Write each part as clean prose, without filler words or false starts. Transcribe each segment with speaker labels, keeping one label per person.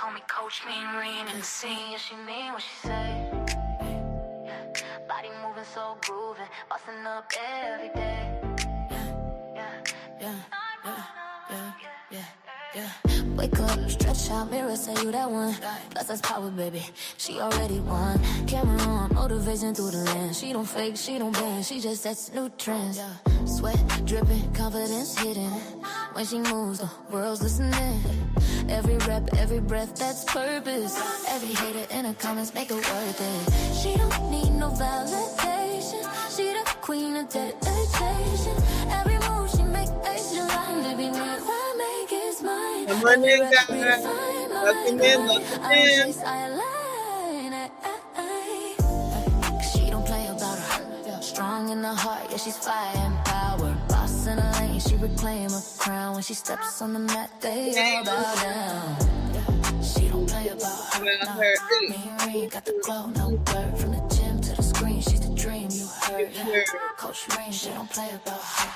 Speaker 1: call me Coach Mean Reen in the scene. Yeah, she mean what she say. Body moving so grooving, busting up every day. Wake up, stretch out, mirror, say you that one. Plus that's power, baby. She already won. Camera on, motivation through the lens. She don't fake, she don't bend, she just sets new trends. Sweat dripping, confidence hidden. When she moves, the world's listening. Every rep, every breath, that's purpose. Every hater in the comments make it worth it. She don't need no validation. She the queen of dedication. Every move she make, extra line, baby, man.
Speaker 2: Good morning, guys. Welcome in.
Speaker 1: She don't play about her. Strong in the heart, yeah, she's fire and power. Boss in a lane, she reclaim her crown. When she steps on the mat, they all bow down. She don't play about her. Mean Reen got the glow, no blur. From the gym to the screen, she's the dream you heard. Coach Mean, she don't play about her.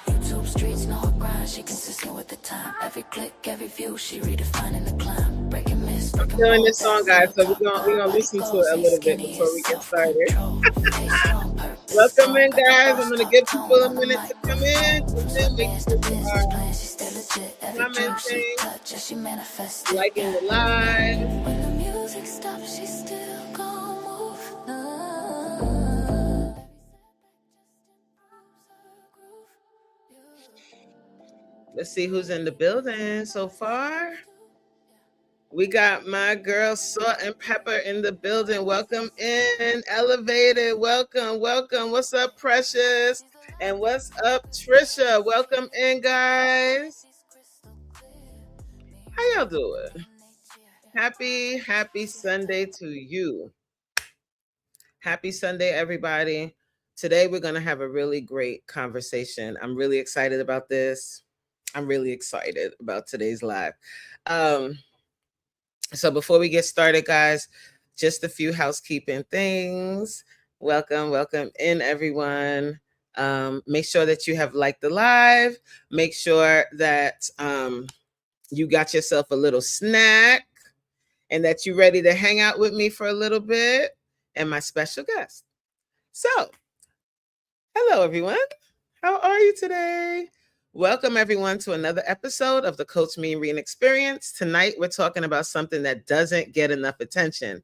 Speaker 1: YouTube streets, no grind, she consistent with the time. Every click, every view, she redefining the climb. Breaking myths,
Speaker 2: I'm doing this song, guys, so we're gonna listen to it a little bit before we get started. Welcome in, guys. I'm gonna give people a minute to come in. Make sure you are commenting, liking the live.
Speaker 1: When the music stops, she still gon' move.
Speaker 2: Let's see who's in the building so far. We got my girl Salt and Pepper in the building. Welcome in, Elevated. Welcome. What's up, Precious? And what's up, Trisha? Welcome in, guys. How y'all doing? Happy Sunday to you. Happy Sunday, everybody. Today we're going to have a really great conversation. I'm really excited about this. I'm really excited about today's live. So before we get started, guys, just a few housekeeping things. Welcome in, everyone. Make sure that you have liked the live. Make sure that you got yourself a little snack and that you're ready to hang out with me for a little bit and my special guest. So, hello, everyone. How are you today? Welcome, everyone, to another episode of the Coach Mean Reen Experience. Tonight, we're talking about something that doesn't get enough attention.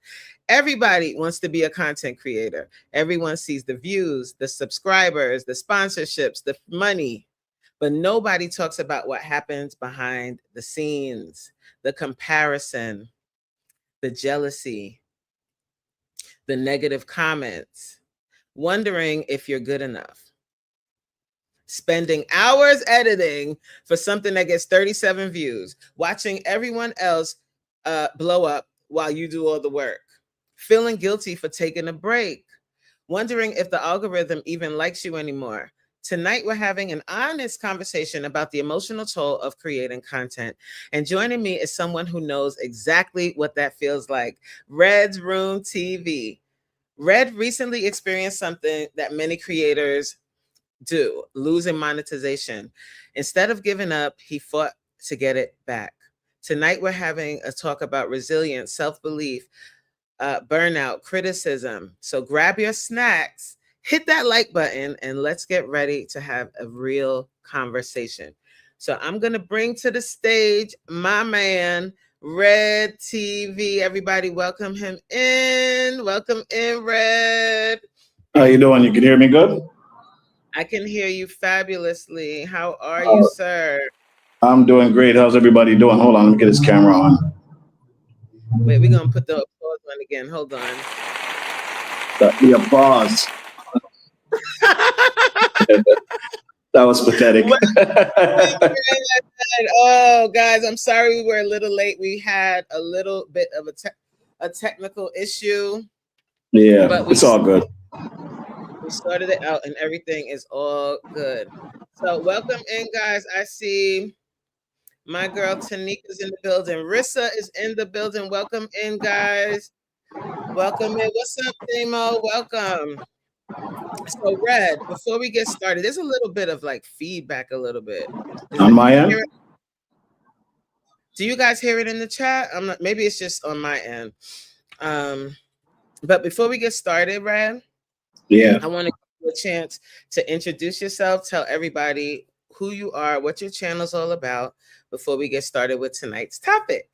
Speaker 2: Everybody wants to be a content creator. Everyone sees the views, the subscribers, the sponsorships, the money, but nobody talks about what happens behind the scenes, the comparison, the jealousy, the negative comments, wondering if you're good enough. Spending hours editing for something that gets 37 views, watching everyone else blow up while you do all the work, feeling guilty for taking a break, wondering if the algorithm even likes you anymore. Tonight, we're having an honest conversation about the emotional toll of creating content. And joining me is someone who knows exactly what that feels like. Red's Room TV. Red recently experienced something that many creators do, losing monetization. Instead of giving up, he fought to get it back. Tonight, we're having a talk about resilience, self-belief, burnout, criticism. So grab your snacks, hit that like button, and let's get ready to have a real conversation. So I'm going to bring to the stage my man, Red TV. Everybody welcome him in. Welcome in, Red.
Speaker 3: How you doing? You can hear me good?
Speaker 2: I can hear you fabulously. How are you, sir?
Speaker 3: I'm doing great. How's everybody doing? Hold on, let me get this camera on.
Speaker 2: Wait, we're going to put the applause on again. Hold on.
Speaker 3: The applause. That was pathetic.
Speaker 2: Oh, guys, I'm sorry we were a little late. We had a little bit of a technical issue.
Speaker 3: Yeah, but it's all good.
Speaker 2: We started it out and everything is all good. So welcome in, guys. I see my girl Tanika's in the building. Rissa is in the building. Welcome in, guys. Welcome in. What's up, Damo? Welcome. So, Red, before we get started, there's a little bit of like feedback a little bit.
Speaker 3: On my end?
Speaker 2: Do you guys hear it in the chat? I'm not, maybe it's just on my end. But before we get started, Rad,
Speaker 3: Yeah.
Speaker 2: I want to give you a chance to introduce yourself, tell everybody who you are, what your channel's all about before we get started with tonight's topic.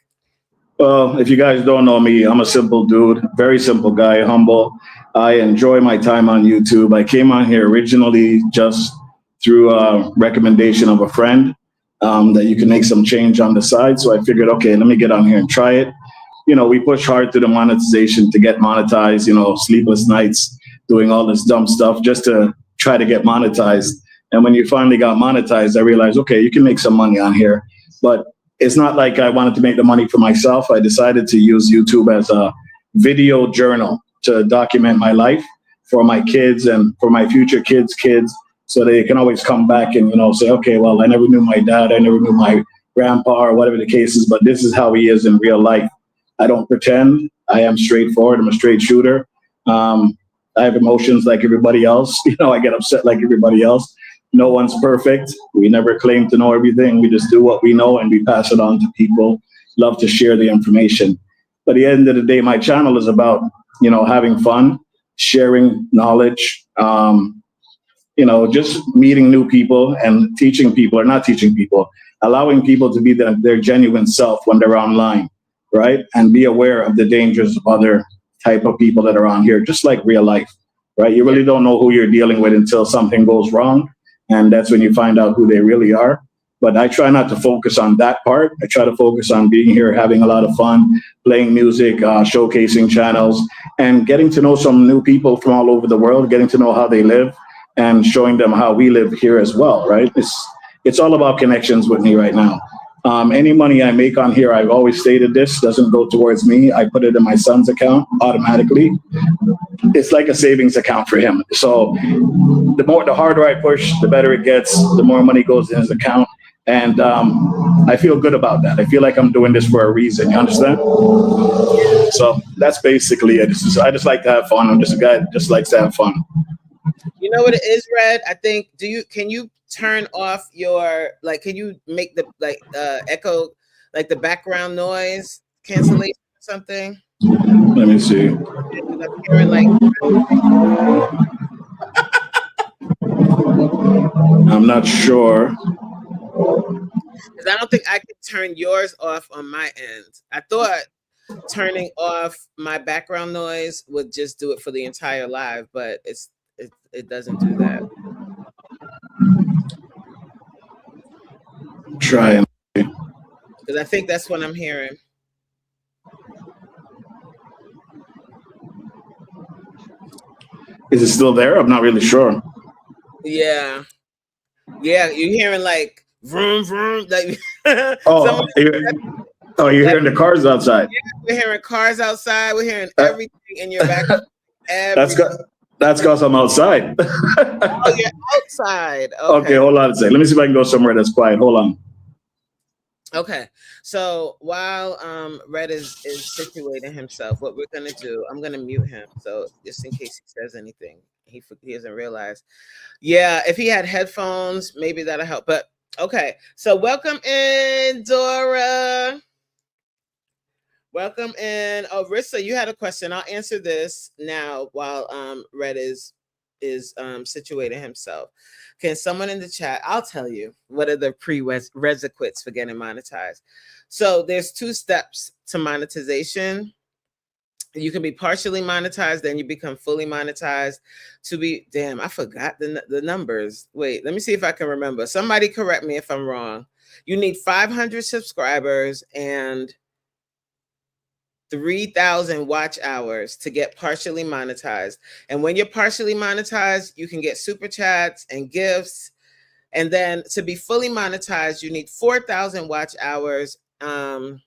Speaker 3: Well, if you guys don't know me, I'm a simple dude, very simple guy, humble. I enjoy my time on YouTube. I came on here originally just through a recommendation of a friend that you can make some change on the side. So I figured, okay, let me get on here and try it. You know, we push hard through the monetization to get monetized, you know, sleepless nights, doing all this dumb stuff just to try to get monetized. And when you finally got monetized, I realized, okay, you can make some money on here. But it's not like I wanted to make the money for myself. I decided to use YouTube as a video journal to document my life for my kids and for my future kids' kids, so they can always come back and, you know, say, okay, well, I never knew my dad, I never knew my grandpa, or whatever the case is, but this is how he is in real life. I don't pretend. I am straightforward. I'm a straight shooter. I have emotions like everybody else. You know, I get upset like everybody else. No one's perfect. We never claim to know everything. We just do what we know and we pass it on to people. Love to share the information. But at the end of the day, my channel is about, you know, having fun, sharing knowledge, you know, just meeting new people and teaching people, or not teaching people, allowing people to be their genuine self when they're online, right? And be aware of the dangers of other type of people that are on here, just like real life, right? You really don't know who you're dealing with until something goes wrong. And that's when you find out who they really are. But I try not to focus on that part. I try to focus on being here, having a lot of fun, playing music, showcasing channels, and getting to know some new people from all over the world, getting to know how they live and showing them how we live here as well, right? It's all about connections with me right now. Any money I make on here, I've always stated this, doesn't go towards me. I put it in my son's account automatically. It's like a savings account for him. So the harder I push, the better it gets, the more money goes in his account. And I feel good about that. I feel like I'm doing this for a reason. You understand? So that's basically it. I just like to have fun. I'm just a guy that just likes to have fun.
Speaker 2: You know what it is, Red? I think, can you turn off your, like, can you make the, like, echo, like the background noise cancellation or something?
Speaker 3: Let me see.
Speaker 2: I'm hearing, like,
Speaker 3: I'm not sure.
Speaker 2: because I don't think I could turn yours off on my end. I thought turning off my background noise would just do it for the entire live, but it doesn't do that.
Speaker 3: Try and
Speaker 2: Because I think that's what I'm hearing.
Speaker 3: Is it still there? I'm not really sure.
Speaker 2: Yeah, you're hearing like vroom vroom, like
Speaker 3: Oh, you're hearing the cars outside.
Speaker 2: Yeah, we're hearing cars outside. We're hearing everything in your background.
Speaker 3: That's because I'm outside.
Speaker 2: Oh, you're outside.
Speaker 3: Okay, hold on a second. Let me see if I can go somewhere that's quiet. Hold on.
Speaker 2: Okay, so while Red is situating himself, what we're gonna do, I'm gonna mute him, so just in case he says anything, he doesn't realize. Yeah, if he had headphones, maybe that'll help. But okay, so welcome in, Dora. Welcome in. Oh, Rissa, you had a question. I'll answer this now while Red is situating himself. Can someone in the chat? I'll tell you what are the prerequisites for getting monetized. So there's 2 steps to monetization. You can be partially monetized, then you become fully monetized. I forgot the numbers. Wait, let me see if I can remember. Somebody correct me if I'm wrong. You need 500 subscribers and 3,000 watch hours to get partially monetized. And when you're partially monetized, you can get super chats and gifts. And then to be fully monetized, you need 4,000 watch hours and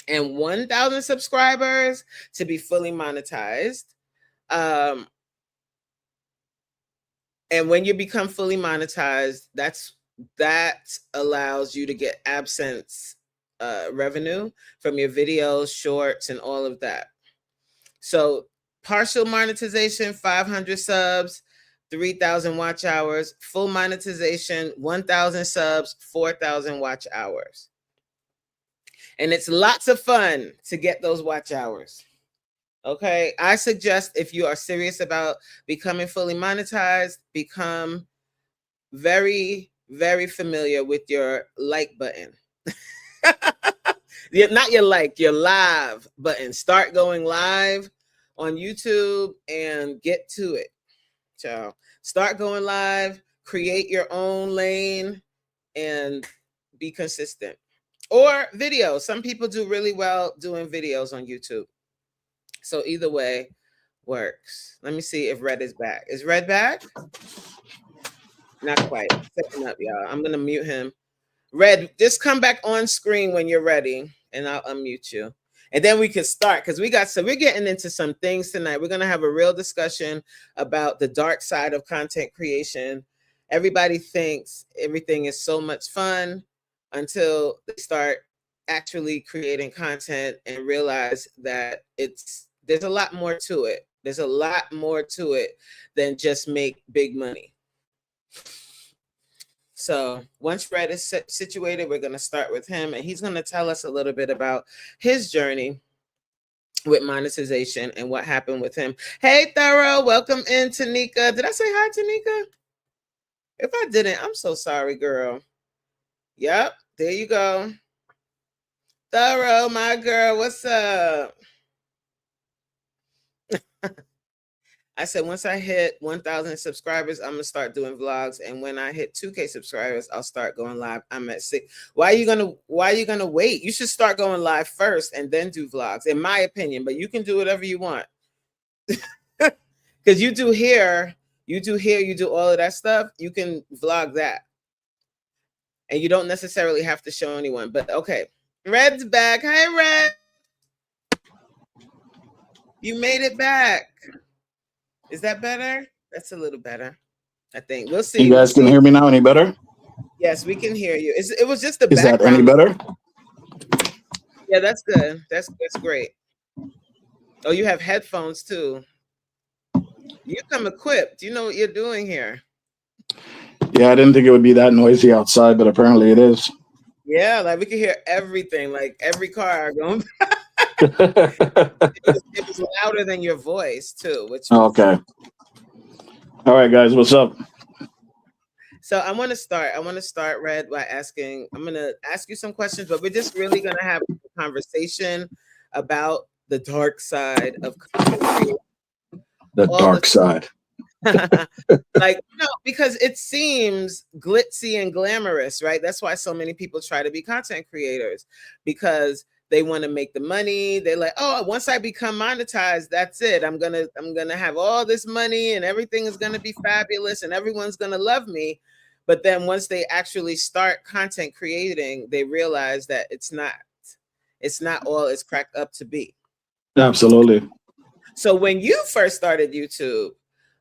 Speaker 2: 1,000 subscribers to be fully monetized. And when you become fully monetized, that allows you to get AdSense revenue from your videos, shorts, and all of that. So partial monetization, 500 subs, 3,000 watch hours. Full monetization, 1,000 subs, 4,000 watch hours. And it's lots of fun to get those watch hours. Okay. I suggest if you are serious about becoming fully monetized, become very, very familiar with your like button. Not your like, your live button. Start going live on YouTube and get to it. So start going live, create your own lane, and be consistent. Or video. Some people do really well doing videos on YouTube. So either way works. Let me see if Red is back. Is Red back? Not quite. Setting up, y'all. I'm gonna mute him. Red, just come back on screen when you're ready, and I'll unmute you. And then we can start because we're getting into some things tonight. We're gonna have a real discussion about the dark side of content creation. Everybody thinks everything is so much fun until they start actually creating content and realize that there's a lot more to it. There's a lot more to it than just make big money. So once Fred is situated, we're going to start with him, and he's going to tell us a little bit about his journey with monetization and what happened with him. Hey, Thorough, welcome in, Tanika. Did I say hi, Tanika? If I didn't, I'm so sorry, girl. Yep, there you go. Thorough, my girl, what's up? I said, once I hit 1,000 subscribers, I'm going to start doing vlogs. And when I hit 2K subscribers, I'll start going live. I'm at 6. Why are you going to wait? You should start going live first and then do vlogs, in my opinion. But you can do whatever you want. Because you do hair, you do all of that stuff. You can vlog that. And you don't necessarily have to show anyone. But okay. Red's back. Hi, Red. You made it back. Is that better? That's a little better, I think. We'll see.
Speaker 3: You guys can hear me now any better?
Speaker 2: Yes, we can hear you. It was just the
Speaker 3: background. Is that any better?
Speaker 2: Yeah, that's good. That's great. Oh, you have headphones too. You come equipped. You know what you're doing here.
Speaker 3: Yeah, I didn't think it would be that noisy outside, but apparently it is.
Speaker 2: Yeah, like we can hear everything, like every car going by. It was louder than your voice too, which was
Speaker 3: okay. All right, guys, what's up?
Speaker 2: So I want to start, Red, by asking. I'm going to ask you some questions, but we're just really going to have a conversation about the dark side of content creation.
Speaker 3: The dark side.
Speaker 2: Like, because it seems glitzy and glamorous, right? That's why so many people try to be content creators, because they want to make the money. They're like, oh, once I become monetized, that's it. I'm gonna have all this money and everything is gonna be fabulous and everyone's gonna love me. But then once they actually start content creating, they realize that it's not all it's cracked up to be.
Speaker 3: Absolutely.
Speaker 2: So when you first started YouTube,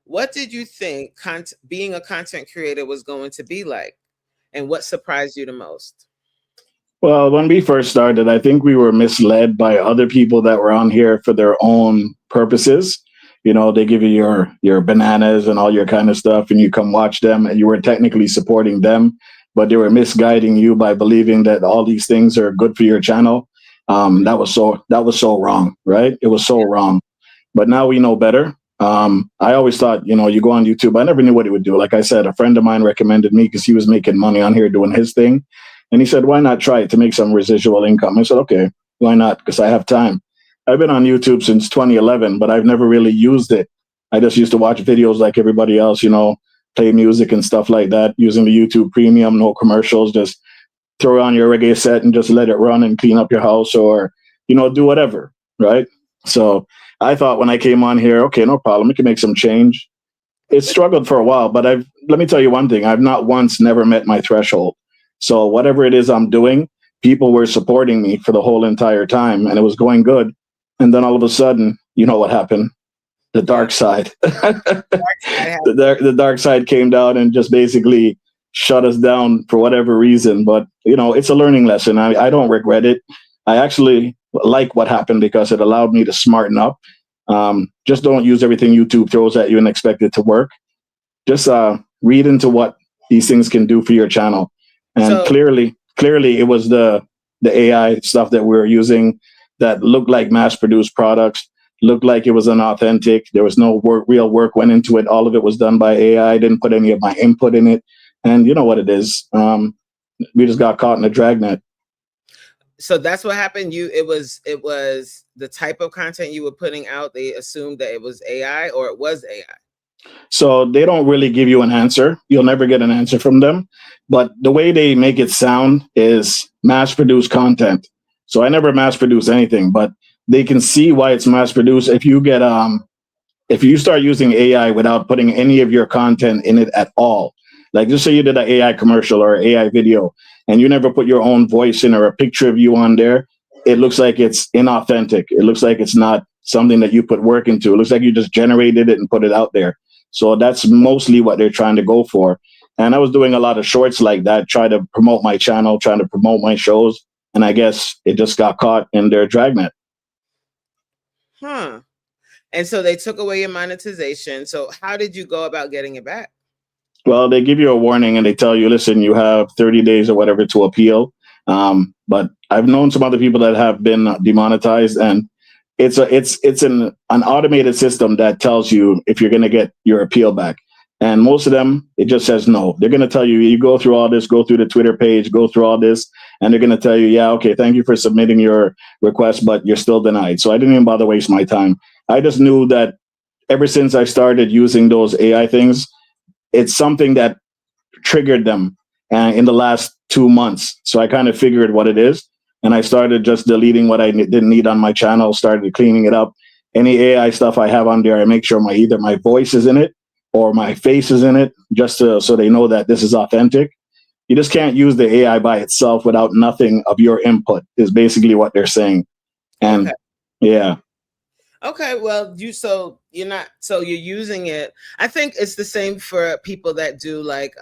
Speaker 2: what did you think being a content creator was going to be like? And what surprised you the most?
Speaker 3: Well, when we first started, I think we were misled by other people that were on here for their own purposes. They give you your bananas and all your kind of stuff, and you come watch them, and you were technically supporting them, but they were misguiding you by believing that all these things are good for your channel. That was so wrong, right? It was so wrong. But now we know better. I always thought, you go on YouTube. I never knew what it would do. Like I said, a friend of mine recommended me because he was making money on here doing his thing. And he said, why not try it to make some residual income? I said, okay, why not? Because I have time. I've been on YouTube since 2011, but I've never really used it. I just used to watch videos like everybody else, play music and stuff like that, using the YouTube Premium, no commercials, just throw on your reggae set and just let it run and clean up your house or, do whatever, right? So I thought when I came on here, okay, no problem, we can make some change. It struggled for a while, but let me tell you one thing, I've not once never met my threshold. So whatever it is I'm doing, people were supporting me for the whole entire time and it was going good. And then all of a sudden, you know what happened? The dark side. The dark side came down and just basically shut us down for whatever reason. But, it's a learning lesson. I don't regret it. I actually like what happened because it allowed me to smarten up. Just don't use everything YouTube throws at you and expect it to work. Just read into what these things can do for your channel. And clearly it was the the AI stuff that we were using that looked like mass-produced products, looked like it was unauthentic. There was no real work went into it. All of it was done by AI. I didn't put any of my input in it. And you know what it is. We just got caught in a dragnet.
Speaker 2: So that's what happened. It was the type of content you were putting out. They assumed that it was AI, or it was AI.
Speaker 3: So they don't really give you an answer. You'll never get an answer from them. But the way they make it sound is mass-produced content. So I never mass-produce anything, but they can see why it's mass-produced. If you start using AI without putting any of your content in it at all, like just say you did an AI commercial or AI video, and you never put your own voice in or a picture of you on there, it looks like it's inauthentic. It looks like it's not something that you put work into. It looks like you just generated it and put it out there. So that's mostly what they're trying to go for. And I was doing a lot of shorts like that, trying to promote my channel, trying to promote my shows. And I guess it just got caught in their dragnet.
Speaker 2: Huh. And so they took away your monetization. So how did you go about getting it back?
Speaker 3: Well, they give you a warning and they tell you, listen, you have 30 days or whatever to appeal. But I've known some other people that have been demonetized, and it's an automated system that tells you if you're going to get your appeal back. And most of them, it just says no. They're going to tell you, you go through all this, go through the Twitter page, go through all this, and they're going to tell you, yeah, okay, thank you for submitting your request, but you're still denied. So I didn't even bother waste my time. I just knew that ever since I started using those AI things, it's something that triggered them in the last 2 months. So I kind of figured what it is. And I started just deleting what I didn't need on my channel, started cleaning it up. Any AI stuff I have on there, I make sure either my voice is in it or my face is in it, just so they know that this is authentic. You just can't use the AI by itself without nothing of your input, is basically what they're saying. And
Speaker 2: okay.
Speaker 3: Yeah.
Speaker 2: Okay, well, you're using it. I think it's the same for people that do like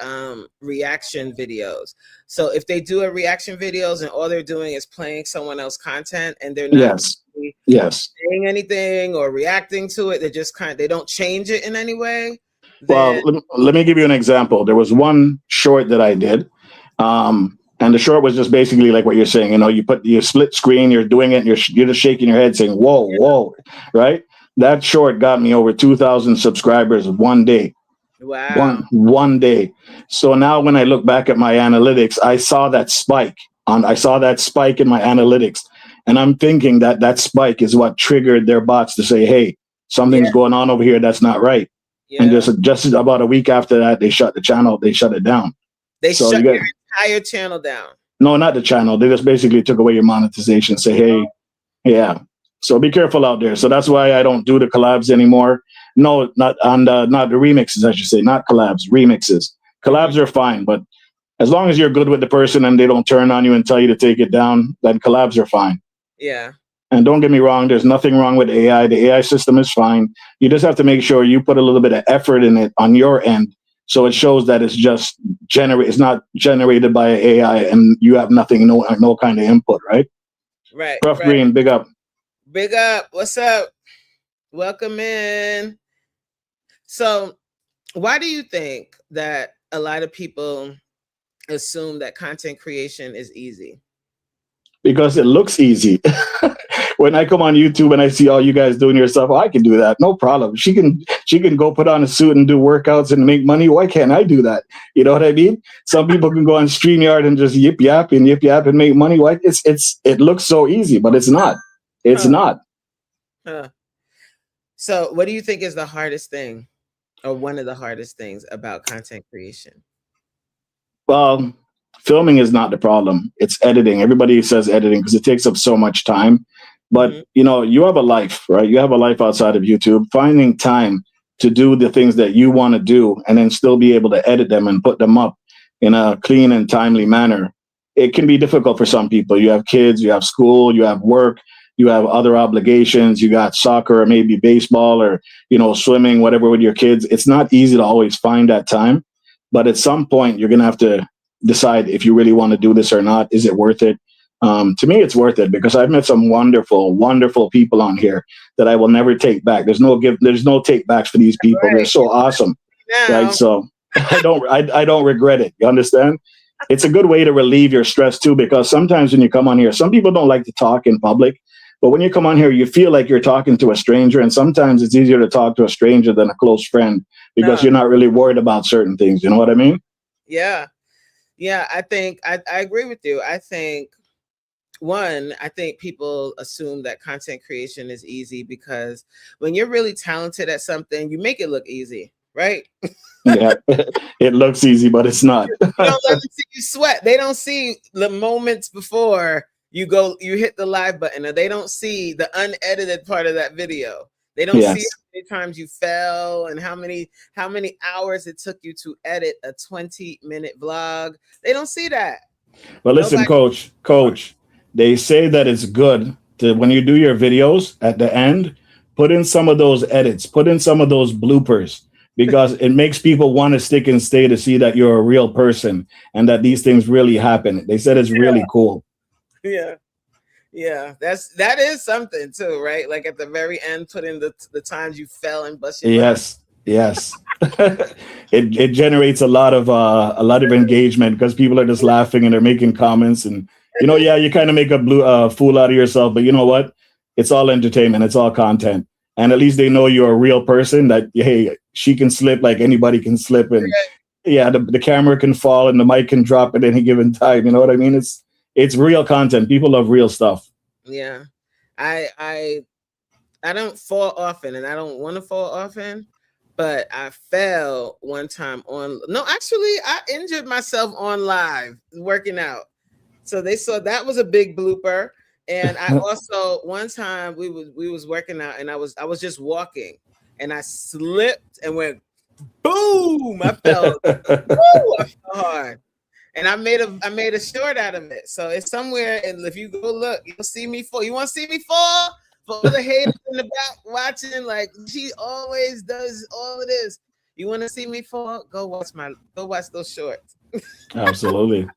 Speaker 2: reaction videos. So if they do a reaction videos and all they're doing is playing someone else's content and they're not saying anything or reacting to it, they don't change it in any way.
Speaker 3: Well, let me give you an example. There was one short that I did. And the short was just basically like what you're saying. You split screen, you're doing it, and you're just shaking your head saying, whoa, whoa, right? That short got me over 2,000 subscribers one day.
Speaker 2: Wow.
Speaker 3: One day. So now when I look back at my analytics, I saw that spike in my analytics. And I'm thinking that spike is what triggered their bots to say, hey, something's going on over here that's not right. Yeah. And just about a week after that, they shut the channel. They shut it down.
Speaker 2: They shut your entire channel down.
Speaker 3: No, not the channel. They just basically took away your monetization. Say, hey, yeah. So be careful out there. So that's why I don't do the collabs anymore. No, not the remixes, I should say, not collabs, remixes. Collabs are fine, but as long as you're good with the person and they don't turn on you and tell you to take it down, then collabs are fine.
Speaker 2: Yeah.
Speaker 3: And don't get me wrong, there's nothing wrong with AI. The AI system is fine. You just have to make sure you put a little bit of effort in it on your end, so it shows that it's just it's not generated by AI and you have nothing, no kind of input, right?
Speaker 2: Right.
Speaker 3: Rough Green, big up.
Speaker 2: Big up. What's up? Welcome in. So why do you think that a lot of people assume that content creation is easy?
Speaker 3: Because it looks easy. When I come on YouTube and I see all you guys doing your stuff, I can do that, no problem. She can go put on a suit and do workouts and make money. Why can't I do that? You know what I mean? Some people can go on StreamYard and just yip yap and make money. Why? It looks so easy, but it's not. It's not.
Speaker 2: So what do you think is the hardest thing, or one of the hardest things about content creation?
Speaker 3: Well, filming is not the problem. It's editing. Everybody says editing because it takes up so much time. But, you have a life, right? You have a life outside of YouTube. Finding time to do the things that you want to do and then still be able to edit them and put them up in a clean and timely manner. It can be difficult for some people. You have kids, you have school, you have work, you have other obligations, you got soccer or maybe baseball or, swimming, whatever with your kids. It's not easy to always find that time. But at some point, you're going to have to decide if you really want to do this or not. Is it worth it? To me, it's worth it because I've met some wonderful, wonderful people on here that I will never take back. There's no take backs for these people. Right. They're so awesome. Yeah. Right. So I don't regret it. You understand? it's a good way to relieve your stress too, because sometimes when you come on here, some people don't like to talk in public, but when you come on here, you feel like you're talking to a stranger, and sometimes it's easier to talk to a stranger than a close friend because
Speaker 2: No.
Speaker 3: you're not really worried about certain things. You know what I mean?
Speaker 2: Yeah. Yeah. I think I agree with you. I think people assume that content creation is easy because when you're really talented at something, you make it look easy, right?
Speaker 3: Yeah, it looks easy, but it's not.
Speaker 2: You don't let them see you sweat. They don't see the moments before you hit the live button, or they don't see the unedited part of that video. They don't see
Speaker 3: Yes.
Speaker 2: how many times you fell and how many hours it took you to edit a 20-minute vlog. They don't see that.
Speaker 3: But listen,
Speaker 2: Nobody.
Speaker 3: coach, they say that it's good to, when you do your videos at the end, put in some of those edits, put in some of those bloopers, because it makes people want to stick and stay to see that you're a real person and that these things really happen. They said it's really cool.
Speaker 2: Yeah. Yeah, that is something too, right? Like at the very end, put in the times you fell and bust your butt.
Speaker 3: Yes, yes. It generates a lot of engagement because people are just laughing and they're making comments, and yeah, you kind of make a fool out of yourself, but you know what? It's all entertainment, it's all content, and at least they know you're a real person. That hey, she can slip like anybody can slip, and yeah, the camera can fall and the mic can drop at any given time. You know what I mean? It's real content. People love real stuff.
Speaker 2: Yeah, I don't fall often, and I don't want to fall often. But I fell one time on. No, actually, I injured myself on live working out. So they saw that was a big blooper. And I also one time we was working out, and I was just walking, and I slipped and went boom. I fell, woo, I fell hard. And I made a short out of it. So it's somewhere, and if you go look, you'll see me fall. You want to see me fall? For the haters in the back watching, like she always does all of this. You want to see me fall? Go watch those shorts.
Speaker 3: Absolutely.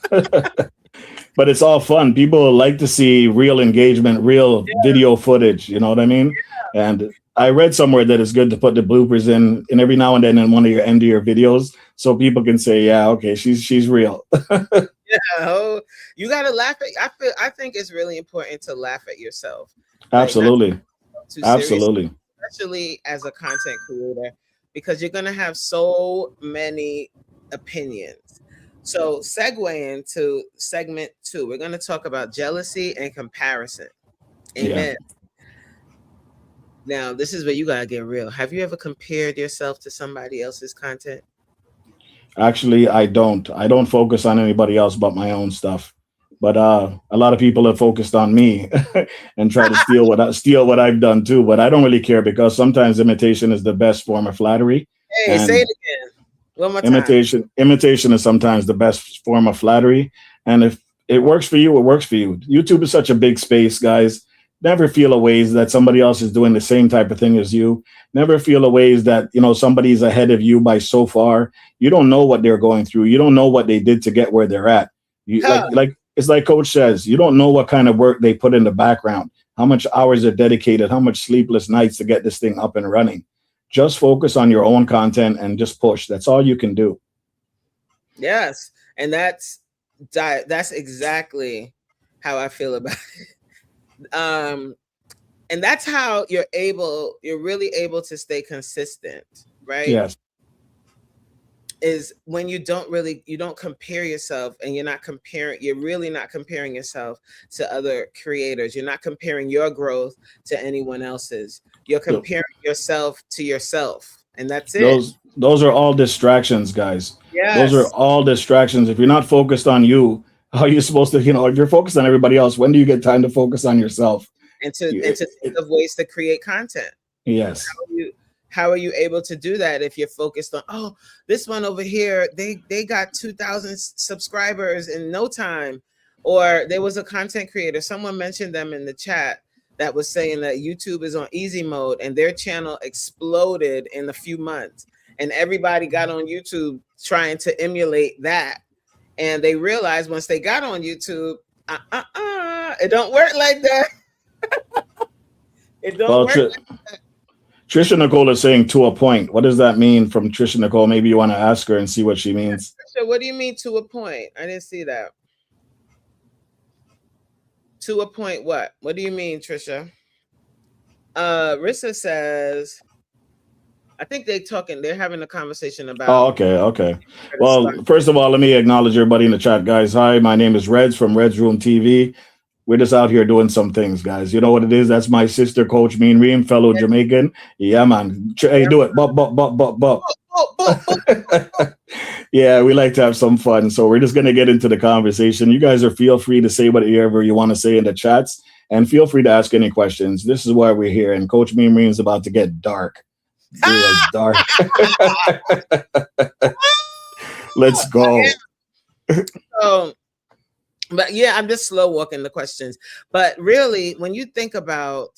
Speaker 3: But it's all fun. People like to see real engagement, real video footage. You know what I mean? Yeah. And I read somewhere that it's good to put the bloopers in every now and then in one of your end of your videos, so people can say, "Yeah, okay, she's real."
Speaker 2: Yeah, you gotta laugh at. I think it's really important to laugh at yourself.
Speaker 3: Absolutely,
Speaker 2: like
Speaker 3: absolutely.
Speaker 2: Especially as a content creator, because you're gonna have so many opinions. So segue into segment 2, we're gonna talk about jealousy and comparison. Amen. Yeah. Now, this is where you gotta get real. Have you ever compared yourself to somebody else's content?
Speaker 3: Actually, I don't. I don't focus on anybody else but my own stuff. But a lot of people have focused on me and try to steal what I've done too. But I don't really care, because sometimes imitation is the best form of flattery.
Speaker 2: Hey, say it again. One more time.
Speaker 3: Imitation is sometimes the best form of flattery. And if it works for you, it works for you. YouTube is such a big space, guys. Never feel a ways that somebody else is doing the same type of thing as you. Never feel a ways that somebody's ahead of you by so far. You don't know what they're going through. You don't know what they did to get where they're at. Like it's like Coach says, you don't know what kind of work they put in the background, how much hours are dedicated, how much sleepless nights to get this thing up and running. Just focus on your own content and just push. That's all you can do.
Speaker 2: Yes, and that's exactly how I feel about it. And that's how you're really able to stay consistent, right?
Speaker 3: Yes.
Speaker 2: Is when you don't compare yourself, and you're really not comparing yourself to other creators. You're not comparing your growth to anyone else's. You're comparing yourself to yourself, and that's it.
Speaker 3: Those are all distractions, guys.
Speaker 2: Yes.
Speaker 3: Those are all distractions. If you're not focused on you, how are you supposed to, if you're focused on everybody else, when do you get time to focus on yourself?
Speaker 2: And to think of ways to create content.
Speaker 3: Yes.
Speaker 2: How are you able to do that if you're focused on, this one over here, they got 2,000 subscribers in no time? Or there was a content creator, someone mentioned them in the chat, that was saying that YouTube is on easy mode and their channel exploded in a few months. And everybody got on YouTube trying to emulate that. And they realized once they got on YouTube, it don't work like that. It don't work like that.
Speaker 3: Trisha Nicole is saying to a point. What does that mean from Trisha Nicole? Maybe you want to ask her and see what she means.
Speaker 2: Trisha, what do you mean to a point? I didn't see that. To a point, what? What do you mean, Trisha? Rissa says, I think they're having a conversation
Speaker 3: Oh,
Speaker 2: about
Speaker 3: okay, okay.
Speaker 2: where to
Speaker 3: Well,
Speaker 2: start.
Speaker 3: first of all, let me acknowledge everybody in the chat, guys. Hi, my name is Reds from Reds Room TV. We're just out here doing some things, guys. You know what it is? That's my sister, Coach Mean Reen, fellow Jamaican. Yeah, man. Hey,
Speaker 2: Yeah.
Speaker 3: do it. Bop, bop, bop, bop, bop.
Speaker 2: Oh, oh, oh,
Speaker 3: Yeah, we like to have some fun. So we're just going to get into the conversation. You guys are feel free to say whatever you want to say in the chats and feel free to ask any questions. This is why we're here. And Coach Mean Reen is about to get dark, real
Speaker 2: ah!
Speaker 3: dark. Let's go.
Speaker 2: So, but yeah, I'm just slow walking the questions. But really, when you think about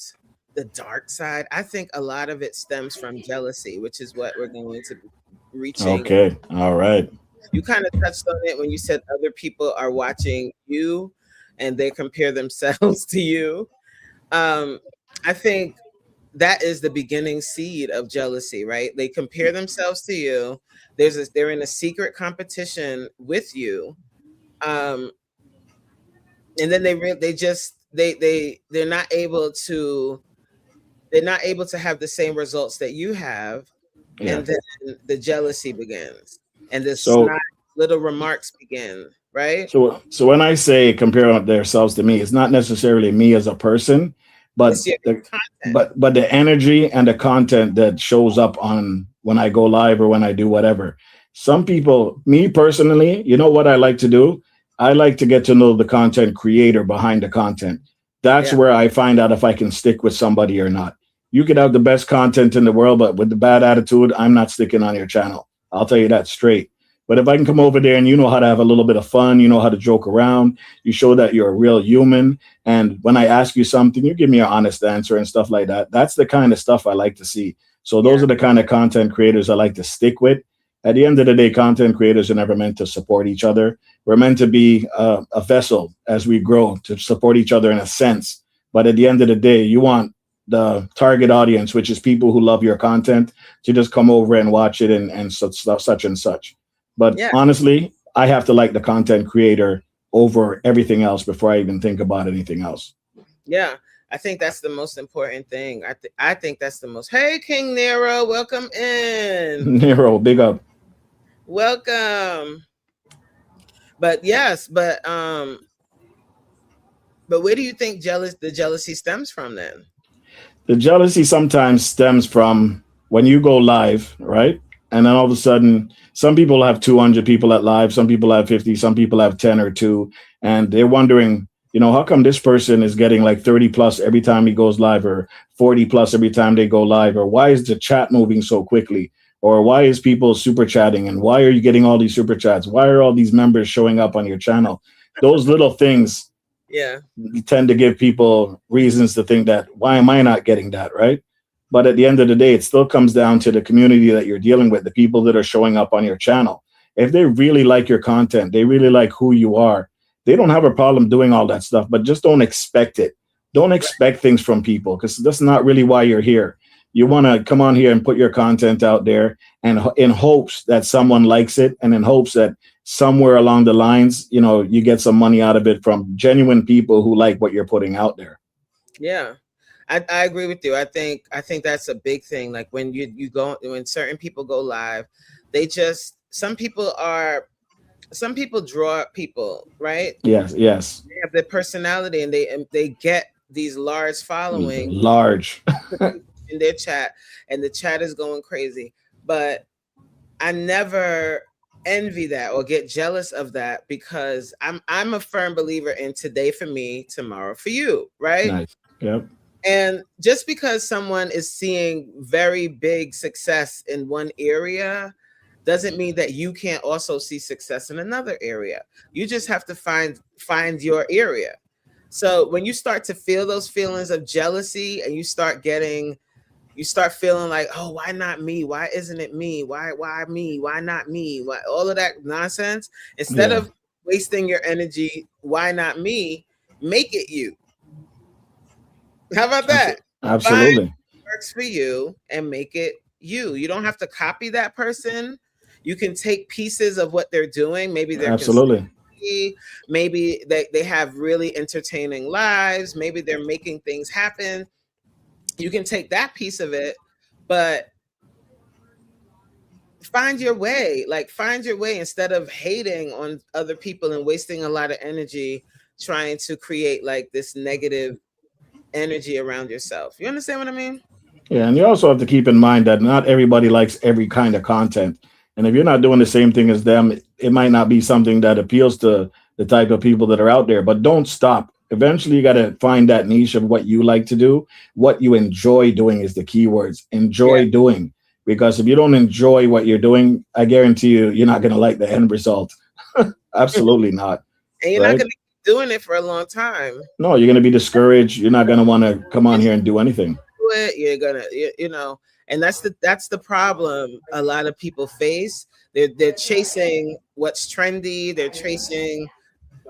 Speaker 2: the dark side, I think a lot of it stems from jealousy, which is what we're going to be reaching.
Speaker 3: Okay. All right.
Speaker 2: You kind of touched on it when you said other people are watching you and they compare themselves to you. I think that is the beginning seed of jealousy, right? They compare themselves to you. They're in a secret competition with you. Um, and then they're not able to have the same results that you have,
Speaker 3: Yeah.
Speaker 2: and then the jealousy begins and the
Speaker 3: So
Speaker 2: snide little remarks begin, right?
Speaker 3: so when I say compare themselves to me, it's not necessarily me as a person, but
Speaker 2: It's your
Speaker 3: the
Speaker 2: content.
Speaker 3: but the energy and the content that shows up on when I go live or when I do whatever. Some people, me personally, you know what I like to do? I like to get to know the content creator behind the content. That's
Speaker 2: Yeah,
Speaker 3: where I find out if I can stick with somebody or not. You could have the best content in the world, but with the bad attitude, I'm not sticking on your channel. I'll tell you that straight. But if I can come over there and you know how to have a little bit of fun, you know how to joke around, you show that you're a real human. And when I ask you something, you give me an honest answer and stuff like that. That's the kind of stuff I like to see. So those
Speaker 2: yeah,
Speaker 3: are the kind of content creators I like to stick with. At the end of the day, content creators are never meant to support each other. We're meant to be a vessel as we grow to support each other in a sense. But at the end of the day, you want the target audience, which is people who love your content, to just come over and watch it and such and such. But
Speaker 2: yeah,
Speaker 3: honestly, I have to like the content creator over everything else before I even think about anything else.
Speaker 2: yeah. I think that's the most important thing. I think that's the most. Hey, King Nero, welcome in.
Speaker 3: Nero, big up.
Speaker 2: Welcome. But yes, but where do you think the jealousy stems from then?
Speaker 3: The jealousy sometimes stems from when you go live, right? And then all of a sudden, some people have 200 people at live, some people have 50, some people have 10 or 2, and they're wondering, how come this person is getting like 30 plus every time he goes live, or 40 plus every time they go live, or why is the chat moving so quickly? Or why is people super chatting? And why are you getting all these super chats? Why are all these members showing up on your channel? Those little things
Speaker 2: Yeah,
Speaker 3: tend to give people reasons to think that, why am I not getting that, right? But at the end of the day, it still comes down to the community that you're dealing with, the people that are showing up on your channel. If they really like your content, they really like who you are, they don't have a problem doing all that stuff, but just don't expect it. Don't expect things from people, because that's not really why you're here. You want to come on here and put your content out there, and in hopes that someone likes it, and in hopes that somewhere along the lines, you get some money out of it from genuine people who like what you're putting out there.
Speaker 2: yeah. I agree with you. I think that's a big thing. Like when when certain people go live, they just some people draw people, right?
Speaker 3: Yes, yes.
Speaker 2: They have their personality and they get these large following
Speaker 3: Large.
Speaker 2: in their chat, and the chat is going crazy. But I never envy that or get jealous of that, because I'm a firm believer in today for me, tomorrow for you, right?
Speaker 3: Nice. Yep.
Speaker 2: And just because someone is seeing very big success in one area doesn't mean that you can't also see success in another area. You just have to find your area. So when you start to feel those feelings of jealousy, and you start feeling like, oh, why not me? Why isn't it me? Why me? Why not me? Why all of that nonsense? Instead
Speaker 3: Yeah.
Speaker 2: of wasting your energy, why not me? Make it you. How about that? Find
Speaker 3: Absolutely.
Speaker 2: what works for you and make it you. You don't have to copy that person. You can take pieces of what they're doing. Maybe they're
Speaker 3: Absolutely.
Speaker 2: maybe they have really entertaining lives, maybe they're making things happen. You can take that piece of it, but find your way. Like, find your way instead of hating on other people and wasting a lot of energy trying to create like this negative energy around yourself. You understand what I mean?
Speaker 3: Yeah, and you also have to keep in mind that not everybody likes every kind of content. And if you're not doing the same thing as them, it might not be something that appeals to the type of people that are out there. But don't stop. Eventually, you got to find that niche of what you like to do. What you enjoy doing is the key words.
Speaker 2: Yeah.
Speaker 3: Enjoy doing. Because if you don't enjoy what you're doing, I guarantee you, you're not going to like the end result. Absolutely not.
Speaker 2: And you're not
Speaker 3: Right?
Speaker 2: going to keep doing it for a long time.
Speaker 3: No, you're going to be discouraged. You're not going to want to come on here and do anything.
Speaker 2: It, you're gonna, you know, and that's the problem a lot of people face. They're chasing what's trendy, they're chasing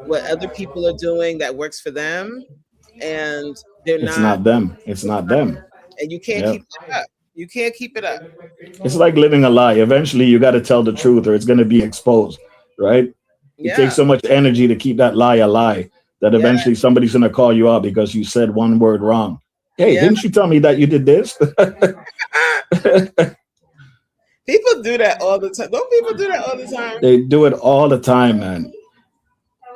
Speaker 2: what other people are doing that works for them, and they're
Speaker 3: It's
Speaker 2: not,
Speaker 3: not them. It's not them.
Speaker 2: and you can't
Speaker 3: Yeah.
Speaker 2: keep it up. You can't keep it up.
Speaker 3: It's like living a lie. Eventually, you got to tell the truth or it's going to be exposed, right? It takes
Speaker 2: Yeah,
Speaker 3: so much energy to keep that lie a lie that
Speaker 2: yeah,
Speaker 3: eventually somebody's going to call you out because you said one word wrong. Hey,
Speaker 2: yeah.
Speaker 3: didn't you tell me that you did this?
Speaker 2: People do that all the time. Don't people do that all the time?
Speaker 3: They do it all the time, man.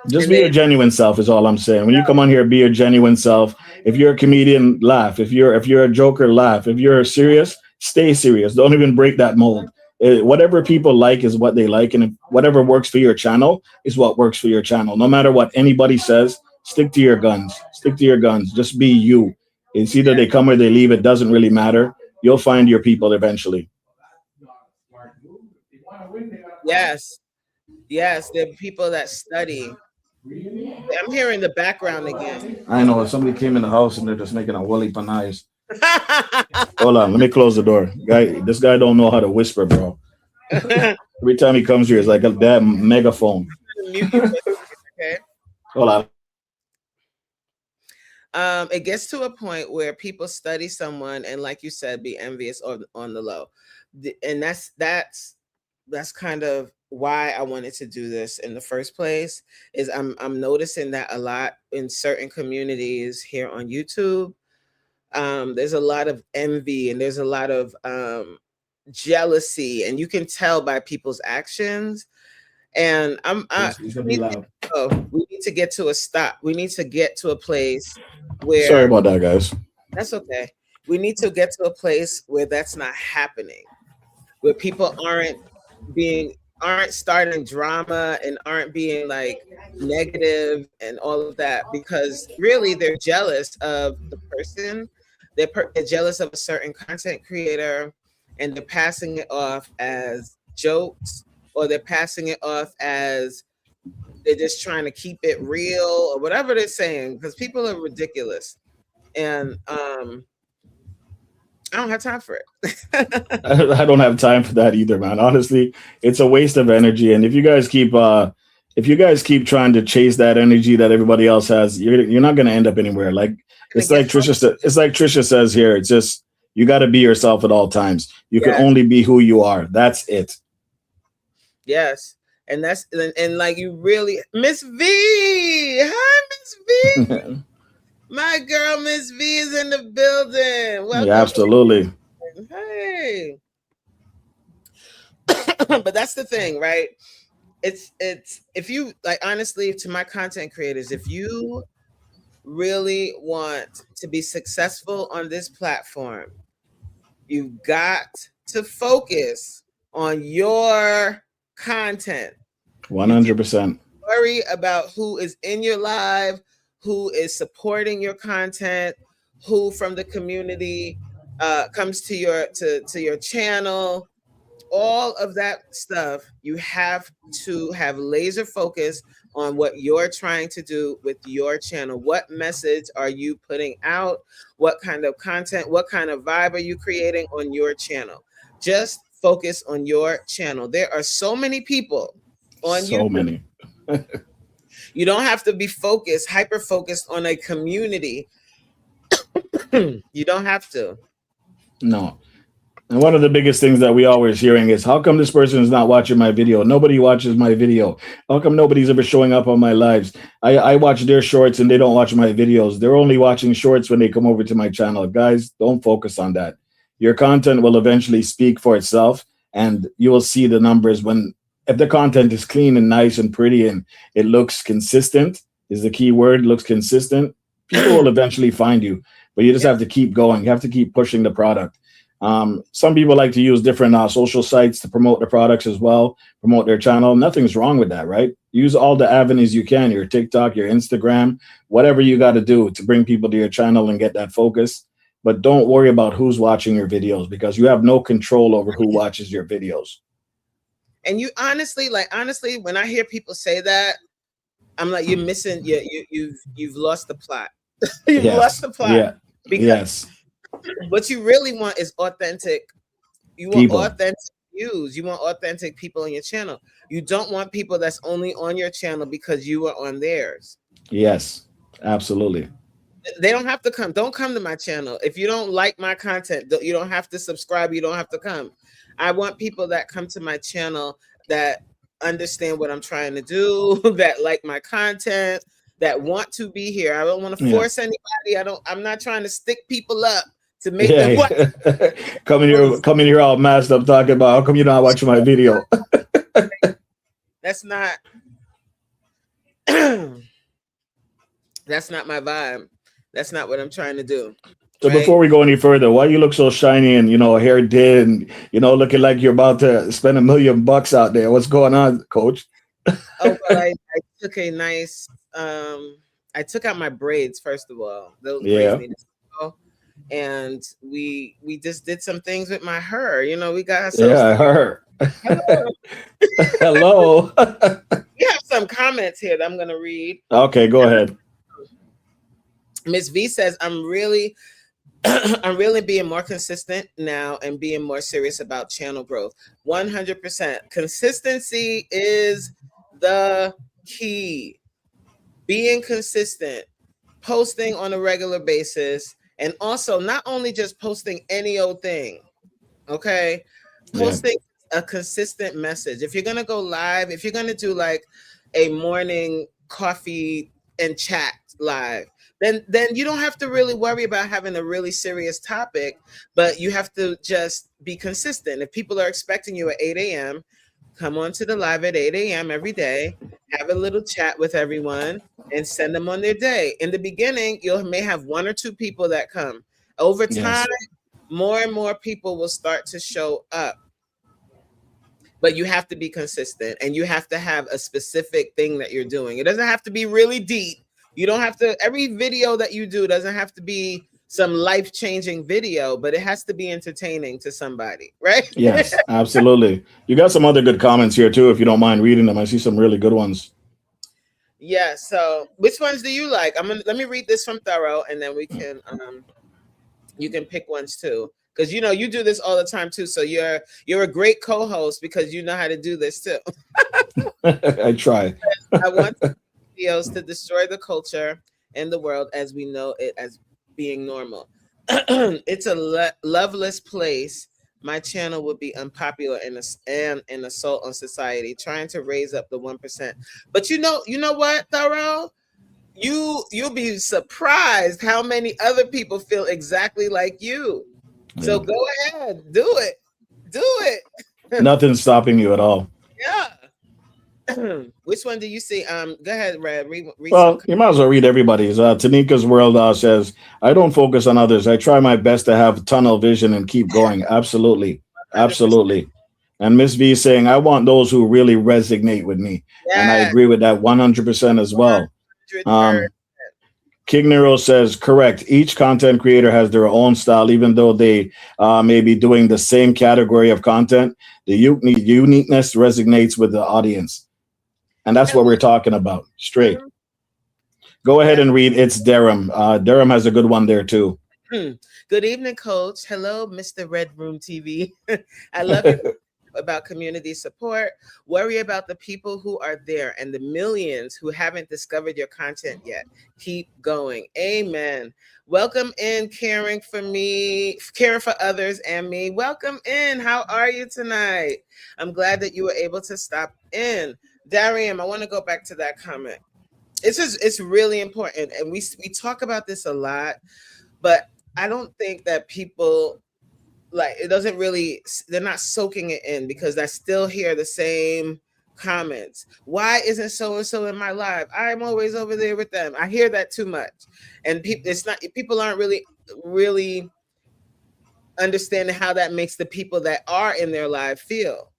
Speaker 3: Just
Speaker 2: And
Speaker 3: be
Speaker 2: they,
Speaker 3: your genuine self is all I'm saying. When you come on here, be your genuine self. If you're a comedian, laugh. If you're a joker, laugh. If you're serious, stay serious. Don't even break that mold. Whatever people like is what they like, and if whatever works for your channel is what works for your channel. No matter what anybody says, stick to your guns. Stick to your guns. Just be you. It's either they come or they leave. It doesn't really matter. You'll find your people eventually.
Speaker 2: yes, yes, there are people that study. I'm hearing the background again.
Speaker 3: I know if somebody came in the house and they're just making a woolly panais. Hold on, let me close the door. This guy don't know how to whisper, bro. Every time he comes here, it's like a damn megaphone.
Speaker 2: Mute you for a second, okay?
Speaker 3: Hold on.
Speaker 2: It gets to a point where people study someone and, like you said, be envious on the low. And that's kind of why I wanted to do this in the first place. Is I'm noticing that a lot in certain communities here on YouTube. There's a lot of envy and there's a lot of jealousy, and you can tell by people's actions. And
Speaker 3: He's gonna be loud.
Speaker 2: we need to get to a stop. We need to get to a place where,
Speaker 3: Sorry about that, guys.
Speaker 2: that's okay. We need to get to a place where that's not happening, where people aren't starting drama and aren't being like negative and all of that, because really they're jealous of the person. They're jealous of a certain content creator, and they're passing it off as jokes, or they're passing it off as they're just trying to keep it real, or whatever they're saying, because people are ridiculous. And I don't have time for it.
Speaker 3: I don't have time for that either, man. Honestly, it's a waste of energy. And if you guys keep trying to chase that energy that everybody else has, you're not going to end up anywhere. Like
Speaker 2: Gonna get
Speaker 3: it's like Trisha says here. It's just you got to be yourself at all times. You can
Speaker 2: Yes.
Speaker 3: only be who you are. That's it.
Speaker 2: Yes. And and like, you really, Miss V. Hi, Miss V. My girl Miss V is in the building. Welcome.
Speaker 3: Yeah, absolutely.
Speaker 2: Hey. But that's the thing, right? It's if you, like, honestly, to my content creators, if you really want to be successful on this platform, you've got to focus on your content.
Speaker 3: 100%.
Speaker 2: Worry about who is in your live, who is supporting your content, who from the community comes to your channel. All of that stuff, you have to have laser focus on what you're trying to do with your channel. What message are you putting out? What kind of content, what kind of vibe are you creating on your channel? Just focus on your channel. There are so many people on
Speaker 3: So
Speaker 2: YouTube.
Speaker 3: many.
Speaker 2: You don't have to be focused, hyper focused on a community. You don't have to.
Speaker 3: No. And one of the biggest things that we always hearing is, how come this person is not watching my video? Nobody watches my video. How come nobody's ever showing up on my lives? I watch their shorts and they don't watch my videos. They're only watching shorts when they come over to my channel. Guys, don't focus on that. Your content will eventually speak for itself, and you will see the numbers when, if the content is clean and nice and pretty and it looks consistent, is the key word, looks consistent, people will eventually find you. But you just have to keep going. You have to keep pushing the product. Some people like to use different social sites to promote their products as well, promote their channel. Nothing's wrong with that, right? Use all the avenues you can, your TikTok, your Instagram, whatever you got to do to bring people to your channel and get that focus. But don't worry about who's watching your videos, because you have no control over who watches your videos.
Speaker 2: And you honestly, when I hear people say that, I'm like, you're missing. You've lost the plot. You've lost the plot.
Speaker 3: Yeah.
Speaker 2: Because what you really want is authentic. You want people. Authentic views. You want authentic people on your channel. You don't want people that's only on your channel because you are on theirs.
Speaker 3: Yes, absolutely.
Speaker 2: They don't have to come. Don't come to my channel. If you don't like my content, you don't have to subscribe. You don't have to come. I want people that come to my channel that understand what I'm trying to do, that like my content, that want to be here. I don't want to force anybody. I'm not trying to stick people up to make them watch.
Speaker 3: Come in here all masked up talking about, how come you're not watching my video?
Speaker 2: That's not that's not my vibe. That's not what I'm trying to do.
Speaker 3: So before we go any further, why you look so shiny and, hair did and, looking like you're about to spend $1 million out there? What's going on, Coach?
Speaker 2: Oh, well, I took a nice, I took out my braids, first of all. Those braids needed to go. And we just did some things with my hair. We got ourselves.
Speaker 3: Yeah, her. Hello.
Speaker 2: We have some comments here that I'm going to read.
Speaker 3: Okay, go ahead.
Speaker 2: Miss V says, I'm really being more consistent now and being more serious about channel growth. 100%. Consistency is the key. Being consistent, posting on a regular basis, and also not only just posting any old thing, okay? Posting a consistent message. If you're going to go live, if you're going to do like a morning coffee and chat live, then you don't have to really worry about having a really serious topic, but you have to just be consistent. If people are expecting you at 8 a.m., come on to the live at 8 a.m. every day, have a little chat with everyone, and send them on their day. In the beginning, you may have 1 or 2 people that come. Over time, more and more people will start to show up. But you have to be consistent, and you have to have a specific thing that you're doing. It doesn't have to be really deep. You don't have to, every video that you do doesn't have to be some life-changing video, but it has to be entertaining to somebody, right?
Speaker 3: Yes, absolutely. You got some other good comments here too, if you don't mind reading them. I see some really good ones.
Speaker 2: Yeah, so which ones do you like? Let me read this from Thorough, and then we can you can pick ones too. Because you do this all the time too. So you're a great co-host because you know how to do this too.
Speaker 3: I try.
Speaker 2: I want videos to destroy the culture and the world as we know it as being normal. It's a loveless place. My channel would be unpopular and an assault on society, trying to raise up the 1%. But you know what, Thorough? You'll be surprised how many other people feel exactly like you. So go ahead, do it.
Speaker 3: Nothing's stopping you at all.
Speaker 2: Yeah. Which one do you see? Go ahead, Red. Read
Speaker 3: well, you might as well read everybody's. Tanika's World says, I don't focus on others. I try my best to have tunnel vision and keep going. Absolutely. 100%. Absolutely. And Miss V saying, I want those who really resonate with me. Yes. And I agree with that 100% as well. King Nero says, correct. Each content creator has their own style, even though they may be doing the same category of content. The uniqueness resonates with the audience. And that's what we're talking about. Straight. Go ahead and read. It's Durham. Durham has a good one there too.
Speaker 2: Good evening, Coach. Hello, Mr. Red Room TV. I love it. about community support. Worry about the people who are there and the millions who haven't discovered your content yet. Keep going. Amen. Welcome in, caring for me, caring for others and me. Welcome in. How are you tonight? I'm glad that you were able to stop in. Darian, I want to go back to that comment. It's really important, and we talk about this a lot, but I don't think that people, like, it doesn't really, they're not soaking it in, because I still hear the same comments. Why isn't so and so in my live? I'm always over there with them. I hear that too much, and people aren't really understanding how that makes the people that are in their live feel.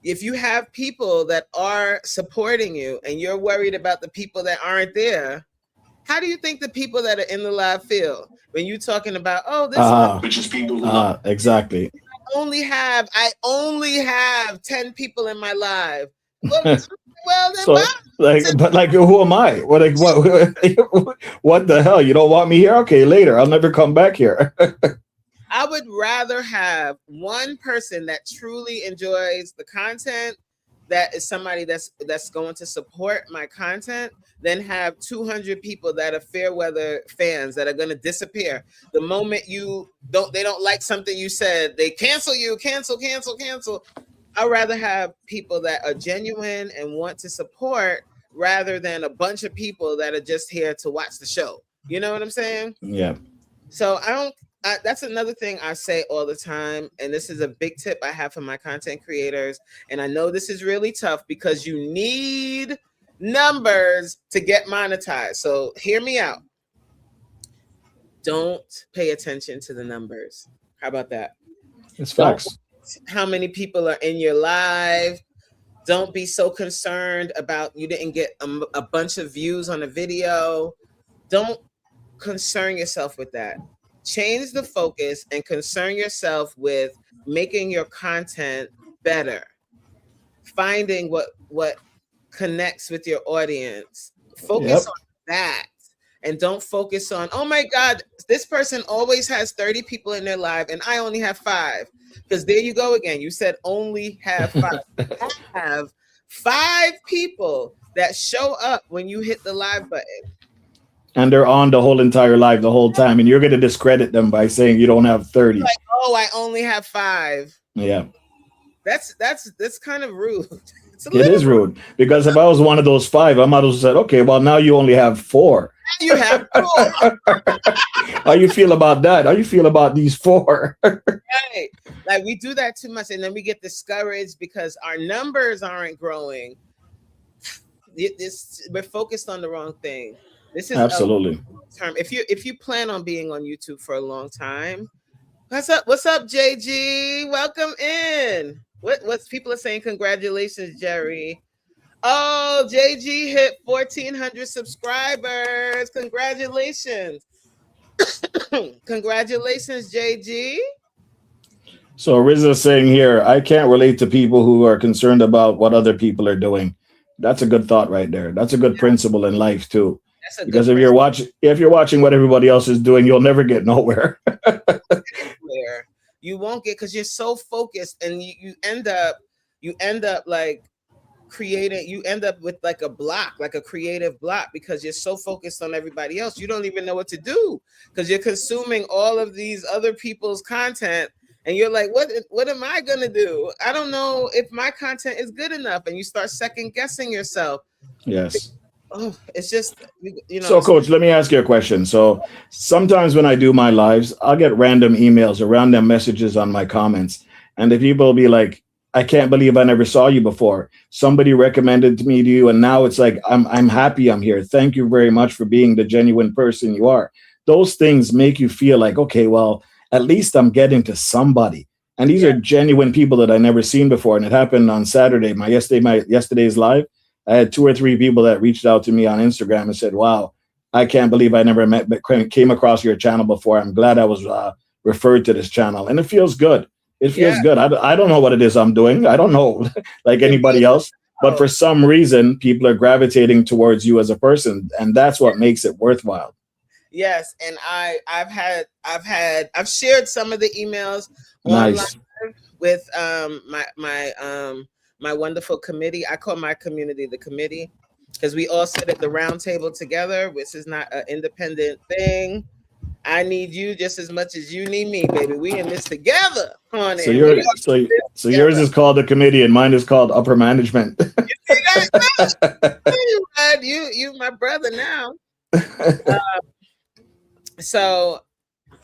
Speaker 2: If you have people that are supporting you and you're worried about the people that aren't there, how do you think the people that are in the live feel when you're talking about, oh, this
Speaker 3: which is people who exactly.
Speaker 2: I only have 10 people in my live. Well, then
Speaker 3: so, but who am I? What the hell? You don't want me here? Okay, later. I'll never come back here.
Speaker 2: I would rather have one person that truly enjoys the content, that is somebody that's going to support my content, than have 200 people that are fair weather fans that are going to disappear the moment they don't like something you said. They cancel you, cancel. I'd rather have people that are genuine and want to support, rather than a bunch of people that are just here to watch the show. You know what I'm saying?
Speaker 3: Yeah.
Speaker 2: So that's another thing I say all the time, and this is a big tip I have for my content creators. And I know this is really tough because you need numbers to get monetized. So hear me out. Don't pay attention to the numbers. How about that?
Speaker 3: It's facts.
Speaker 2: How many people are in your live? Don't be so concerned about you didn't get a bunch of views on a video. Don't concern yourself with that. Change the focus and concern yourself with making your content better, finding what connects with your audience. Focus on that, and don't focus on, oh my God, this person always has 30 people in their live and I only have 5. Because there you go again. You said only have 5. I have 5 people that show up when you hit the live button.
Speaker 3: And they're on the whole entire live the whole time, and you're going to discredit them by saying you don't have 30.
Speaker 2: Like, oh, I only have 5.
Speaker 3: Yeah,
Speaker 2: that's kind of rude.
Speaker 3: It is rude, because if I was one of those 5, I might have said, okay, well, now you only have 4.
Speaker 2: You have 4.
Speaker 3: How you feel about that? How you feel about these 4?
Speaker 2: Right. Like, we do that too much, and then we get discouraged because our numbers aren't growing. We're focused on the wrong thing. This is
Speaker 3: absolutely
Speaker 2: term. If you plan on being on YouTube for a long time, what's up, JG? Welcome in. What's people are saying? Congratulations, Jerry. Oh, JG hit 1,400 subscribers. Congratulations. Congratulations, JG.
Speaker 3: So Rizza's saying here, I can't relate to people who are concerned about what other people are doing. That's a good thought right there. That's a good principle in life too. Because if you're watching what everybody else is doing, you'll never get nowhere.
Speaker 2: You won't get, because you're so focused, and you end up like creating. You end up with like a block, like a creative block, because you're so focused on everybody else. You don't even know what to do, because you're consuming all of these other people's content, and you're like, what am I gonna do? I don't know if my content is good enough, and you start second guessing yourself.
Speaker 3: Yes.
Speaker 2: Oh, it's just,
Speaker 3: So, Coach, let me ask you a question. So sometimes when I do my lives, I'll get random emails or random messages on my comments. And the people will be like, I can't believe I never saw you before. Somebody recommended me to you, and now it's like, I'm happy I'm here. Thank you very much for being the genuine person you are. Those things make you feel like, okay, well, at least I'm getting to somebody. And these are genuine people that I never seen before. And it happened on Saturday, yesterday's live. I had 2 or 3 people that reached out to me on Instagram and said, wow, I can't believe I never came across your channel before. I'm glad I was referred to this channel. And it feels good. It feels good. I don't know what it is I'm doing. I don't know like anybody else. But for some reason, people are gravitating towards you as a person. And that's what makes it worthwhile.
Speaker 2: Yes. And I've shared some of the emails
Speaker 3: nice.
Speaker 2: with my wonderful committee. I call my community the committee because we all sit at the round table together, which is not an independent thing. I need you just as much as you need me, baby. We in this together,
Speaker 3: So
Speaker 2: honey. We
Speaker 3: you're
Speaker 2: all
Speaker 3: so
Speaker 2: this
Speaker 3: so yours
Speaker 2: together.
Speaker 3: is called the committee, and mine is called upper management.
Speaker 2: See that? You, bud, you my brother now. So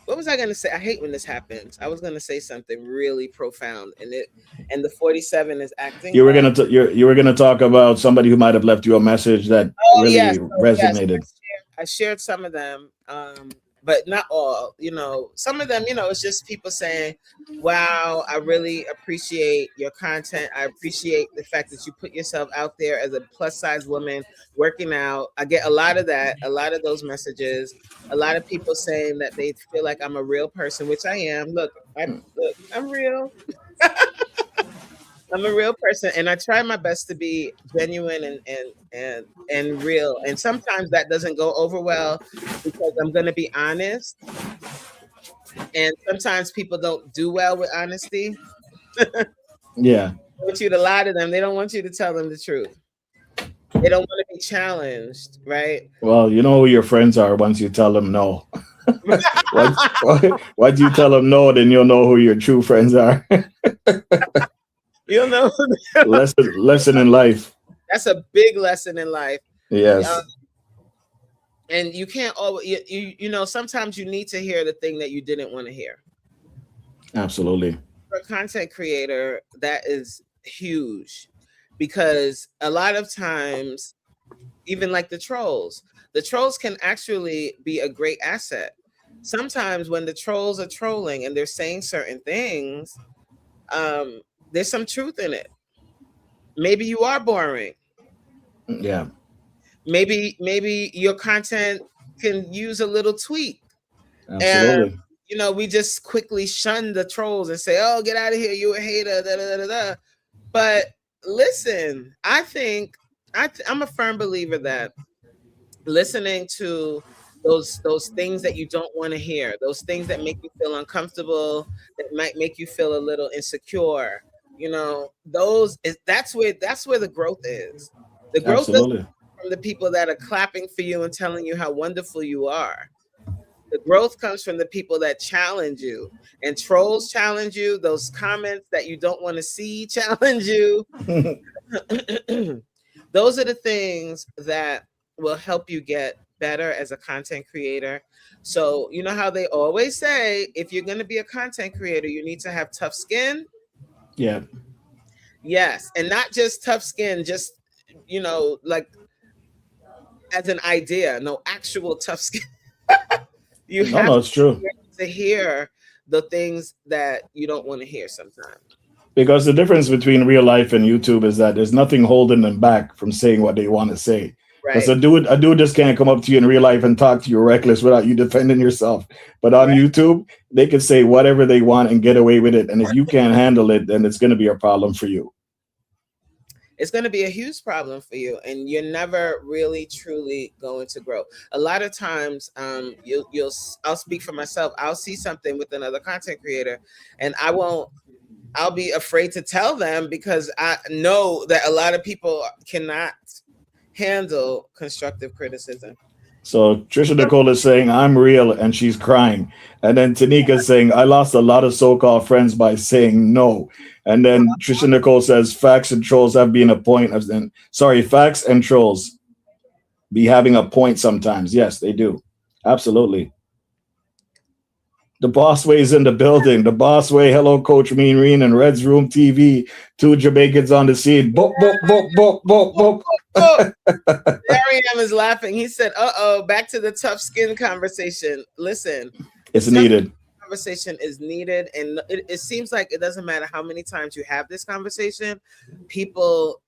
Speaker 2: what was I gonna say? I hate when this happens. I was gonna say something really profound, and the 47 is acting
Speaker 3: You were
Speaker 2: up.
Speaker 3: you were gonna talk about somebody who might have left you a message that
Speaker 2: Oh
Speaker 3: really
Speaker 2: yes, oh, yes.
Speaker 3: resonated.
Speaker 2: I shared some of them, but not all. Some of them, it's just people saying, "Wow, I really appreciate your content. I appreciate the fact that you put yourself out there as a plus size woman working out." I get a lot of that, a lot of those messages. A lot of people saying that they feel like I'm a real person, which I am. Look, I'm real. I'm a real person, and I try my best to be genuine and real. And sometimes that doesn't go over well because I'm going to be honest. And sometimes people don't do well with honesty.
Speaker 3: Yeah.
Speaker 2: They want you to lie to them. They don't want you to tell them the truth. They don't want to be challenged, right?
Speaker 3: Well, you know who your friends are once you tell them no. Once you tell them no, then you'll know who your true friends are.
Speaker 2: You'll know.
Speaker 3: lesson in life.
Speaker 2: That's a big lesson in life.
Speaker 3: Yes.
Speaker 2: And you can't always, sometimes you need to hear the thing that you didn't want to hear.
Speaker 3: Absolutely.
Speaker 2: For a content creator, that is huge because a lot of times, even like the trolls can actually be a great asset. Sometimes when the trolls are trolling and they're saying certain things, there's some truth in it. Maybe you are boring.
Speaker 3: Yeah.
Speaker 2: Maybe your content can use a little tweak.
Speaker 3: Absolutely.
Speaker 2: And we just quickly shun the trolls and say, "Oh, get out of here, you a hater." Da, da, da, da. But listen, I think I'm a firm believer that listening to those things that you don't want to hear, those things that make you feel uncomfortable, that might make you feel a little insecure, that's where the growth is. The growth doesn't
Speaker 3: Absolutely.
Speaker 2: come from the people that are clapping for you and telling you how wonderful you are. The growth comes from the people that challenge you, and trolls challenge you. Those comments that you don't want to see challenge you. Those are the things that will help you get better as a content creator. So, you know how they always say, if you're going to be a content creator, you need to have tough skin.
Speaker 3: Yeah.
Speaker 2: Yes. And not just tough skin, just, like as an idea, no actual tough skin. You have
Speaker 3: No, it's true.
Speaker 2: to hear the things that you don't want to hear sometimes.
Speaker 3: Because the difference between real life and YouTube is that there's nothing holding them back from saying what they want to say. Because
Speaker 2: Right.
Speaker 3: a dude just can't come up to you in real life and talk to you reckless without you defending yourself. But on YouTube, they can say whatever they want and get away with it. And if you can't handle it, then it's going to be a problem for you.
Speaker 2: It's going to be a huge problem for you, and you're never really truly going to grow. A lot of times, I'll speak for myself. I'll see something with another content creator, and I'll be afraid to tell them because I know that a lot of people cannot handle constructive criticism.
Speaker 3: So Trisha Nicole is saying, I'm real, and she's crying. And then Tanika is saying, I lost a lot of so-called friends by saying no. And then Trisha Nicole says, facts and trolls have been a point of facts and trolls be having a point sometimes. Yes, they do. Absolutely. The Boss Way is in the building. The Boss Way, hello, Coach Mean Reen and Red's Room TV. 2 Jamaicans on the scene. Boop, boop, boop, boop, boop, boop.
Speaker 2: Mariam is laughing. He said, back to the tough skin conversation. Listen,
Speaker 3: it's needed.
Speaker 2: Conversation is needed. And it seems like it doesn't matter how many times you have this conversation. People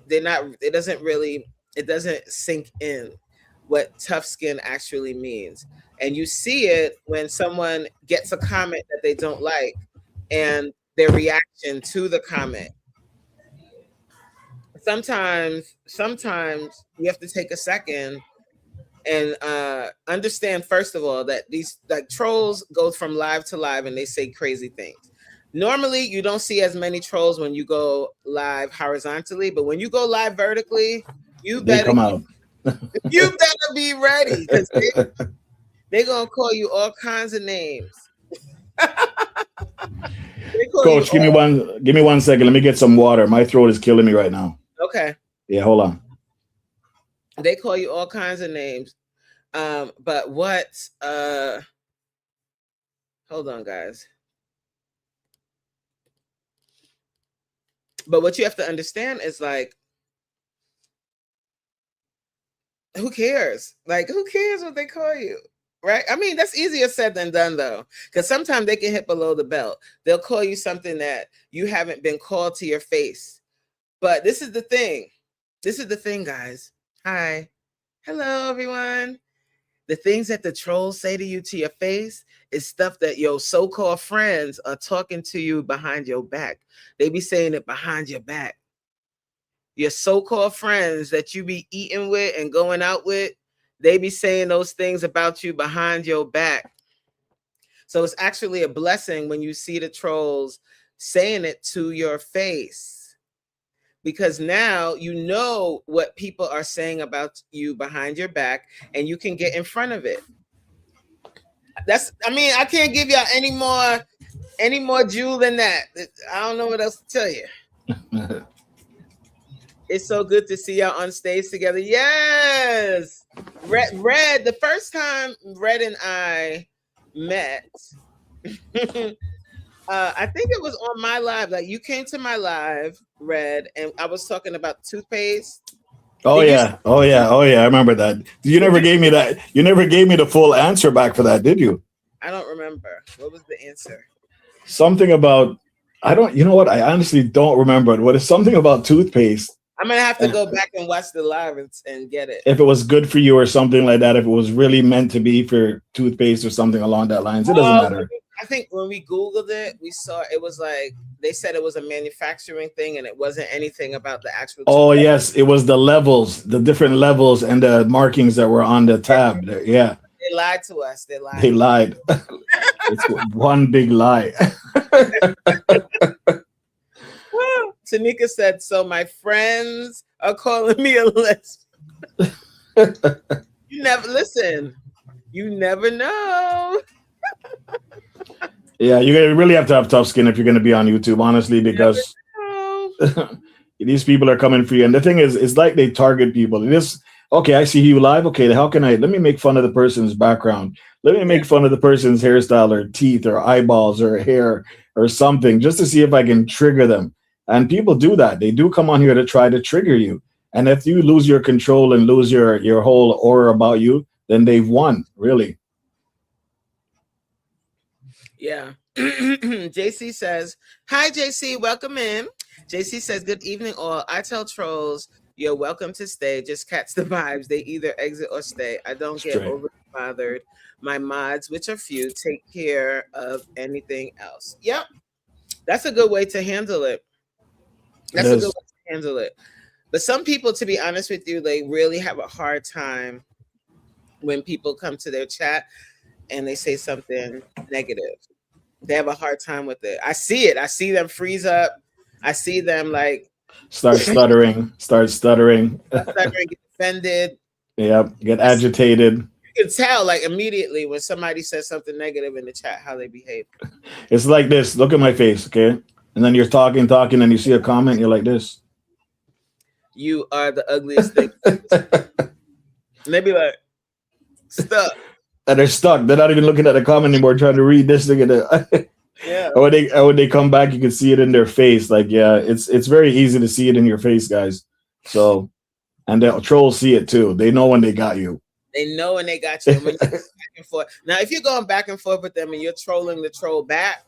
Speaker 2: it doesn't sink in what tough skin actually means. And you see it when someone gets a comment that they don't like and their reaction to the comment. Sometimes you have to take a second and understand, first of all, that these like trolls go from live to live and they say crazy things. Normally, you don't see as many trolls when you go live horizontally, but when you go live vertically, you
Speaker 3: They
Speaker 2: better
Speaker 3: come out.
Speaker 2: you better be ready because they're gonna call you all kinds of names. They call you
Speaker 3: Coach, give me 1 second. Let me get some water. My throat is killing me right now.
Speaker 2: okay.
Speaker 3: Yeah, hold on.
Speaker 2: They call you all kinds of names. But what hold on, guys. But what you have to understand is like, who cares? Like, who cares what they call you? Right? I mean, that's easier said than done, though, because sometimes they can hit below the belt. They'll call you something that you haven't been called to your face. But this is the thing. This is the thing, guys. Hi. Hello, everyone. The things that the trolls say to you to your face is stuff that your so-called friends are talking to you behind your back. They be saying it behind your back. Your so-called friends that you be eating with and going out with, they be saying those things about you behind your back. So it's actually a blessing when you see the trolls saying it to your face, because now you know what people are saying about you behind your back and you can get in front of it. I mean, I can't give y'all any more jewel than that. I don't know what else to tell you. It's so good to see y'all on stage together. Yes. Red, the first time Red and I met, I think it was on my live. Like, you came to my live, Red, and I was talking about toothpaste.
Speaker 3: Oh yeah. Oh yeah. Oh yeah. I remember that. You never gave me that. You never gave me the full answer back for that, did you?
Speaker 2: I don't remember. What was the answer?
Speaker 3: Something about I don't. You know what? I honestly don't remember it. What is something about toothpaste?
Speaker 2: I'm gonna have to go back and watch the live and get it.
Speaker 3: If it was good for you or something like that. If it was really meant to be for toothpaste or something along that lines, it doesn't matter.
Speaker 2: I think when we Googled it, we saw it was like they said it was a manufacturing thing and it wasn't anything about the actual.
Speaker 3: Oh yes, it was the levels, the different levels, and the markings that were on the tab. Yeah,
Speaker 2: they lied to us. They lied.
Speaker 3: They lied. It's one big lie.
Speaker 2: Tanika said, "So my friends are calling me a lesbian." You never listen. You never know.
Speaker 3: Yeah, you really have to have tough skin if you're going to be on YouTube, honestly, because these people are coming for you. And the thing is, it's like they target people. It is, okay, I see you live. Okay, let me make fun of the person's background. Let me make fun of the person's hairstyle or teeth or eyeballs or hair or something just to see if I can trigger them. And people do that. They do come on here to try to trigger you. And if you lose your control and lose your whole aura about you, then they've won, really.
Speaker 2: Yeah. JC says, hi, JC, welcome in. JC says, good evening, all. I tell trolls, you're welcome to stay. Just catch the vibes. They either exit or stay. I don't get over bothered. My mods, which are few, take care of anything else. Yep. That's a good way to handle it. That's a good way to handle it. But some people, to be honest with you, they really have a hard time when people come to their chat and they say something negative. They have a hard time with it. I see it. I see them freeze up. I see them like
Speaker 3: start stuttering,
Speaker 2: get offended.
Speaker 3: Yeah, get agitated.
Speaker 2: You can tell like immediately when somebody says something negative in the chat how they behave.
Speaker 3: It's like this. Look at my face, okay? And then you're talking, and you see a comment, you're like this.
Speaker 2: You are the ugliest thing. And they be like, stuck.
Speaker 3: And they're stuck. They're not even looking at the comment anymore, trying to read this thing.
Speaker 2: Yeah.
Speaker 3: And when they come back, you can see it in their face. Like, yeah, it's very easy to see it in your face, guys. So, and the trolls see it too. They know when they got you.
Speaker 2: They know when they got you. When you're back and forth. Now, if you're going back and forth with them and you're trolling the troll back,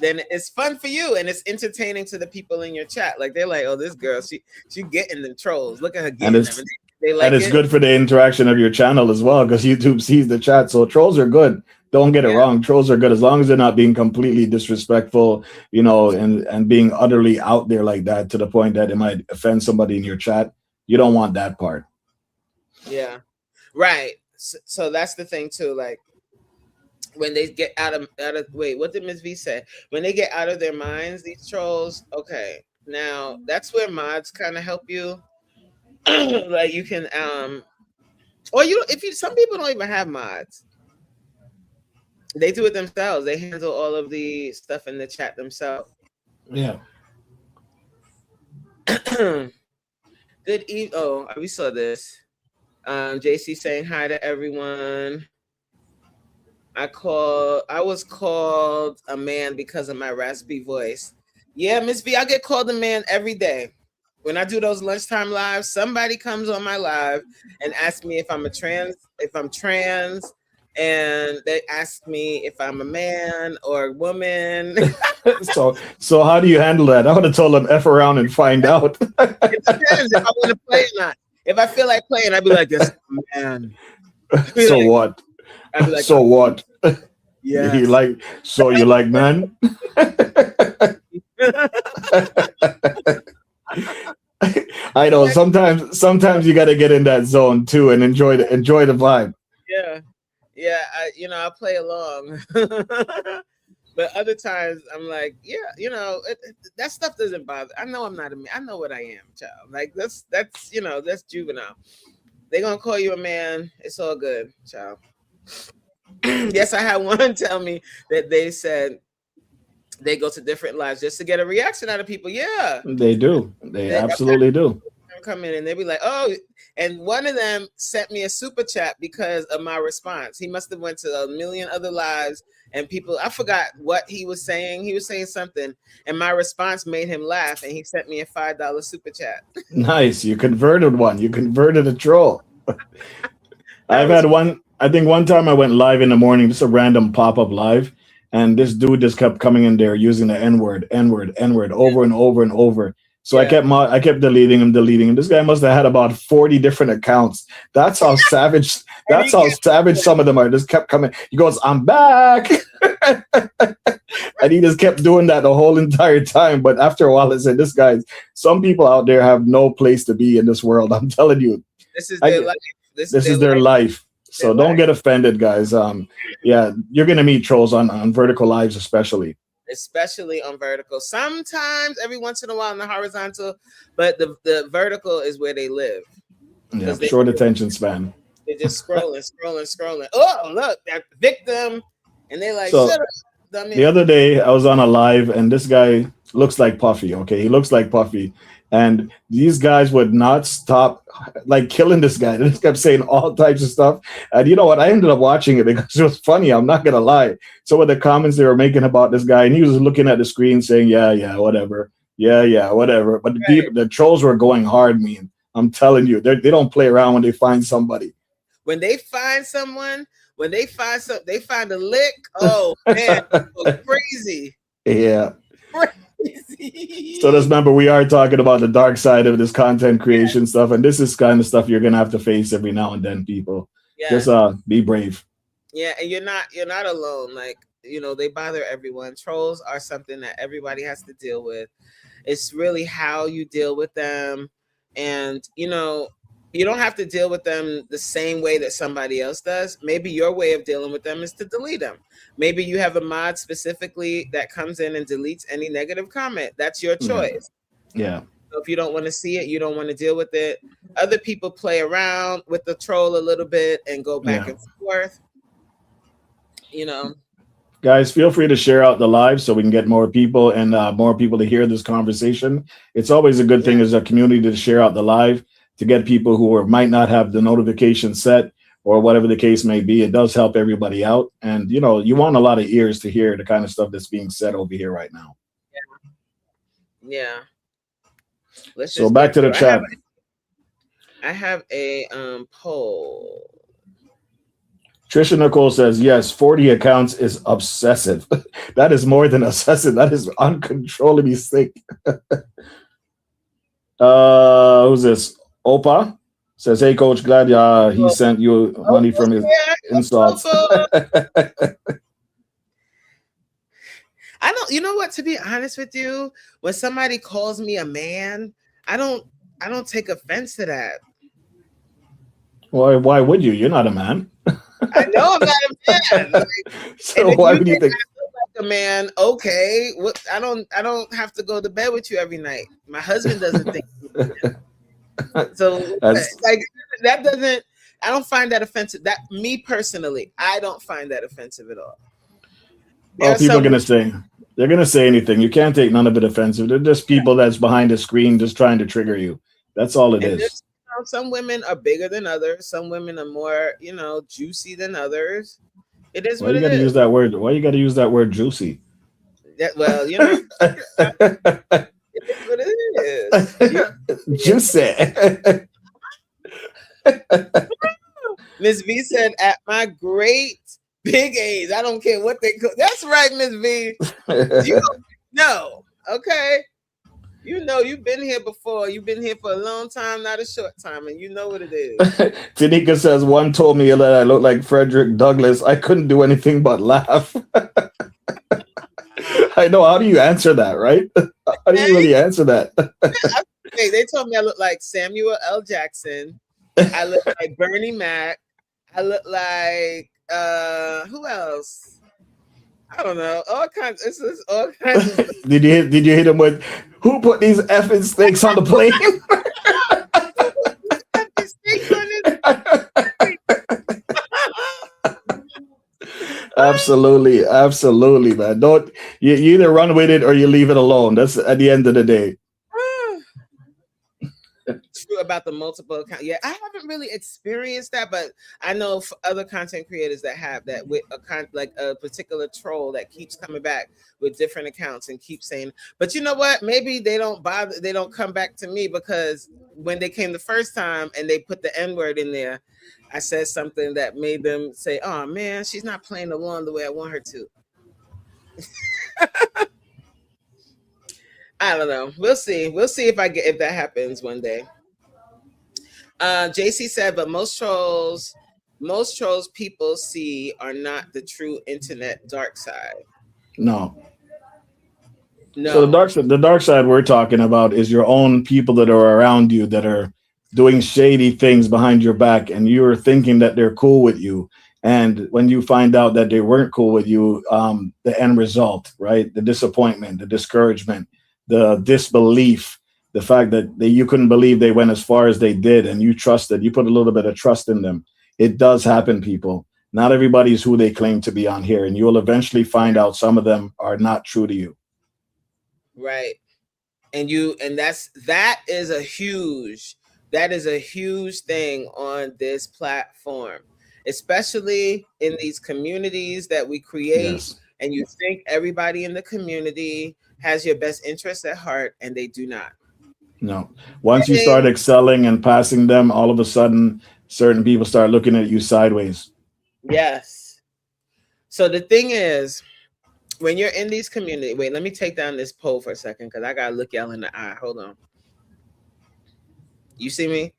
Speaker 2: then it's fun for you and it's entertaining to the people in your chat. Like they're like, oh, this girl, she getting them trolls. Look at her getting them. They like
Speaker 3: and it's good for the interaction of your channel as well, because YouTube sees the chat. So trolls are good. Don't get it wrong. Trolls are good as long as they're not being completely disrespectful, and being utterly out there like that to the point that it might offend somebody in your chat. You don't want that part.
Speaker 2: Yeah, right. So that's the thing too. Like, when they get out of wait, what did Miss V say? When they get out of their minds, these trolls. Okay, now that's where mods kind of help you. Like you can or you if you some people don't even have mods. They do it themselves. They handle all of the stuff in the chat themselves.
Speaker 4: Yeah.
Speaker 2: Good evening. Oh, we saw this. JC saying hi to everyone. I was called a man because of my raspy voice. Yeah, Miss V, I get called a man every day. When I do those lunchtime lives, somebody comes on my live and asks me if I'm trans, and they ask me if I'm a man or a woman.
Speaker 4: So how do you handle that? I would have told them F around and find out.
Speaker 2: It depends if I want to play or not. If I feel like playing, I'd be like, "Yes, man."
Speaker 4: So
Speaker 2: like,
Speaker 4: what?
Speaker 2: I'd be like,
Speaker 4: So what?
Speaker 2: Yeah.
Speaker 4: You like man? I know sometimes you got to get in that zone too and enjoy the vibe.
Speaker 2: Yeah. I play along, but other times I'm like, yeah, that stuff doesn't bother. I know I'm not a man. I know what I am, child. Like that's juvenile. They gonna call you a man. It's all good, child. Yes, I had one tell me that they said they go to different lives just to get a reaction out of people. Yeah,
Speaker 4: they do. They absolutely do.
Speaker 2: Come in and they be like, oh, and one of them sent me a super chat because of my response. He must have went to a million other lives and people, I forgot what he was saying. He was saying something and my response made him laugh and he sent me a $5 super chat.
Speaker 4: Nice. You converted one. You converted a troll. I've had one. I think one time I went live in the morning, just a random pop-up live, and this dude just kept coming in there using the N-word over and over and over. So I kept deleting him. This guy must have had about 40 different accounts. That's how savage. That's how savage some of them are. Just kept coming. He goes, "I'm back," and he just kept doing that the whole entire time. But after a while, I said, some people out there have no place to be in this world. I'm telling you,
Speaker 2: this is their life.
Speaker 4: This is their life. So don't get offended, guys. Yeah, you're gonna meet trolls on vertical lives, especially
Speaker 2: on vertical. Sometimes, every once in a while, on the horizontal, but the vertical is where they live.
Speaker 4: Yeah, short attention span.
Speaker 2: They're just scrolling. Oh, look, that victim, and they like.
Speaker 4: So,
Speaker 2: shut up.
Speaker 4: The other day, I was on a live, and this guy looks like Puffy. Okay, he looks like Puffy. And these guys would not stop like killing this guy. They just kept saying all types of stuff. And you know what? I ended up watching it because it was funny. I'm not going to lie. Some of the comments they were making about this guy, and he was looking at the screen saying, yeah, whatever. Yeah, whatever. But the trolls were going hard, man. I'm telling you, they don't play around when they find somebody.
Speaker 2: When they find someone, they find a lick. Oh, man, crazy.
Speaker 4: Yeah. So just remember, we are talking about the dark side of this content creation stuff, and this is kind of stuff you're gonna have to face every now and then, people. Yeah. Just be brave.
Speaker 2: Yeah, and you're not alone. Like, they bother everyone. Trolls are something that everybody has to deal with. It's really how you deal with them, and you don't have to deal with them the same way that somebody else does. Maybe your way of dealing with them is to delete them. Maybe you have a mod specifically that comes in and deletes any negative comment. That's your choice.
Speaker 4: Yeah.
Speaker 2: So if you don't want to see it, you don't want to deal with it. Other people play around with the troll a little bit and go back and forth.
Speaker 4: Guys, feel free to share out the live so we can get more people and more people to hear this conversation. It's always a good thing as a community to share out the live to get people who might not have the notification set or whatever the case may be. It does help everybody out. And, you want a lot of ears to hear the kind of stuff that's being said over here right now.
Speaker 2: Yeah.
Speaker 4: So back to the chat.
Speaker 2: I have a poll.
Speaker 4: Trisha Nicole says, yes, 40 accounts is obsessive. That is more than obsessive. That is uncontrollably sick. Who's this? Opa says, hey, Coach, glad he sent you money from his insults.
Speaker 2: I don't, you know what, to be honest with you, when somebody calls me a man, I don't take offense to that.
Speaker 4: Why would you? You're not a man.
Speaker 2: I know I'm not a man. Like, and
Speaker 4: So
Speaker 2: if
Speaker 4: why
Speaker 2: you
Speaker 4: would you
Speaker 2: think
Speaker 4: think?
Speaker 2: I look like a man, okay. What I don't have to go to bed with you every night. My husband doesn't think so.
Speaker 4: That's
Speaker 2: Like that doesn't. I don't find that offensive. That me personally, I don't find that offensive at all. There
Speaker 4: well,
Speaker 2: are
Speaker 4: people are
Speaker 2: some
Speaker 4: gonna say they're gonna say anything. You can't take none of it offensive. They're just people that's behind the screen just trying to trigger you. That's all it
Speaker 2: and
Speaker 4: is.
Speaker 2: there's some women are bigger than others. Some women are more, juicy than others. It is
Speaker 4: Why
Speaker 2: what
Speaker 4: you
Speaker 2: it
Speaker 4: got to use
Speaker 2: is.
Speaker 4: that word? Why you got to use that word juicy?
Speaker 2: Well, it is what it is.
Speaker 4: Juicy.
Speaker 2: Miss V said, "At my great big age, I don't care what they call." That's right, Miss V. You know, okay. You've been here before. You've been here for a long time, not a short time, and you know what it is.
Speaker 4: Tanika says one told me that I look like Frederick Douglass. I couldn't do anything but laugh. I know. How do you answer that, right? How do you
Speaker 2: Hey,
Speaker 4: really answer that?
Speaker 2: they told me I look like Samuel L. Jackson. I look like Bernie Mac. I look like who else? I don't know. All kinds. It's just all kinds of stuff.
Speaker 4: Did you hit him with who put these effing snakes on the plane?
Speaker 2: Mistakes on this.
Speaker 4: Absolutely, absolutely, man. Don't you either run with it or you leave it alone. That's at the end of the day.
Speaker 2: True about the multiple account. Yeah, I haven't really experienced that, but I know other content creators that have that with like a particular troll that keeps coming back with different accounts and keeps saying. But you know what? Maybe they don't bother. They don't come back to me because when they came the first time and they put the N-word in there, I said something that made them say, "Oh man, she's not playing along the way I want her to." I don't know. We'll see. We'll see if that happens one day. JC said, but most trolls people see are not the true internet dark side.
Speaker 4: No.
Speaker 2: No.
Speaker 4: So the dark side we're talking about is your own people that are around you that are doing shady things behind your back, and you're thinking that they're cool with you. And when you find out that they weren't cool with you, the end result, right? The disappointment, the discouragement, the disbelief, the fact that you couldn't believe they went as far as they did, and you trusted, you put a little bit of trust in them. It does happen, people. Not everybody's who they claim to be on here, and you will eventually find out some of them are not true to you.
Speaker 2: Right. And that is a huge thing on this platform, especially in these communities that we create.
Speaker 4: Yes.
Speaker 2: And you think everybody in the community has your best interests at heart, and they do not.
Speaker 4: No. Once you start excelling and passing them, all of a sudden, certain people start looking at you sideways.
Speaker 2: Yes. So the thing is, when you're in these communities, wait, let me take down this poll for a second because I gotta look y'all in the eye. Hold on. You see me?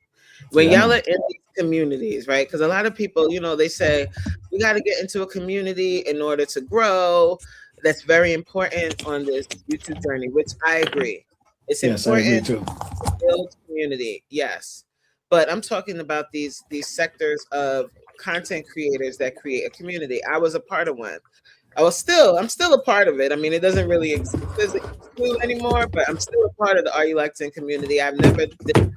Speaker 2: When y'all are in these communities, right? Because a lot of people, they say we got to get into a community in order to grow. That's very important on this YouTube journey, which I agree. It's important to build community, yes. But I'm talking about these sectors of content creators that create a community. I was a part of one. I'm still a part of it. I mean, it doesn't really exist anymore, but I'm still a part of the Are You Like 10 community. I've never did.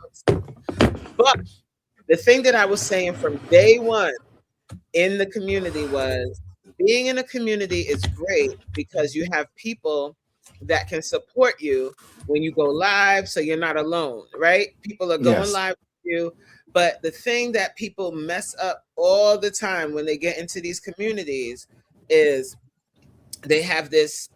Speaker 2: But the thing that I was saying from day one in the community was being in a community is great because you have people that can support you when you go live, so you're not alone, right? People are going live with you. But the thing that people mess up all the time when they get into these communities is they have this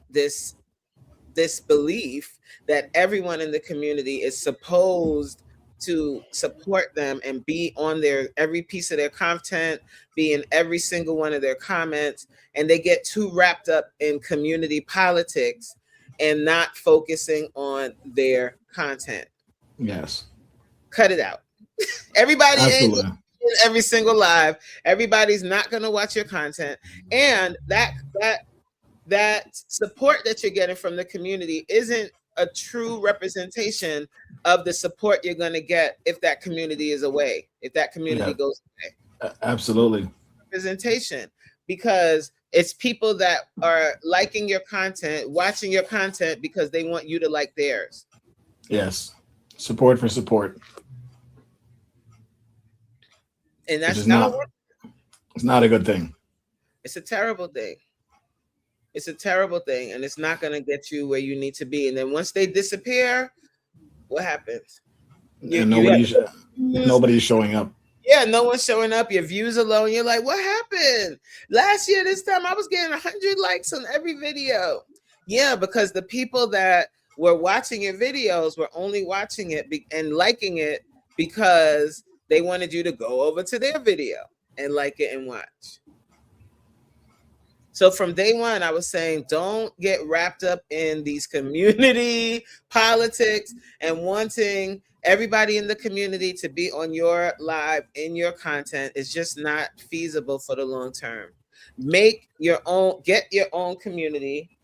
Speaker 2: belief that everyone in the community is supposed to support them and be on their every piece of their content, be in every single one of their comments, and they get too wrapped up in community politics and not focusing on their content.
Speaker 4: Yes.
Speaker 2: Cut it out. Everybody
Speaker 4: Absolutely.
Speaker 2: ain't in every single live. Everybody's not going to watch your content, and that support that you're getting from the community isn't a true representation of the support you're going to get if that community is away, if that community goes away.
Speaker 4: Absolutely.
Speaker 2: representation, because it's people that are liking your content, watching your content because they want you to like theirs.
Speaker 4: Yes. Support for support.
Speaker 2: And
Speaker 4: Which
Speaker 2: that's
Speaker 4: is
Speaker 2: not,
Speaker 4: it's not a good thing.
Speaker 2: it's a terrible thing. It's a terrible thing, and it's not going to get you where you need to be. And then once they disappear, what happens?
Speaker 4: And nobody's showing up.
Speaker 2: Yeah, no one's showing up. Your views are low, and you're like, what happened? Last year, this time, I was getting 100 likes on every video. Yeah, because the people that were watching your videos were only watching it and liking it because they wanted you to go over to their video and like it and watch. So from day one, I was saying, don't get wrapped up in these community politics and wanting everybody in the community to be on your live, in your content. Is just not feasible for the long term. Make your own, get your own community,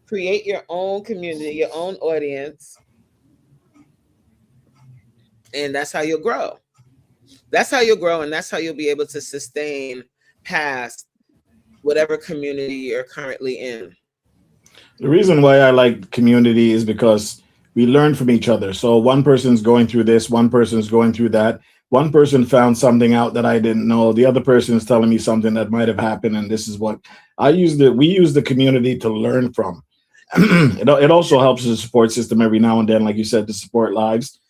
Speaker 2: create your own community, your own audience. And that's how you'll grow. That's how you'll grow, and that's how you'll be able to sustain past whatever community you're currently in.
Speaker 4: The reason why I like community is because we learn from each other. So one person's going through this, one person's going through that. One person found something out that I didn't know. The other person is telling me something that might have happened, and this is what we use the community to learn from. It also helps the support system every now and then, like you said, to support lives.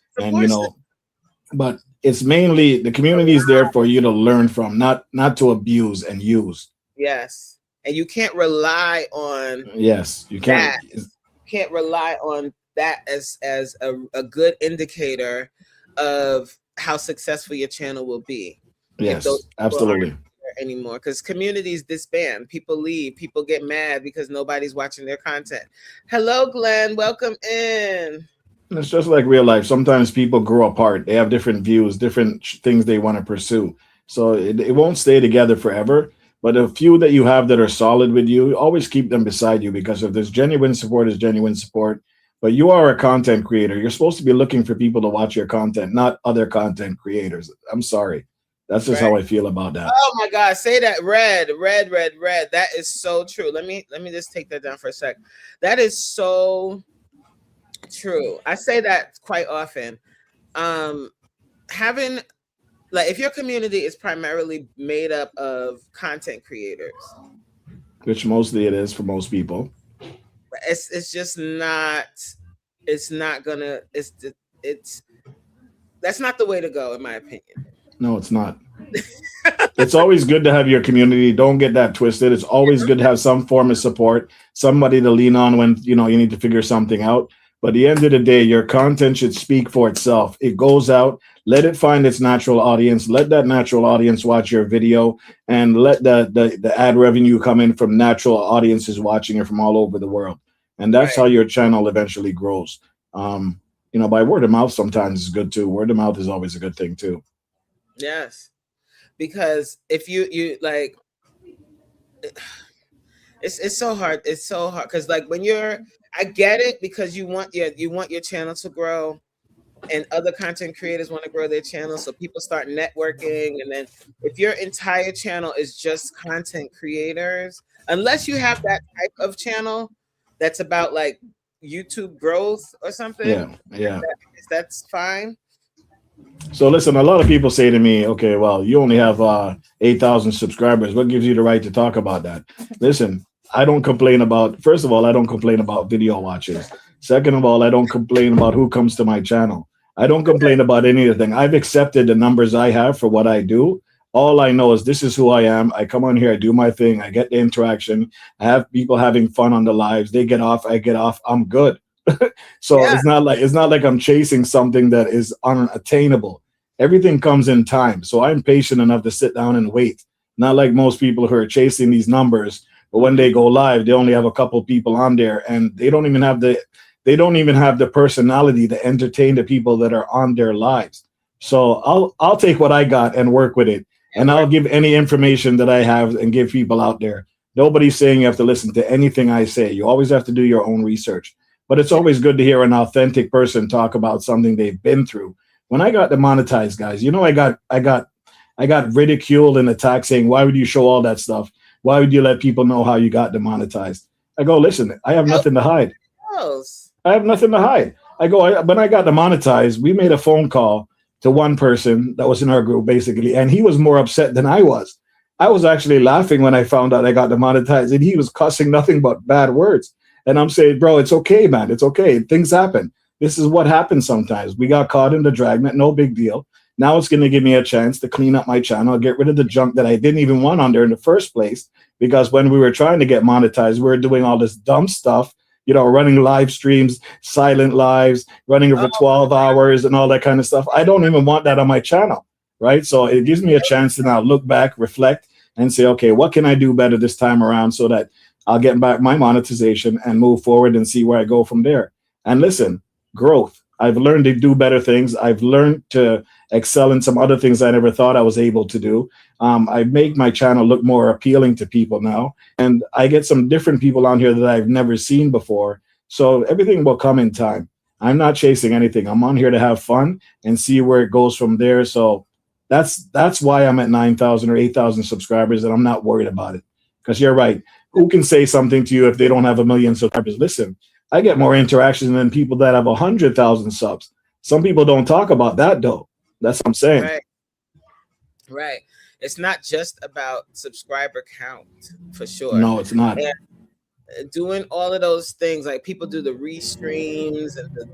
Speaker 4: But it's mainly the community is there for you to learn from, not to abuse and use.
Speaker 2: Yes. And you can't rely on
Speaker 4: you
Speaker 2: can't rely on that as a good indicator of how successful your channel will be.
Speaker 4: Yes, absolutely.
Speaker 2: Anymore, because communities disband, people leave, people get mad because nobody's watching their content. Hello, Glenn, welcome in.
Speaker 4: It's just like real life. Sometimes people grow apart. They have different views, different things they want to pursue. So it won't stay together forever. But a few that you have that are solid with you, always keep them beside you, because if there's genuine support, is genuine support. But you are a content creator. You're supposed to be looking for people to watch your content, not other content creators. I'm sorry. That's just how I feel about that.
Speaker 2: Oh my God, say that. Red. That is so true. Let me just take that down for a sec. That is so true. I say that quite often. Having, like, if your community is primarily made up of content creators,
Speaker 4: which mostly it is for most people,
Speaker 2: it's just not. It's not gonna. That's not the way to go, in my opinion.
Speaker 4: No, it's not. It's always good to have your community. Don't get that twisted. It's always good to have some form of support, somebody to lean on when you need to figure something out. But at the end of the day, your content should speak for itself. It goes out, let it find its natural audience, let that natural audience watch your video, and let the ad revenue come in from natural audiences watching it from all over the world. And that's how your channel eventually grows. By word of mouth sometimes is good too. Word of mouth is always a good thing too.
Speaker 2: Yes. Because if you like, it's so hard. It's so hard because, like, when I get it, because you want your channel to grow, and other content creators want to grow their channel, so people start networking. And then if your entire channel is just content creators, unless you have that type of channel that's about like YouTube growth or something, that's fine.
Speaker 4: So listen, a lot of people say to me, okay, well, you only have 8,000 subscribers. What gives you the right to talk about that? Listen, I don't complain about, first of all, I don't complain about video watches. Second of all, I don't complain about who comes to my channel. I don't complain about anything. I've accepted the numbers I have for what I do. All I know is this is who I am. I come on here, I do my thing, I get the interaction, I have people having fun on the lives. They get off, I get off, I'm good. So it's not like I'm chasing something that is unattainable. Everything comes in time. So I'm patient enough to sit down and wait. Not like most people who are chasing these numbers, but when they go live, they only have a couple people on there, and they don't even have the personality to entertain the people that are on their lives. So I'll take what I got and work with it. And I'll give any information that I have and give people out there. Nobody's saying you have to listen to anything I say. You always have to do your own research. But it's always good to hear an authentic person talk about something they've been through. When I got demonetized, guys, I got I got ridiculed and attacked saying, why would you show all that stuff? Why would you let people know how you got demonetized? I go, listen, I have nothing to hide. I have nothing to hide. I go, when I got demonetized, we made a phone call to one person that was in our group, basically, and he was more upset than I was. I was actually laughing when I found out I got demonetized, and he was cussing nothing but bad words. And I'm saying, bro, it's okay, man. It's okay. Things happen. This is what happens sometimes. We got caught in the dragnet. No big deal. Now it's going to give me a chance to clean up my channel, get rid of the junk that I didn't even want on there in the first place. Because when we were trying to get monetized, we were doing all this dumb stuff, you know, running live streams, silent lives, running over 12 hours and all that kind of stuff. I don't even want that on my channel, right? So it gives me a chance to now look back, reflect, and say, okay, what can I do better this time around so that I'll get back my monetization and move forward and see where I go from there. And listen, growth. I've learned to do better things. I've learned to excel in some other things I never thought I was able to do. I make my channel look more appealing to people now. And I get some different people on here that I've never seen before. So everything will come in time. I'm not chasing anything. I'm on here to have fun and see where it goes from there. So that's why I'm at 9,000 or 8,000 subscribers, and I'm not worried about it. Because you're right. Who can say something to you if they don't have 1 million subscribers? Listen, I get more interactions than people that have 100,000 subs. Some people don't talk about that, though. That's what I'm saying.
Speaker 2: Right. Right. It's not just about subscriber count, for sure.
Speaker 4: No, it's not.
Speaker 2: And doing all of those things, like people do the restreams and the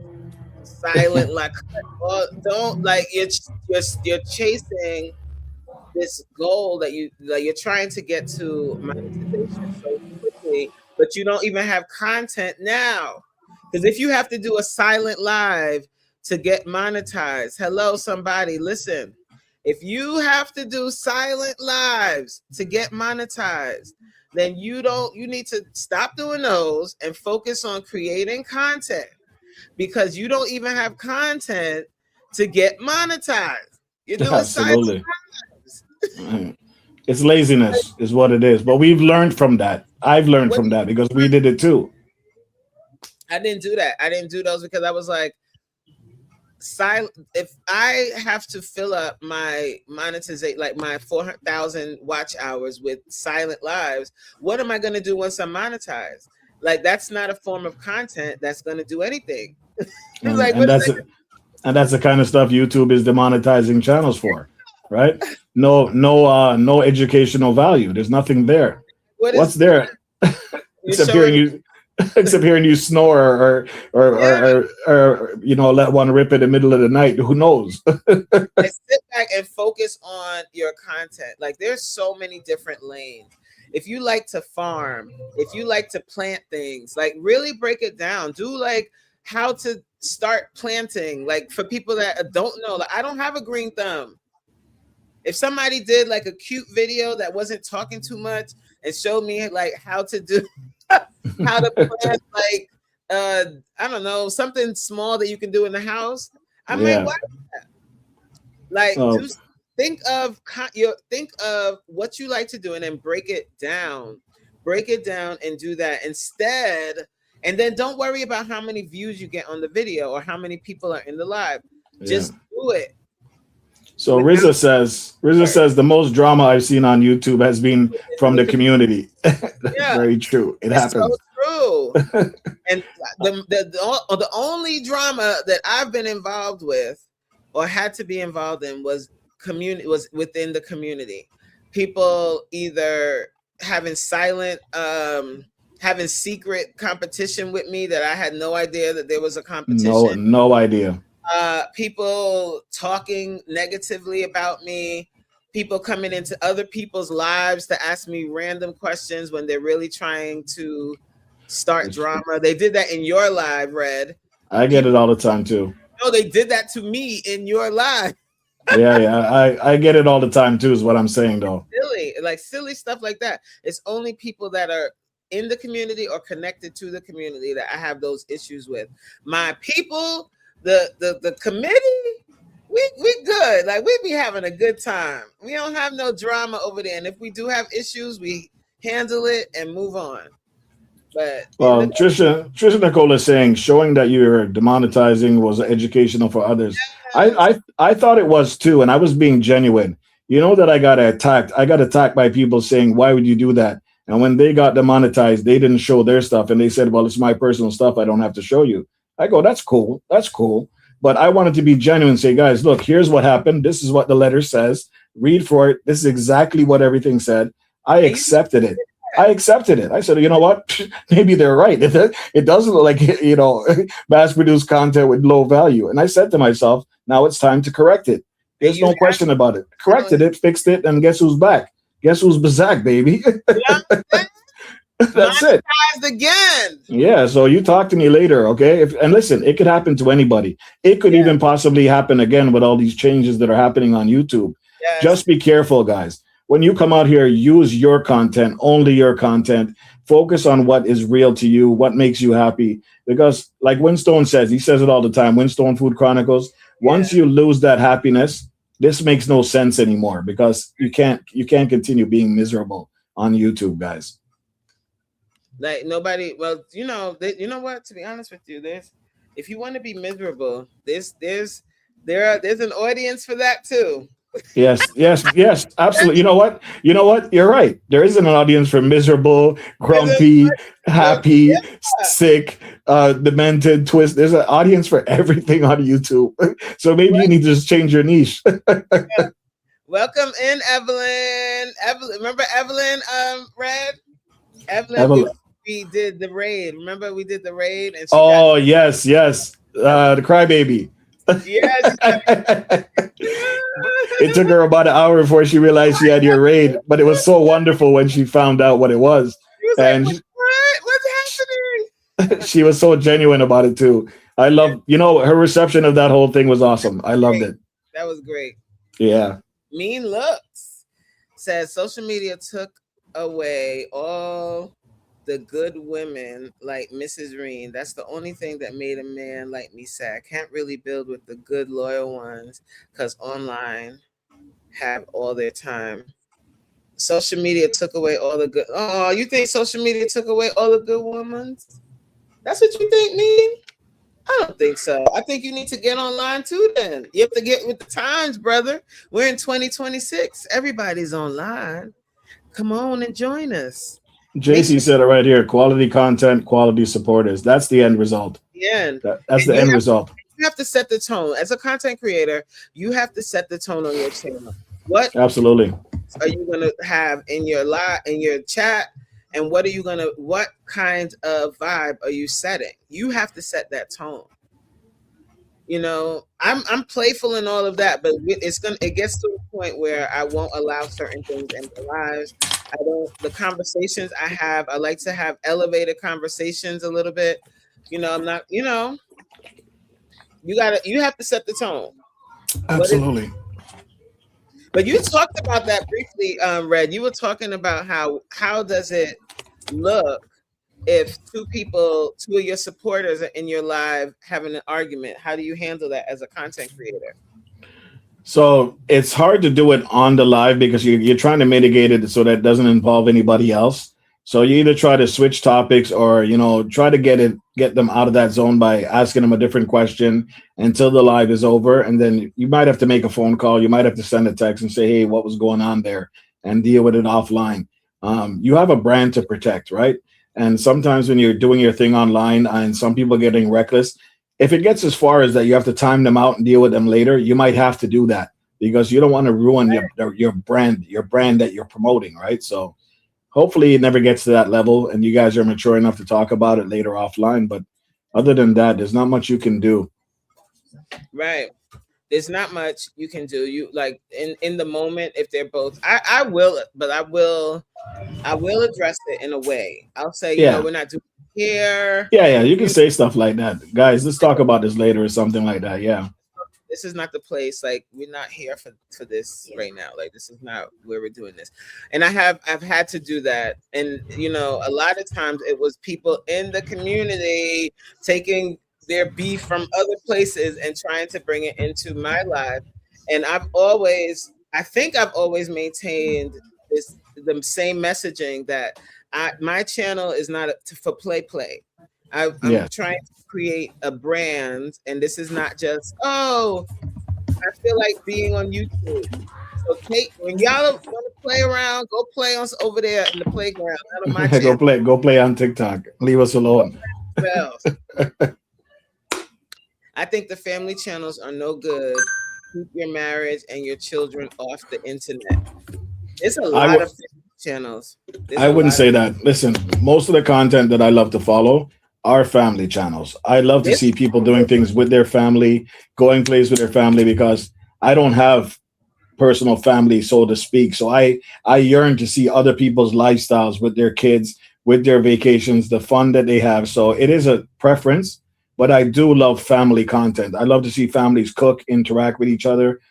Speaker 2: silent, like, don't, like, you're chasing this goal that you're trying to get to monetization so quickly, but you don't even have content now. Because if you have to do a silent live to get monetized, hello, somebody, listen. If you have to do silent lives to get monetized, then you need to stop doing those and focus on creating content, because you don't even have content to get monetized. You're doing
Speaker 4: Absolutely.
Speaker 2: silent lives.
Speaker 4: It's laziness is what it is. But we've learned from that. I've learned from that because we did it too.
Speaker 2: I didn't do that. I didn't do those because I was like, if I have to fill up my monetization, like my 400,000 watch hours with silent lives, what am I going to do once I'm monetized? Like, that's not a form of content that's going to do anything.
Speaker 4: And that's the kind of stuff YouTube is demonetizing channels for, right? No educational value. There's nothing there. What's there? Except hearing you snore or you know, let one rip in the middle of the night. Who knows?
Speaker 2: Sit back and focus on your content. Like, there's so many different lanes. If you like to farm, if you like to plant things, like, really break it down. Do like how to start planting. Like, for people that don't know, like, I don't have a green thumb. If somebody did like a cute video that wasn't talking too much and showed me like how to do how to plant, like, I don't know, something small that you can do in the house, I might watch that. Like, think of what you like to do and then break it down and do that instead. And then don't worry about how many views you get on the video or how many people are in the live. Just do it.
Speaker 4: So Rizza says the most drama I've seen on YouTube has been from the community. That's very true. It's happens.
Speaker 2: So true. And the only drama that I've been involved with or had to be involved in was within the community. People either having secret competition with me that I had no idea that there was a competition.
Speaker 4: No idea.
Speaker 2: People talking negatively about me, people coming into other people's lives to ask me random questions when they're really trying to start drama. They did that in your live, Red.
Speaker 4: I get it all the time too.
Speaker 2: No, they did that to me in your live.
Speaker 4: yeah. I get it all the time too, is what I'm saying though.
Speaker 2: Silly stuff like that. It's only people that are in the community or connected to the community that I have those issues with. My people, the committee, we good. Like, we be having a good time. We don't have no drama over there. And if we do have issues, we handle it and move on. But Trisha
Speaker 4: Nicole is saying showing that you're demonetizing was educational for others. I thought it was too, and I was being genuine. You know that I got attacked. I got attacked by people saying, "Why would you do that?" And when they got demonetized, they didn't show their stuff, and they said, "Well, it's my personal stuff. I don't have to show you." I go, "That's cool. That's cool." But I wanted to be genuine. Say, guys, look, here's what happened. This is what the letter says. Read for it. This is exactly what everything said. I accepted it. I accepted it. I said, you know what? Maybe they're right. It doesn't look like, mass-produced content with low value. And I said to myself, now it's time to correct it. There's no question about it. Corrected it, fixed it, and guess who's back? Guess who's back, baby? That's it.
Speaker 2: Again.
Speaker 4: Yeah, so you talk to me later, okay? And listen, it could happen to anybody. It could even possibly happen again with all these changes that are happening on YouTube.
Speaker 2: Yes.
Speaker 4: Just be careful, guys. When you come out here, use your content, only your content. Focus on what is real to you, what makes you happy. Because like Winstone says, he says it all the time, Winstone Food Chronicles, once you lose that happiness, this makes no sense anymore because you can't continue being miserable on YouTube, guys.
Speaker 2: Like nobody, well, you know what? To be honest with you, if you want to be miserable, there's an audience for that too.
Speaker 4: Yes, absolutely. You know what? You're right. There isn't an audience for miserable, grumpy, happy, sick, demented, twist. There's an audience for everything on YouTube. So maybe you need to just change your niche.
Speaker 2: Welcome in, Evelyn. Remember Evelyn? Red. Evelyn. We did the raid. Remember we did the raid? And
Speaker 4: yes. The crybaby.
Speaker 2: Yes.
Speaker 4: It took her about an hour before she realized she had your raid, but it was so wonderful when she found out what it was. And
Speaker 2: like, what's happening?
Speaker 4: She was so genuine about it too. I love, her reception of that whole thing was awesome. I loved it.
Speaker 2: That was great.
Speaker 4: Yeah.
Speaker 2: Mean Looks says social media took away all the good women like Mrs. Reen. That's the only thing that made a man like me sad. Can't really build with the good, loyal ones because online have all their time. Social media took away all the good. Oh, you think social media took away all the good women? That's what you think, Mean? I don't think so. I think you need to get online too then. You have to get with the times, brother. We're in 2026. Everybody's online. Come on and join us.
Speaker 4: JC said it right here. Quality content, quality supporters. That's the end result.
Speaker 2: Yeah.
Speaker 4: That's the end result.
Speaker 2: You have to set the tone. As a content creator, you have to set the tone on your channel. What
Speaker 4: absolutely
Speaker 2: are you going to have in your chat? And what kind of vibe are you setting? You have to set that tone. I'm playful in all of that, but it gets to a point where I won't allow certain things in their lives. The conversations I have, I like to have elevated conversations a little bit. I'm not, you have to set the tone.
Speaker 4: Absolutely.
Speaker 2: But you talked about that briefly, Red. You were talking about how does it look if two of your supporters are in your live having an argument? How do you handle that as a content creator?
Speaker 4: So it's hard to do it on the live because you're trying to mitigate it so that it doesn't involve anybody else. So you either try to switch topics or, try to get them out of that zone by asking them a different question until the live is over. And then you might have to make a phone call. You might have to send a text and say, hey, what was going on there, and deal with it offline. You have a brand to protect, right? And sometimes when you're doing your thing online and some people are getting reckless, if it gets as far as that you have to time them out and deal with them later, you might have to do that because you don't want to ruin your brand that you're promoting, right? So hopefully it never gets to that level and you guys are mature enough to talk about it later offline. But other than that, there's not much you can do.
Speaker 2: Right. There's not much you can do. You like in the moment, if they're both, I will address it in a way. I'll say, we're not doing it here.
Speaker 4: Yeah. You can say stuff like that. Guys, let's talk about this later or something like that. Yeah.
Speaker 2: This is not the place. Like, we're not here for this right now. Like, this is not where we're doing this. And I've had to do that. And, a lot of times it was people in the community taking their beef from other places and trying to bring it into my life. And I've always maintained the same messaging that my channel is not for play. I'm trying to create a brand, and this is not just, I feel like being on YouTube. So Kate, when y'all want to play around, go play on over there in the playground, not on my channel.
Speaker 4: Go play on TikTok. Leave us alone.
Speaker 2: Else. I think the family channels are no good. Keep your marriage and your children off the internet. There's a lot of channels.
Speaker 4: I wouldn't say that. Listen, most of the content that I love to follow are family channels. I love to see people doing things with their family, going places with their family, because I don't have personal family, so to speak. So I yearn to see other people's lifestyles with their kids, with their vacations, the fun that they have. So it is a preference, but I do love family content. I love to see families cook, interact with each other,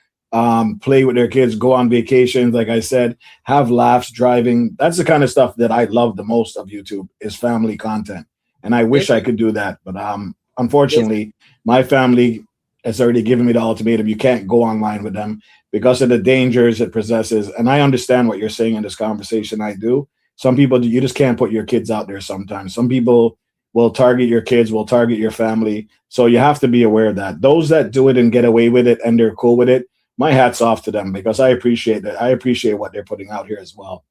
Speaker 4: play with their kids, go on vacations, like I said, have laughs driving. That's the kind of stuff that I love the most of YouTube, is family content. And I wish I could do that. But unfortunately, my family has already given me the ultimatum. You can't go online with them because of the dangers it possesses. And I understand what you're saying in this conversation. I do. Some people, you just can't put your kids out there sometimes. Some people will target your kids, will target your family. So you have to be aware of that. Those that do it and get away with it and they're cool with it, my hat's off to them, because I appreciate that. I appreciate what they're putting out here as well.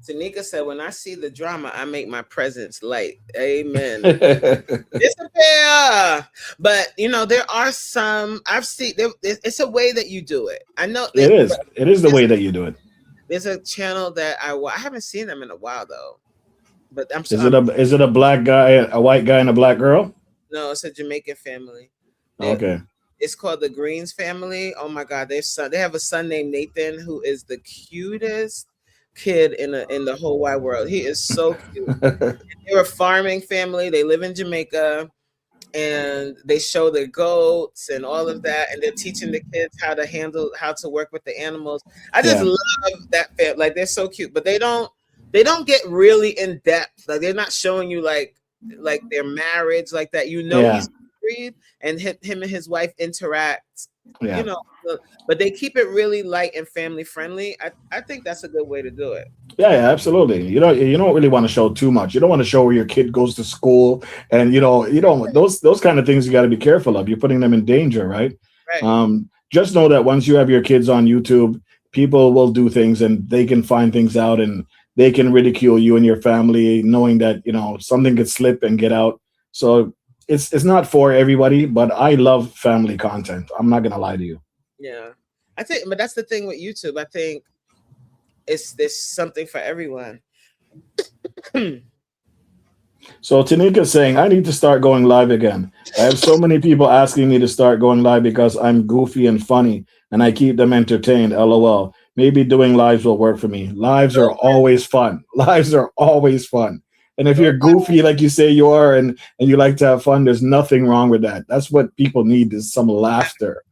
Speaker 2: Tanika said, when I see the drama, I make my presence light. Amen. Disappear. But, there are some, I've seen, it's a way that you do it. I know.
Speaker 4: It is. It is the way that you do it.
Speaker 2: There's a channel that I haven't seen them in a while, though. But I'm
Speaker 4: Is it a black guy, a white guy, and a black girl?
Speaker 2: No, it's a Jamaican family.
Speaker 4: Okay.
Speaker 2: It's called the Greens family. Oh, my God. They have a son named Nathan, who is the cutest kid in the whole wide world. He is so cute. They're a farming family. They live in Jamaica, and they show their goats and all of that, and they're teaching the kids how to work with the animals. I just love that family. Like, they're so cute, but they don't get really in depth. Like, they're not showing you like their marriage like that. He's married, and him and his wife interact. But they keep it really light and family friendly. I think that's a good way to do it.
Speaker 4: Yeah, absolutely. You don't really want to show too much. You don't want to show where your kid goes to school, and those kind of things you got to be careful of. You're putting them in danger, right? Just know that once you have your kids on YouTube, people will do things and they can find things out, and they can ridicule you and your family, knowing that something could slip and get out. So it's not for everybody, but I love family content. I'm not gonna lie to you.
Speaker 2: Yeah, I think, but that's the thing with YouTube. I think there's something for everyone.
Speaker 4: So Tanika's saying, I need to start going live again. I have so many people asking me to start going live because I'm goofy and funny, and I keep them entertained. LOL. Maybe doing lives will work for me. Lives are always fun. Lives are always fun. And if you're goofy, like you say you are, and you like to have fun, there's nothing wrong with that. That's what people need, is some laughter.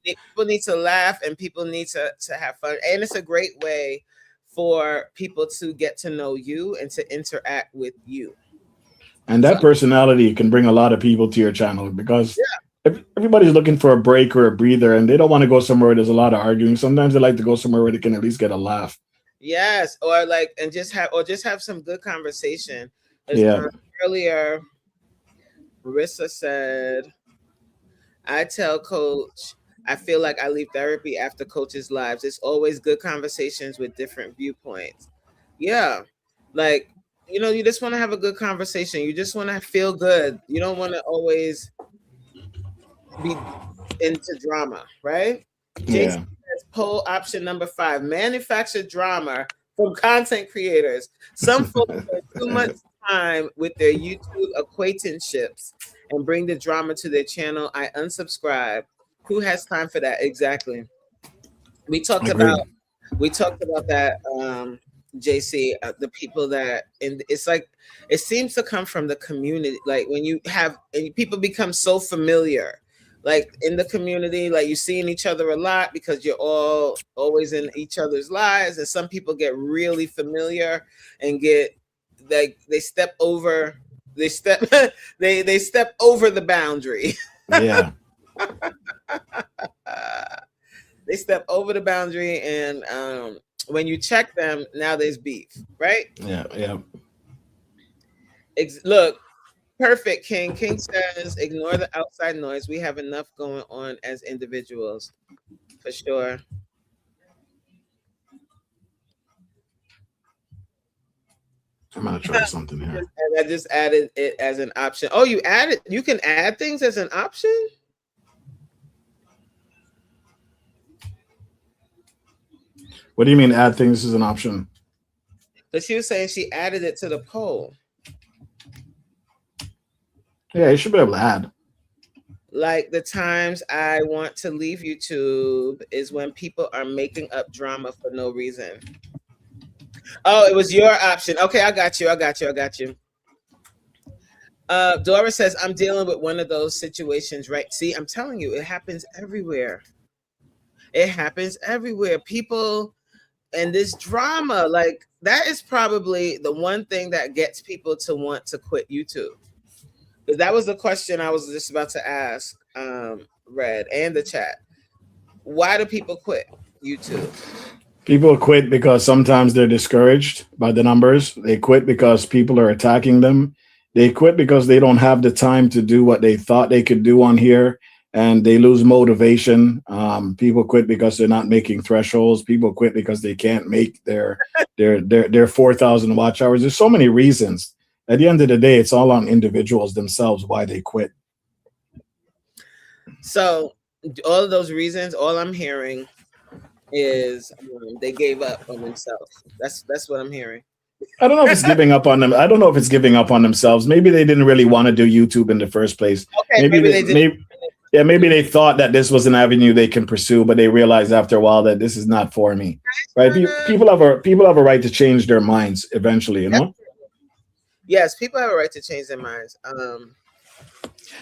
Speaker 2: People need to laugh, and people need to have fun. And it's a great way for people to get to know you and to interact with you.
Speaker 4: And that personality can bring a lot of people to your channel, because everybody's looking for a break or a breather, and they don't want to go somewhere where there's a lot of arguing. Sometimes they like to go somewhere where they can at least get a laugh.
Speaker 2: Yes, or just have some good conversation. Earlier, Marissa said, I tell Coach, I feel like I leave therapy after Coach's lives. It's always good conversations with different viewpoints. Yeah, you just want to have a good conversation. You just want to feel good. You don't want to always be into drama, right? Jason says, poll option number 5, manufacture drama from content creators. Some folks spend too much time with their YouTube acquaintanceships and bring the drama to their channel. I unsubscribe. Who has time for that? Exactly. We talked about that, JC, the people that, and it's like, it seems to come from the community. Like when people become so familiar, like in the community, like you're seeing each other a lot because you're all always in each other's lives. And some people get really familiar and get like, they step over the boundary.
Speaker 4: Yeah.
Speaker 2: They step over the boundary, and when you check them, now there's beef, right?
Speaker 4: Yeah.
Speaker 2: Look, Perfect, King. King says, ignore the outside noise. We have enough going on as individuals. For sure.
Speaker 4: I'm gonna try something here.
Speaker 2: I just added it as an option. Oh, you can add things as an option?
Speaker 4: What do you mean add things as an option?
Speaker 2: But she was saying she added it to the poll.
Speaker 4: Yeah, you should be able to add.
Speaker 2: Like the times I want to leave YouTube is when people are making up drama for no reason. Oh, it was your option. Okay, I got you. Dora says, I'm dealing with one of those situations, right? See, I'm telling you, it happens everywhere. It happens everywhere. People and this drama, like that is probably the one thing that gets people to want to quit YouTube. Because that was the question I was just about to ask, Red, and the chat. Why do people quit YouTube?
Speaker 4: People quit because sometimes they're discouraged by the numbers. They quit because people are attacking them. They quit because they don't have the time to do what they thought they could do on here, and they lose motivation. People quit because they're not making thresholds. People quit because they can't make their 4,000 watch hours. There's so many reasons. At the end of the day, it's all on individuals themselves why they quit.
Speaker 2: So all of those reasons, all I'm hearing is they gave up on themselves. That's what I'm hearing.
Speaker 4: I don't know if it's giving up on them. I don't know if it's giving up on themselves. Maybe they didn't really want to do YouTube in the first place.
Speaker 2: Okay, maybe they did.
Speaker 4: Maybe they thought that this was an avenue they can pursue, but they realized after a while that this is not for me. Right? People have a right to change their minds eventually, you know?
Speaker 2: Yes, people have a right to change their minds.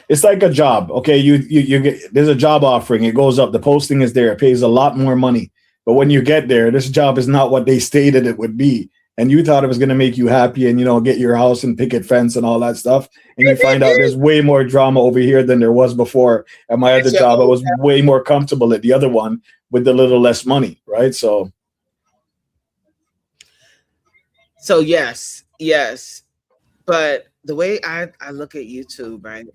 Speaker 4: It's like a job. Okay, you get, there's a job offering. It goes up. The posting is there. It pays a lot more money. But when you get there, this job is not what they stated it would be. And you thought it was going to make you happy and, get your house and picket fence and all that stuff. And you find out there's way more drama over here than there was before. At my other job, I was way more comfortable at the other one with a little less money, right? So
Speaker 2: yes. But the way I look at YouTube, right?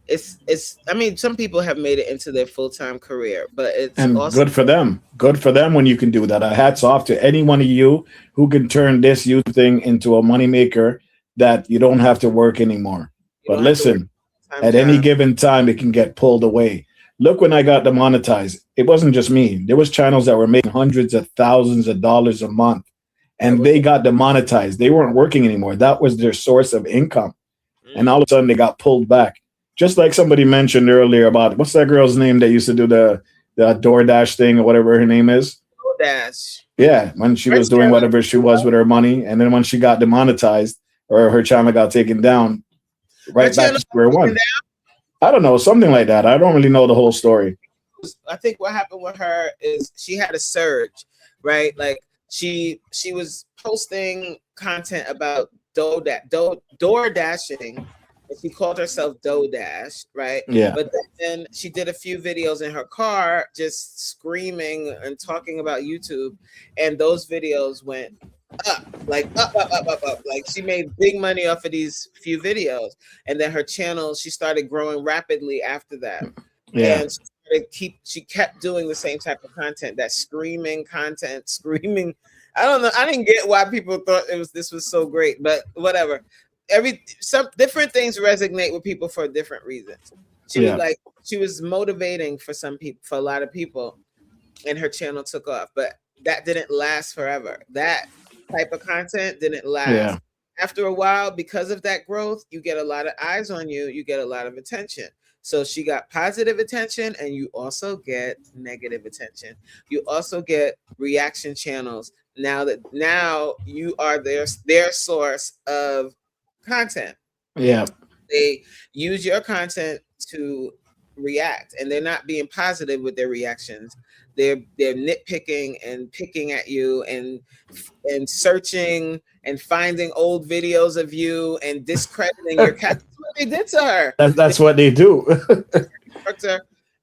Speaker 2: It's I mean, some people have made it into their full-time career, but it's also
Speaker 4: good for them. Good for them when you can do that. Hats off to any one of you who can turn this YouTube thing into a moneymaker that you don't have to work anymore. But listen, at any given time, it can get pulled away. Look, when I got demonetized, it wasn't just me. There was channels that were making hundreds of thousands of dollars a month, and they got demonetized. They weren't working anymore. That was their source of income. And all of a sudden, they got pulled back. Just like somebody mentioned earlier about, what's that girl's name that used to do the DoorDash thing or whatever her name is?
Speaker 2: DoorDash.
Speaker 4: Yeah, when she was doing whatever she was with her money. And then when she got demonetized or her channel got taken down, right back to square one. I don't know, something like that. I don't really know the whole story.
Speaker 2: I think what happened with her is she had a surge, right? Like she was posting content about door dashing. She called herself DoorDash, right?
Speaker 4: Yeah.
Speaker 2: But then she did a few videos in her car just screaming and talking about YouTube. And those videos went up. Like she made big money off of these few videos. And then her channel, she started growing rapidly after that.
Speaker 4: Yeah.
Speaker 2: And she kept doing the same type of content, that screaming content, I don't know. I didn't get why people thought this was so great, but whatever. Some different things resonate with people for different reasons. She was motivating for some people, for a lot of people, and her channel took off, but that didn't last forever. That type of content didn't last.
Speaker 4: Yeah.
Speaker 2: After a while, because of that growth, you get a lot of eyes on you, you get a lot of attention. So she got positive attention, and you also get negative attention. You also get reaction channels. Now you are their source of content.
Speaker 4: Yeah.
Speaker 2: They use your content to react, and they're not being positive with their reactions. They're nitpicking and picking at you and searching and finding old videos of you and discrediting your character. That's what they did to her.
Speaker 4: That's what they do.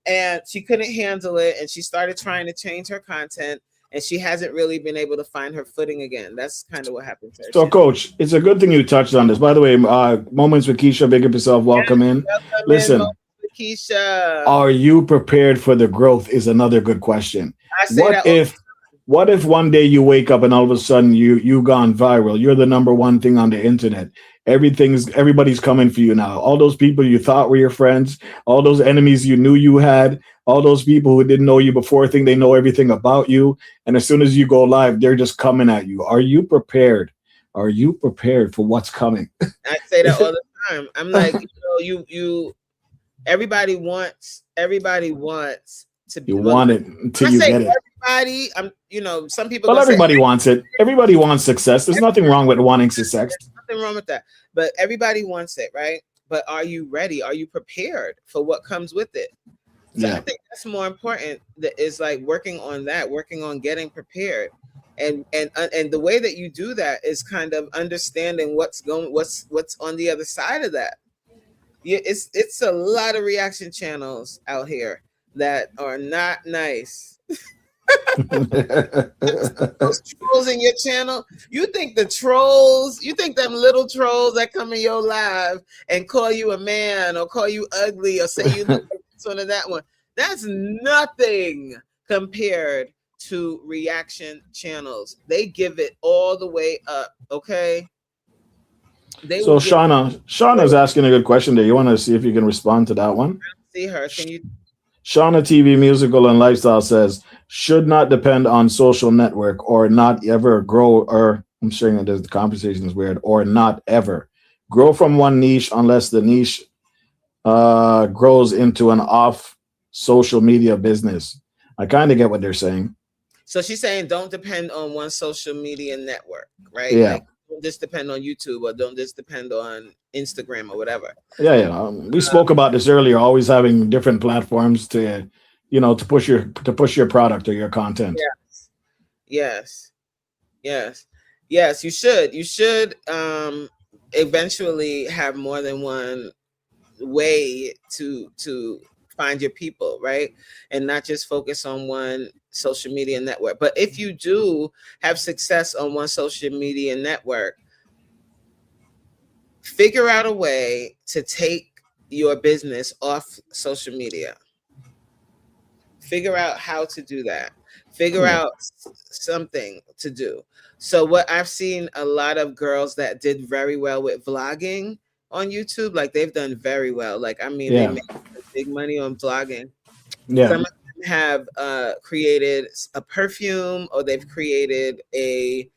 Speaker 2: And she couldn't handle it, and she started trying to change her content. and she hasn't really been able to find her footing again. That's kind of what happened to her.
Speaker 4: So, Coach, it's a good thing you touched on this. By the way, Moments with Keisha, big up yourself. Welcome in.
Speaker 2: Welcome
Speaker 4: Listen,
Speaker 2: in, Moments with Keisha.
Speaker 4: Are you prepared for the growth? Is another good question.
Speaker 2: I say that.
Speaker 4: What if one day you wake up and all of a sudden you gone viral? You're the number one thing on the internet. Everybody's coming for you now. All those people you thought were your friends, all those enemies you knew you had, all those people who didn't know you before think they know everything about you. And as soon as you go live, they're just coming at you. Are you prepared? Are you prepared for what's coming?
Speaker 2: I say that all the time. I'm like, everybody wants to be.
Speaker 4: You want it until you get it.
Speaker 2: Everybody, some people.
Speaker 4: Well, everybody wants it. Everybody wants success. There's nothing wrong with wanting success.
Speaker 2: There's nothing wrong with that. But everybody wants it, right? But are you ready? Are you prepared for what comes with it? So I think that's more important. That is like working on that, working on getting prepared, and the way that you do that is kind of understanding what's on the other side of that. Yeah, it's a lot of reaction channels out here that are not nice. Those trolls in your channel, you think them little trolls that come in your live and call you a man or call you ugly or say you look like this one or that one, that's nothing compared to reaction channels. They give it all the way up, okay?
Speaker 4: So Shauna's asking a good question there. You want to see if you can respond to that one?
Speaker 2: See her. Can you?
Speaker 4: Shauna TV Musical and Lifestyle says, should not depend on social network or not ever grow, or I'm saying that the conversation is weird, or not ever grow from one niche unless the niche grows into an off social media business. I kind of get what they're saying.
Speaker 2: So she's saying don't depend on one social media network, right?
Speaker 4: Yeah.
Speaker 2: Like, don't just depend on YouTube or don't just depend on Instagram or whatever.
Speaker 4: Yeah. We spoke about this earlier, always having different platforms to push your product or your content.
Speaker 2: Yes. You should eventually have more than one way to find your people, right? And not just focus on one social media network. But if you do have success on one social media network, figure out a way to take your business off social media. Figure out how to do that. Figure out something to do. So what I've seen a lot of girls that did very well with vlogging on YouTube, like they've done very well. Like, I mean, they make big money on vlogging.
Speaker 4: Yeah.
Speaker 2: Some of them have created a perfume, or they've created a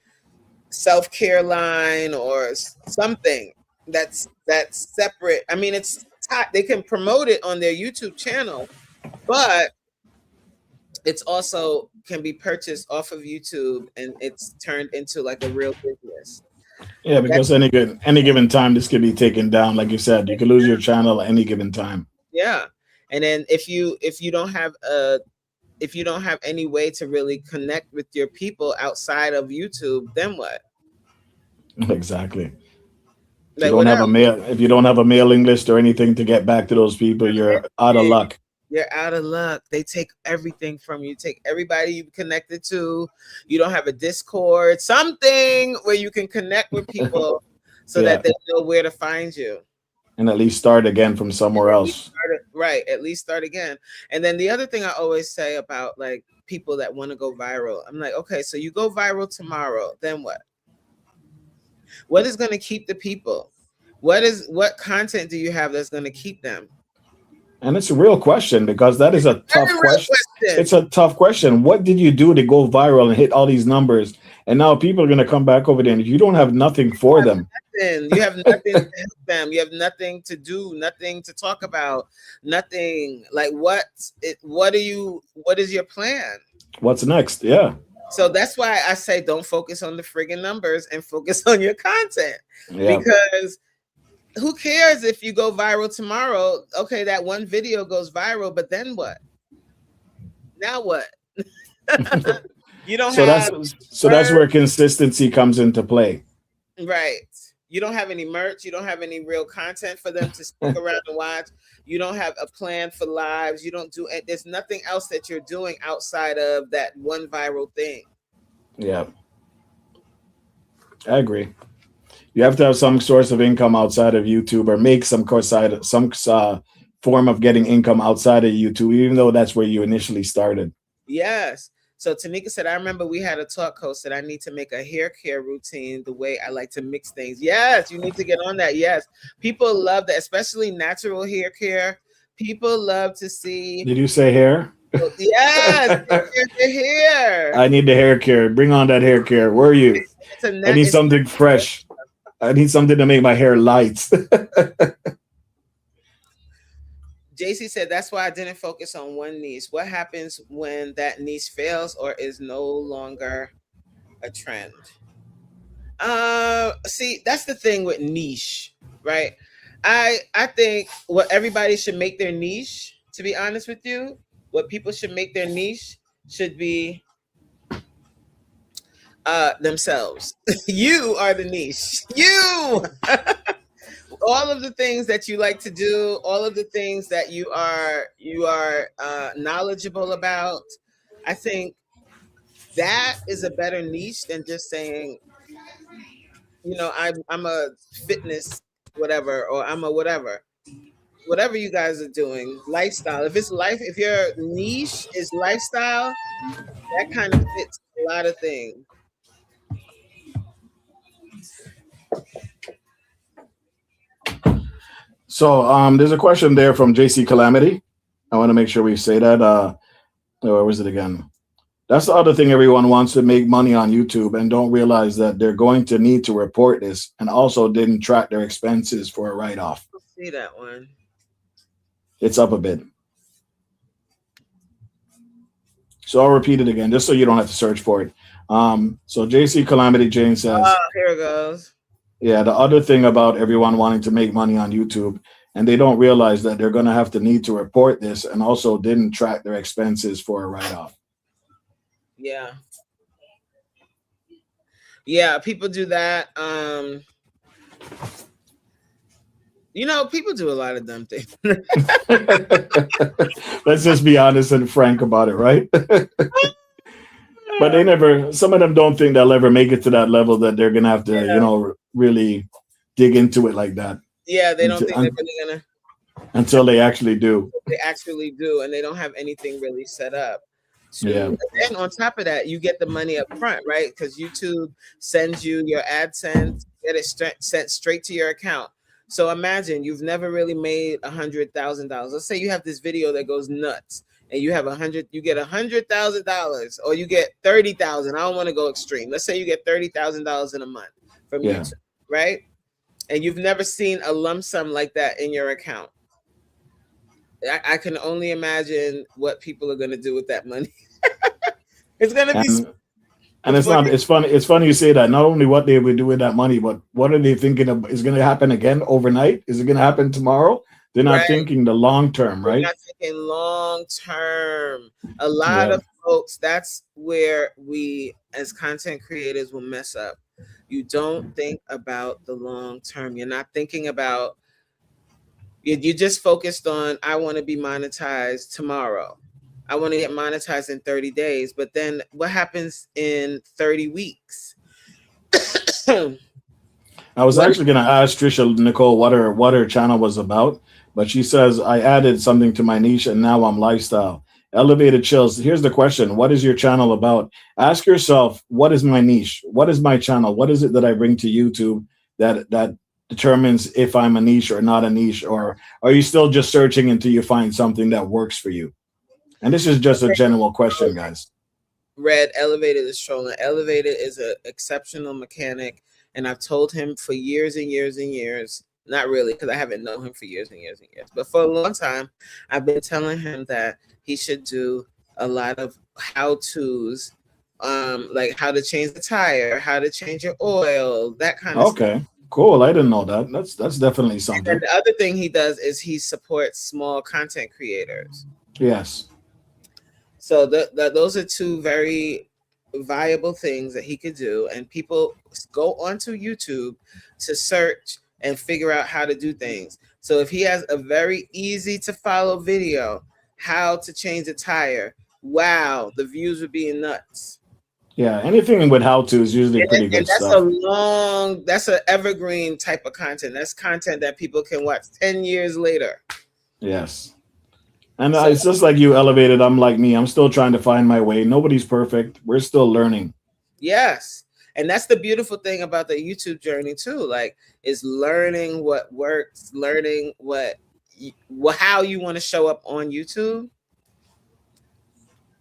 Speaker 2: self-care line or something that's separate. I mean, they can promote it on their YouTube channel, but it's also can be purchased off of YouTube and it's turned into like a real business.
Speaker 4: Yeah, because any given time this could be taken down. Like you said, you could lose your channel at any given time.
Speaker 2: Yeah. And then if you don't have any way to really connect with your people outside of YouTube, then what?
Speaker 4: Exactly.
Speaker 2: Like,
Speaker 4: if you don't have a mailing list or anything to get back to those people, you're out of luck.
Speaker 2: You're out of luck. They take everything from you. Take everybody you connected to. You don't have a Discord, something where you can connect with people so that they know where to find you.
Speaker 4: And at least start again from somewhere else.
Speaker 2: Right. At least start again. And then the other thing I always say about like people that want to go viral, I'm like, okay, so you go viral tomorrow, then what? What is going to keep the people? What content do you have that's going to keep them?
Speaker 4: And it's a real question, because that is a tough question. It's a tough question. What did you do to go viral and hit all these numbers? And now people are going to come back over there, and if you don't have nothing for them.
Speaker 2: You have nothing to help them. You have nothing to do, nothing to talk about, nothing. Like what is your plan?
Speaker 4: What's next? Yeah.
Speaker 2: So that's why I say don't focus on the friggin' numbers and focus on your content. Yeah. Because who cares if you go viral tomorrow? Okay, that one video goes viral, but then what? Now what? You don't
Speaker 4: that's where consistency comes into play.
Speaker 2: Right. You don't have any merch. You don't have any real content for them to stick around and watch. You don't have a plan for lives. You don't do it. There's nothing else that you're doing outside of that one viral thing.
Speaker 4: Yeah, I agree. You have to have some source of income outside of YouTube, or make some form of getting income outside of YouTube, even though that's where you initially started.
Speaker 2: Yes. So Tanika said, I remember we had a talk, Coach, that I need to make a hair care routine the way I like to mix things. Yes, you need to get on that. Yes. People love that, especially natural hair care. People love to see.
Speaker 4: Did you say hair?
Speaker 2: Yes, the hair.
Speaker 4: I need the hair care. Bring on that hair care. Where are you? I need something fresh. I need something to make my hair light.
Speaker 2: JC said, that's why I didn't focus on one niche. What happens when that niche fails or is no longer a trend? See, that's the thing with niche, right? I think what everybody should make their niche, to be honest with you, what people should make their niche should be themselves. You are the niche. You all of the things that you like to do, all of the things that you are knowledgeable about. I think that is a better niche than just saying, I'm a fitness whatever, or I'm a whatever you guys are doing, lifestyle. If your niche is lifestyle, that kind of fits a lot of things.
Speaker 4: So there's a question there from JC Calamity. I want to make sure we say that. Where was it again? That's the other thing. Everyone wants to make money on YouTube and don't realize that they're going to need to report this, and also didn't track their expenses for a write-off.
Speaker 2: See that one.
Speaker 4: It's up a bit. So I'll repeat it again, just so you don't have to search for it. So JC Calamity Jane says,
Speaker 2: here it goes.
Speaker 4: Yeah, the other thing about everyone wanting to make money on YouTube, and they don't realize that they're going to need to report this, and also didn't track their expenses for a write-off.
Speaker 2: Yeah. Yeah, people do that. People do a lot of dumb things.
Speaker 4: Let's just be honest and frank about it, right? But some of them don't think they'll ever make it to that level that they're going to have to, really dig into it like that.
Speaker 2: Yeah, they don't think they're really going to.
Speaker 4: Until they actually do.
Speaker 2: They actually do, and they don't have anything really set up.
Speaker 4: Yeah.
Speaker 2: And on top of that, you get the money up front, right? Because YouTube sends you your AdSense, get it sent straight to your account. So imagine you've never really made $100,000. Let's say you have this video that goes nuts, and you get $100,000, or you get $30,000. I don't want to go extreme. Let's say you get $30,000 in a month from YouTube, right? And you've never seen a lump sum like that in your account. I can only imagine what people are going to do with that money. It's going to be.
Speaker 4: And it's funny you say that. Not only what they would do with that money, but what are they thinking of is going to happen again overnight? Is it going to happen tomorrow? They're not thinking the long term, right?
Speaker 2: They're not thinking long term. A lot of folks, that's where we as content creators will mess up. You don't think about the long term. You're not thinking about, you just focused on, I want to be monetized tomorrow. I want to get monetized in 30 days. But then what happens in 30 weeks?
Speaker 4: I was actually going to ask Trisha Nicole what her channel was about, but she says, I added something to my niche and now I'm lifestyle. Elevated Chills. Here's the question. What is your channel about? Ask yourself, what is my niche? What is my channel? What is it that I bring to YouTube that determines if I'm a niche or not a niche? Or are you still just searching until you find something that works for you? And this is just a general question, guys.
Speaker 2: Red, Elevated is trolling. Elevated is an exceptional mechanic. And I've told him for years and years and years, not really, because I haven't known him for years and years and years, but for a long time, I've been telling him that he should do a lot of how-tos, like how to change the tire, how to change your oil, that kind of stuff.
Speaker 4: Okay, cool. I didn't know that. That's definitely something.
Speaker 2: And the other thing he does is he supports small content creators.
Speaker 4: Yes.
Speaker 2: So those are two very viable things that he could do, and people go onto YouTube to search and figure out how to do things. So if he has a very easy to follow video, how to change a tire, wow, the views would be nuts.
Speaker 4: Yeah, anything with how to is usually pretty
Speaker 2: And
Speaker 4: good stuff.
Speaker 2: that's an evergreen type of content. That's content that people can watch 10 years later.
Speaker 4: Yes. And
Speaker 2: So
Speaker 4: it's just like you elevated. I'm like me. I'm still trying to find my way. Nobody's perfect. We're still learning.
Speaker 2: yes. And that's the beautiful thing about the YouTube journey too. Like, is learning what works, learning how you want to show up on YouTube.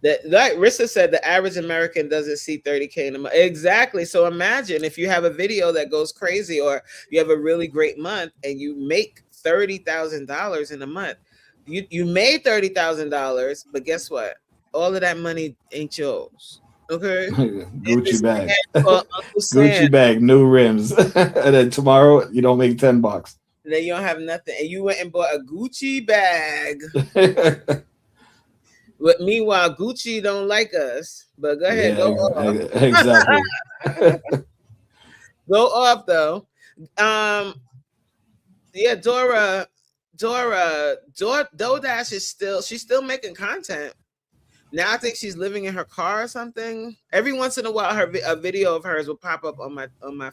Speaker 2: That, like Rissa said, the average American doesn't see 30K in a month. Exactly. So imagine if you have a video that goes crazy, or you have a really great month and you make $30,000 in a month. You made $30,000, but guess what? All of that money ain't yours. Okay.
Speaker 4: Gucci bag.
Speaker 2: Uncle Sam.
Speaker 4: Gucci bag, new rims. And then tomorrow you don't make $10.
Speaker 2: And then you don't have nothing. And you went and bought a Gucci bag. But meanwhile, Gucci don't like us. But go ahead, go off.
Speaker 4: Exactly.
Speaker 2: Go off though. Yeah, DoorDash is she's still making content. Now I think she's living in her car or something. Every once in a while, a video of hers will pop up on my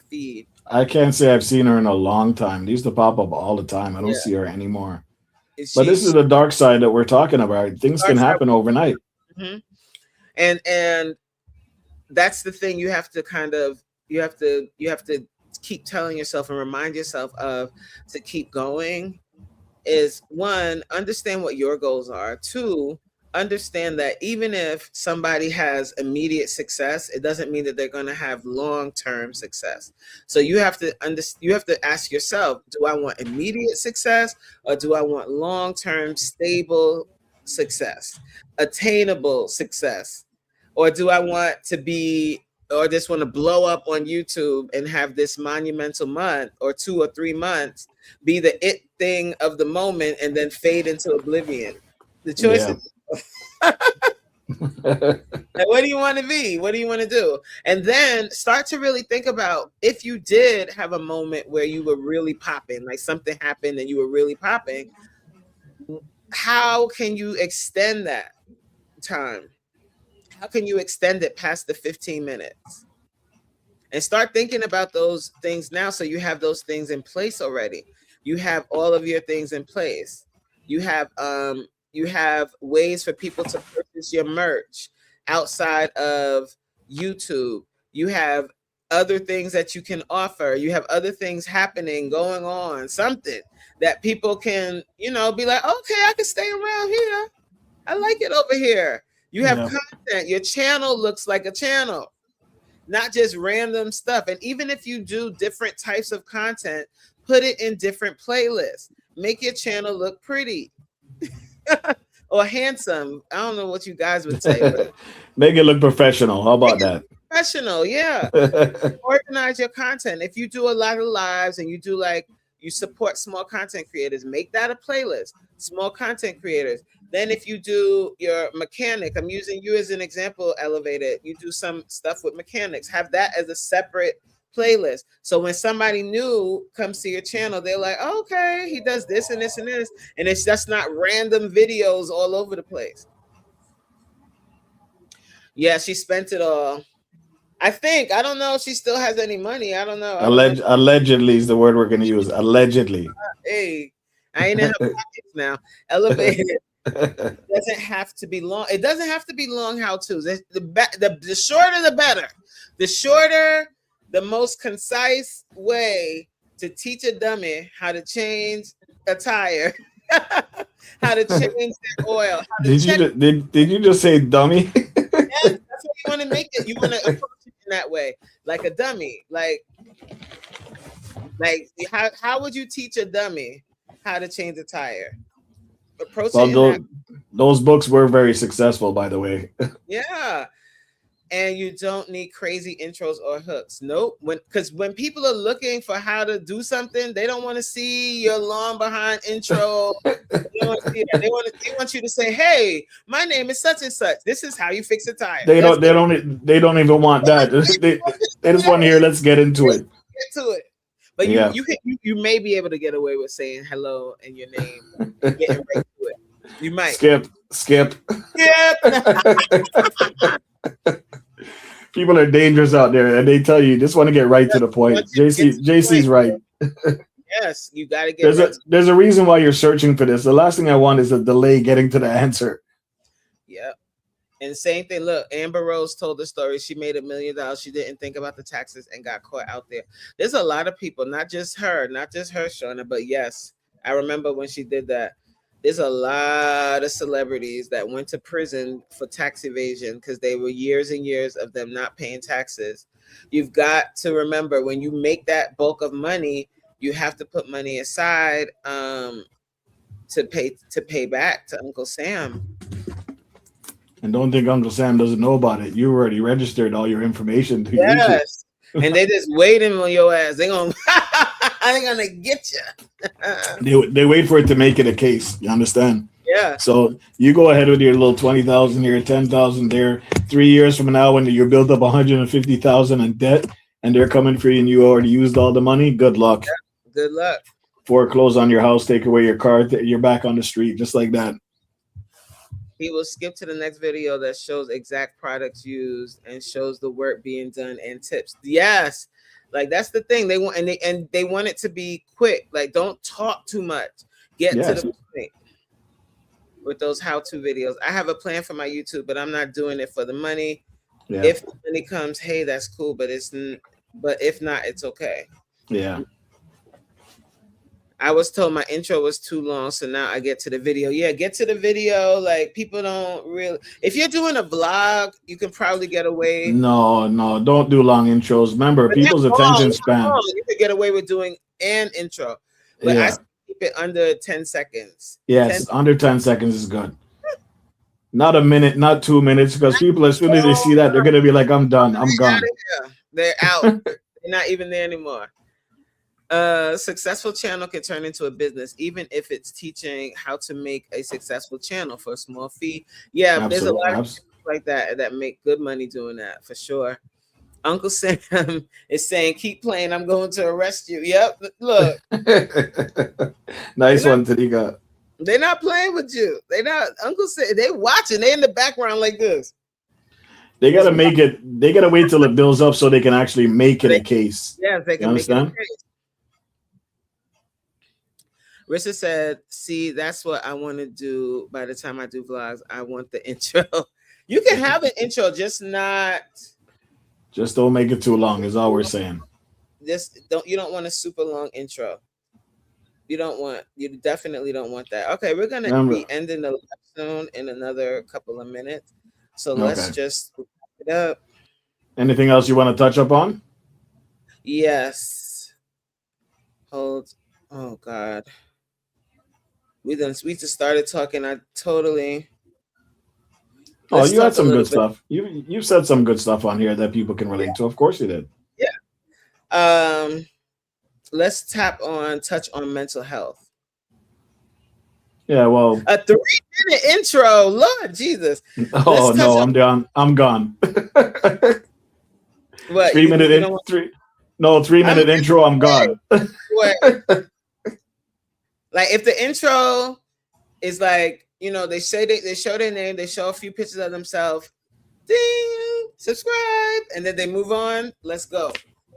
Speaker 2: feed.
Speaker 4: I can't say I've seen her in a long time. They used to pop up all the time. I don't see her anymore. But this is the dark side that we're talking about. Things can happen overnight.
Speaker 2: Mm-hmm. And that's the thing you have to you have to keep telling yourself and remind yourself of, to keep going, is 1, understand what your goals are. 2, understand that even if somebody has immediate success, it doesn't mean that they're going to have long-term success. So you have to ask yourself, do I want immediate success, or do I want long-term stable success, attainable success? Or do I want to be, or just want to blow up on YouTube and have this monumental month or 2 or 3 months be the it thing of the moment and then fade into oblivion? The choice is like, what do you want to be? What do you want to do? And then start to really think about, if you did have a moment where you were really popping, like something happened and you were really popping, how can you extend that time? How can you extend it past the 15 minutes? And start thinking about those things now, so you have those things in place already. You have all of your things in place. You have ways for people to purchase your merch outside of YouTube. You have other things that you can offer. You have other things happening, going on, something that people can, be like, okay, I can stay around here. I like it over here. You have content. Your channel looks like a channel, not just random stuff. And even if you do different types of content, put it in different playlists. Make your channel look pretty. Or handsome. I don't know what you guys would say. But
Speaker 4: make it look professional. How about that?
Speaker 2: Professional, yeah. Organize your content. If you do a lot of lives and you support small content creators, make that a playlist. Small content creators. Then if you do your mechanic, I'm using you as an example, Elevated. You do some stuff with mechanics. Have that as a separate playlist. So when somebody new comes to your channel, they're like, okay, he does this and this and this. And it's just not random videos all over the place. Yeah, she spent it all. I don't know if she still has any money. I don't know.
Speaker 4: Allegedly is the word we're going to use. Allegedly.
Speaker 2: Hey, I ain't in her pockets now. Elevated. Doesn't have to be long. It doesn't have to be long how-tos. The shorter, the better. The shorter, the most concise way to teach a dummy how to change a tire, how to change their oil.
Speaker 4: Did you just say dummy?
Speaker 2: Yes, that's what you want to make it. You want to approach it in that way, like a dummy. Like how would you teach a dummy how to change a tire? Approach it.
Speaker 4: Those books were very successful, by the way.
Speaker 2: Yeah. and you don't need crazy intros or hooks. Nope. Because when people are looking for how to do something, they don't want to see your long behind intro. They don't want to see that. They want you to say, "Hey, my name is such and such. This is how you fix a tire."
Speaker 4: They don't even want that. They just want to hear, let's get into it.
Speaker 2: Get to it. But you may be able to get away with saying hello and your name and getting right to it. You might
Speaker 4: skip. People are dangerous out there, and they tell you just want to get right to the point. JC's right.
Speaker 2: Yes, you got to get.
Speaker 4: There's a reason why you're searching for this. The last thing I want is a delay getting to the answer.
Speaker 2: Yeah. And same thing. Look, Amber Rose told the story. She made $1 million. She didn't think about the taxes and got caught out there. There's a lot of people, not just her, Shauna, but yes, I remember when she did that. There's a lot of celebrities that went to prison for tax evasion because they were years and years of them not paying taxes. You've got to remember, when you make that bulk of money, you have to put money aside to pay back to Uncle Sam.
Speaker 4: And don't think Uncle Sam doesn't know about it. You already registered all your information to
Speaker 2: yes. And they just waiting on your ass. They're gonna get
Speaker 4: you. They wait for it to make it a case. You understand?
Speaker 2: Yeah.
Speaker 4: So you go ahead with your little 20,000 here, 10,000 there. 3 years from now, when you're built up 150,000 in debt, and they're coming for you, and you already used all the money. Good luck.
Speaker 2: Yeah. Good luck.
Speaker 4: Foreclose on your house, take away your car. You're back on the street, just like that.
Speaker 2: He will skip to the next video that shows exact products used and shows the work being done and tips. Yes, like that's the thing they want, and they want it to be quick. Like, don't talk too much. Get to the point with those how-to videos. I have a plan for my YouTube, but I'm not doing it for the money. Yeah. If the money comes, hey, that's cool. But if not, it's okay.
Speaker 4: Yeah.
Speaker 2: I was told my intro was too long, so now I get to the video. Yeah, get to the video. Like, people don't really. If you're doing a vlog, you can probably get away.
Speaker 4: No, don't do long intros. Remember, people's attention span.
Speaker 2: You could get away with doing an intro, but I keep it under 10 seconds.
Speaker 4: Yes, under 10 seconds is good. Not a minute, not 2 minutes, because people, as soon as they see that, they're gonna be like, "I'm done. I'm gone."
Speaker 2: They're out. They're not even there anymore. Successful channel can turn into a business, even if it's teaching how to make a successful channel for a small fee. Yeah, absolutely. There's a lot of people like that make good money doing that, for sure. Uncle Sam is saying, "Keep playing. I'm going to arrest you." Yep. Look.
Speaker 4: Nice one, Tanika.
Speaker 2: They're not playing with you. They're not. Uncle Sam, they watching. They in the background like this.
Speaker 4: They gotta make it. They gotta wait till it builds up so they can actually make it a case.
Speaker 2: Yeah, they can make it a case. Rissa said, "See, that's what I want to do by the time I do vlogs. I want the intro." You can have an intro, just
Speaker 4: don't make it too long, is all we're saying.
Speaker 2: You don't want a super long intro. You definitely don't want that. Okay, we're gonna be ending the live soon in another couple of minutes. So let's just wrap it up.
Speaker 4: Anything else you want to touch up on?
Speaker 2: Yes. Oh God. We just started talking. I totally.
Speaker 4: You had some good stuff. You said some good stuff on here that people can relate to. Of course you did.
Speaker 2: Yeah. Let's touch on mental health.
Speaker 4: Yeah, well,
Speaker 2: a 3-minute intro. Lord Jesus.
Speaker 4: Oh no, I'm down. I'm gone.
Speaker 2: What?
Speaker 4: 3 minute intro? 3 minute intro. I'm gone.
Speaker 2: Like, if the intro is like, they show their name, they show a few pictures of themselves, ding, subscribe, and then they move on. Let's go.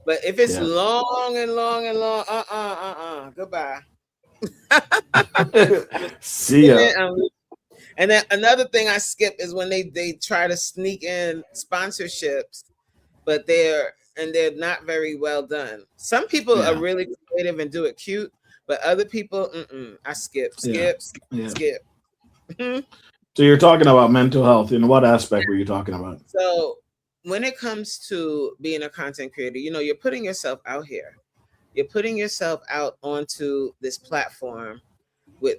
Speaker 2: But if it's long and long and long, goodbye.
Speaker 4: See ya.
Speaker 2: And then another thing I skip is when they try to sneak in sponsorships, but they're not very well done. Some people are really creative and do it cute. But other people, I skip.
Speaker 4: So you're talking about mental health. In what aspect were you talking about?
Speaker 2: So when it comes to being a content creator, you're putting yourself out here. You're putting yourself out onto this platform. with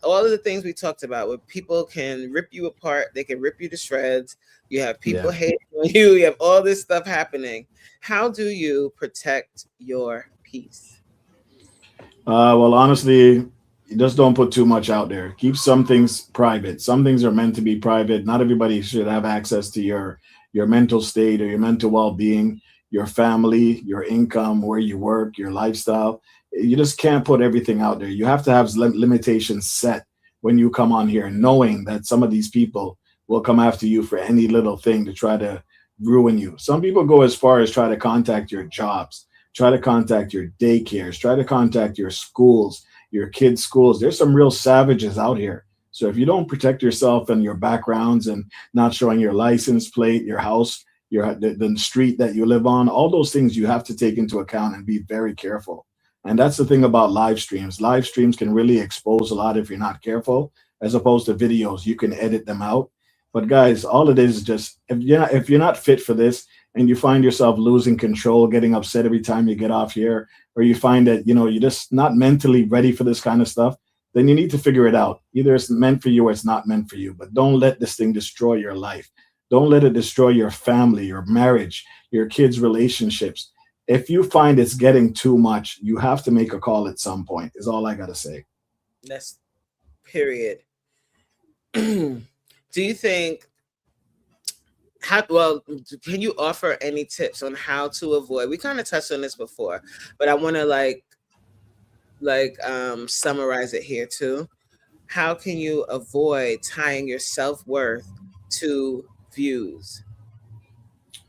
Speaker 2: all of the things we talked about, where people can rip you apart, they can rip you to shreds. You have people
Speaker 4: Yeah.
Speaker 2: hating on you. You have all this stuff happening. How do you protect your peace?
Speaker 4: Well, honestly, you just don't put too much out there. Keep some things private. Some things are meant to be private. Not everybody should have access to your mental state or your mental well-being, your family, your income, where you work, your lifestyle. You just can't put everything out there. You have to have limitations set when you come on here, knowing that some of these people will come after you for any little thing to try to ruin you. Some people go as far as try to contact your jobs, try to contact your daycares, try to contact your schools, your kids' schools. There's some real savages out here. So if you don't protect yourself and your backgrounds and not showing your license plate, your house, the street that you live on, all those things you have to take into account and be very careful. And that's the thing about live streams. Live streams can really expose a lot if you're not careful, as opposed to videos. You can edit them out. But guys, all it is just if you're not fit for this, and you find yourself losing control, getting upset every time you get off here, or you find that you're just not mentally ready for this kind of stuff, then you need to figure it out. Either it's meant for you or it's not meant for you. But don't let this thing destroy your life. Don't let it destroy your family, your marriage, your kids' relationships. If you find it's getting too much, you have to make a call at some point, is all I gotta say.
Speaker 2: That's period. Do you think can you offer any tips on how to avoid? We kind of touched on this before, but I want to summarize it here too. How can you avoid tying your self-worth to views?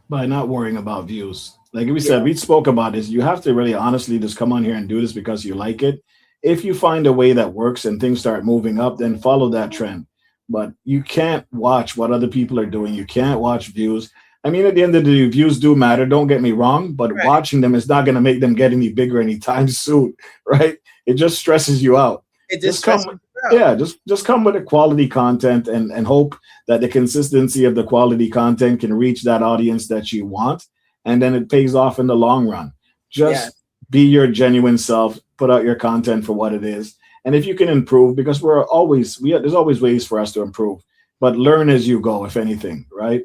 Speaker 4: By not worrying about views. Like we
Speaker 2: Yeah,
Speaker 4: said, we spoke about this. You have to really honestly just come on here and do this because you like it. If you find a way that works and things start moving up, then follow that trend. But you can't watch what other people are doing. You can't watch views. I mean, at the end of the day, views do matter. Don't get me wrong, but
Speaker 2: right.
Speaker 4: watching them is not going to make them get any bigger anytime soon, right? It just stresses you out.
Speaker 2: It just
Speaker 4: Just
Speaker 2: stresses
Speaker 4: come,
Speaker 2: you out.
Speaker 4: yeah, just come with a quality content and hope that the consistency of the quality content can reach that audience that you want, and then it pays off in the long run.
Speaker 2: Yeah,
Speaker 4: Just be your genuine self, put out your content for what it is, and if you can improve, because there's always ways for us to improve, but learn as you go, if anything, right?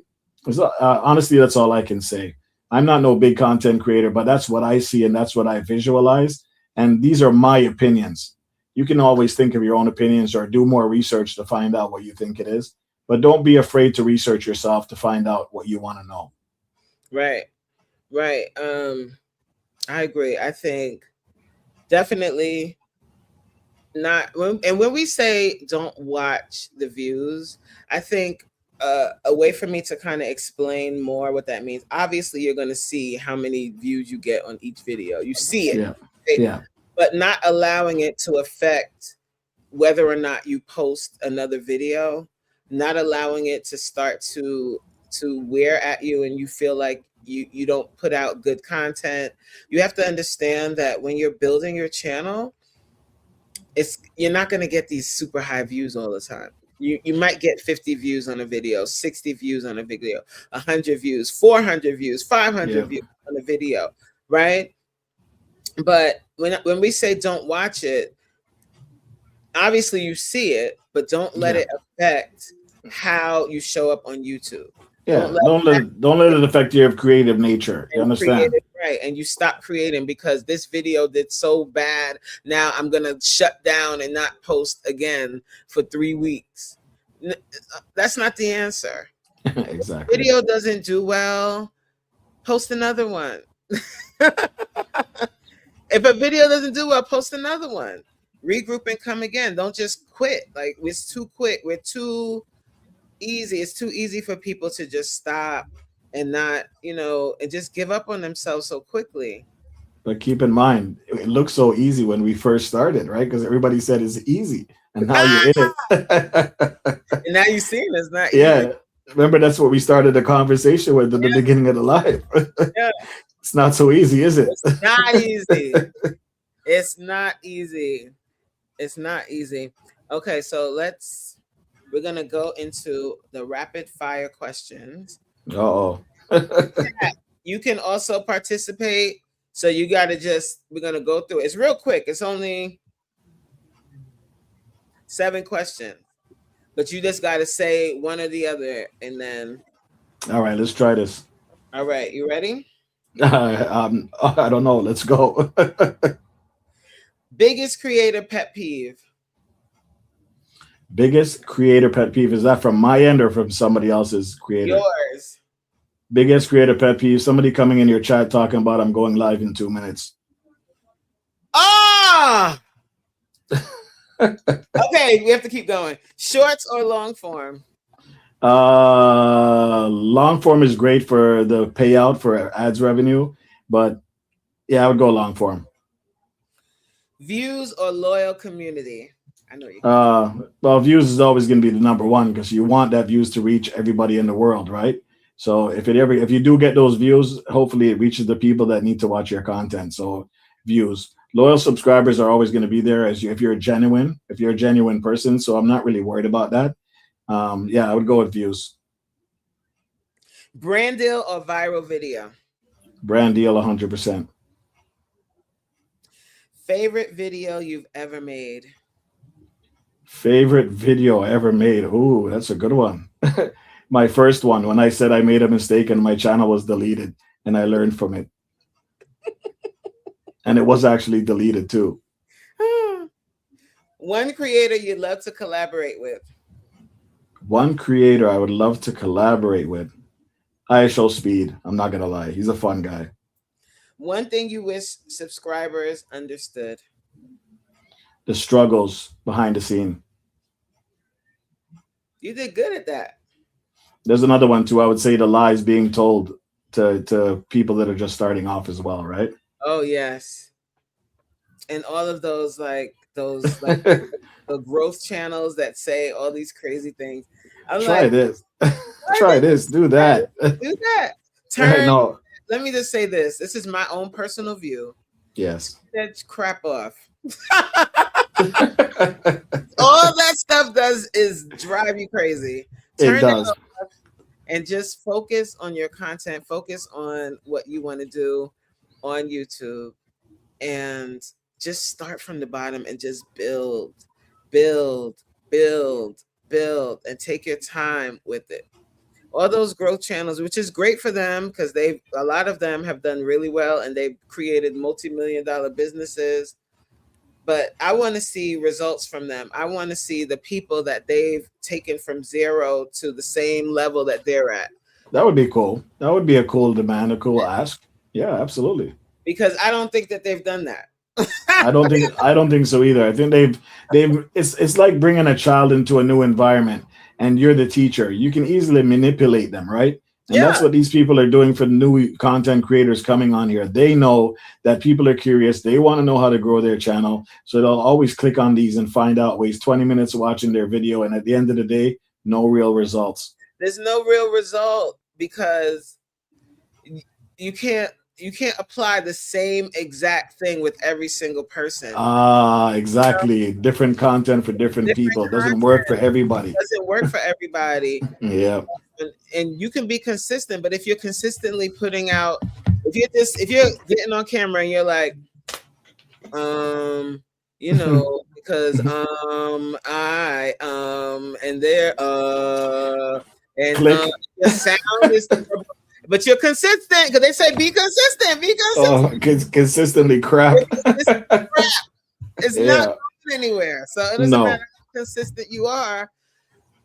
Speaker 4: Honestly, that's all I can say. I'm not no big content creator, but that's what I see and that's what I visualize, and these are my opinions. You can always think of your own opinions or do more research to find out what you think it is, but don't be afraid to research yourself to find out what you want to know.
Speaker 2: right, right. I agree. I think definitely not and when we say don't watch the views, I think a way for me to kind of explain more what that means. Obviously, you're going to see how many views you get on each video. You see it,
Speaker 4: Yeah,
Speaker 2: right?
Speaker 4: yeah,
Speaker 2: But not allowing it to affect whether or not you post another video, not allowing it to start to wear at you and you feel like you don't put out good content. You have to understand that when you're building your channel, you're not going to get these super high views all the time. You might get 50 views on a video, 60 views on a video, 100 views, 400 views, 500
Speaker 4: yeah,
Speaker 2: views on a video, right? But when we say don't watch it, obviously you see it, but don't let
Speaker 4: yeah,
Speaker 2: it affect how you show up on YouTube. Don't
Speaker 4: yeah.
Speaker 2: let
Speaker 4: Don't let it affect your creative nature. You
Speaker 2: and create
Speaker 4: understand?
Speaker 2: it right, and you stop creating because this video did so bad. Now I'm gonna shut down and not post again for 3 weeks. That's not the answer.
Speaker 4: Exactly.
Speaker 2: Video doesn't do well, post another one. If a video doesn't do well, post another one. Regroup and come again. Don't just quit. Like, it's too quick. We're too easy. It's too easy for people to just stop and not, and just give up on themselves so quickly.
Speaker 4: But keep in mind, it looked so easy when we first started, right? Because everybody said it's easy, and now you're in it.
Speaker 2: And now you're seeing it's not easy.
Speaker 4: Yeah. Remember, that's what we started the conversation with at the beginning of the live.
Speaker 2: Yeah.
Speaker 4: It's not so easy, is it?
Speaker 2: It's not easy. It's not easy. It's not easy. Okay, so we're going to go into the rapid fire questions.
Speaker 4: Uh-oh.
Speaker 2: You can also participate. So you got to we're going to go through it. It's real quick. It's only 7 questions. But you just got to say one or the other. And then.
Speaker 4: All right, let's try this.
Speaker 2: All right. You ready?
Speaker 4: I don't know. Let's go.
Speaker 2: Biggest creator pet peeve.
Speaker 4: Biggest creator pet peeve. Is that from my end or from somebody else's creator?
Speaker 2: Yours.
Speaker 4: Biggest creator pet peeve. Somebody coming in your chat talking about I'm going live in 2 minutes.
Speaker 2: Ah! Okay, we have to keep going. Shorts or long form?
Speaker 4: Long form is great for the payout for ads revenue, but yeah, I would go long form.
Speaker 2: Views or loyal community? I know you.
Speaker 4: Well, views is always going to be the number one because you want that views to reach everybody in the world, right? So if you do get those views, hopefully it reaches the people that need to watch your content. So views. Loyal subscribers are always going to be there if you're a genuine person. So I'm not really worried about that. Yeah, I would go with views.
Speaker 2: Brand deal or viral video?
Speaker 4: Brand deal, 100%.
Speaker 2: Favorite video you've ever made?
Speaker 4: Favorite video I ever made? Ooh, that's a good one. My first one, when I said I made a mistake and my channel was deleted, and I learned from it. And it was actually deleted too.
Speaker 2: One creator you'd love to collaborate with?
Speaker 4: One creator I would love to collaborate with. ISO Speed. I'm not going to lie. He's a fun guy.
Speaker 2: One thing you wish subscribers understood?
Speaker 4: The struggles behind the scene.
Speaker 2: You did good at that.
Speaker 4: There's another one too. I would say the lies being told to people that are just starting off as well, right?
Speaker 2: Oh, yes. And all of those the growth channels that say all these crazy things. I'm
Speaker 4: Try this. Try this. Do that.
Speaker 2: Do that.
Speaker 4: No.
Speaker 2: Let me just say this. This is my own personal view.
Speaker 4: Yes.
Speaker 2: That crap off. All that stuff does is drive you crazy. Turn
Speaker 4: it does.
Speaker 2: Off and just focus on your content. Focus on what you want to do on YouTube, and just start from the bottom and just build, and take your time with it. All those growth channels, which is great for them because a lot of them have done really well and they've created multi-million-dollar businesses. But I want to see results from them. I want to see the people that they've taken from zero to the same level that they're at.
Speaker 4: That would be cool. That would be a cool demand, a cool ask. Yeah, absolutely.
Speaker 2: Because I don't think that they've done that.
Speaker 4: I don't think so either. I think it's like bringing a child into a new environment and you're the teacher. You can easily manipulate them, right? And that's what these people are doing for new content creators coming on here. They know that people are curious. They want to know how to grow their channel. So they'll always click on these and find out, waste 20 minutes watching their video. And at the end of the day, no real results.
Speaker 2: There's no real result because you can't apply the same exact thing with every single person.
Speaker 4: Exactly. Different content for different people. It doesn't work for everybody.
Speaker 2: It doesn't work for everybody.
Speaker 4: Yeah.
Speaker 2: And you can be consistent, but if you're consistently putting out, if you're getting on camera and you're like, because I and there and the sound is, but you're consistent because they say be consistent.
Speaker 4: Consistently crap.
Speaker 2: It's not going anywhere. So it doesn't matter how consistent you are.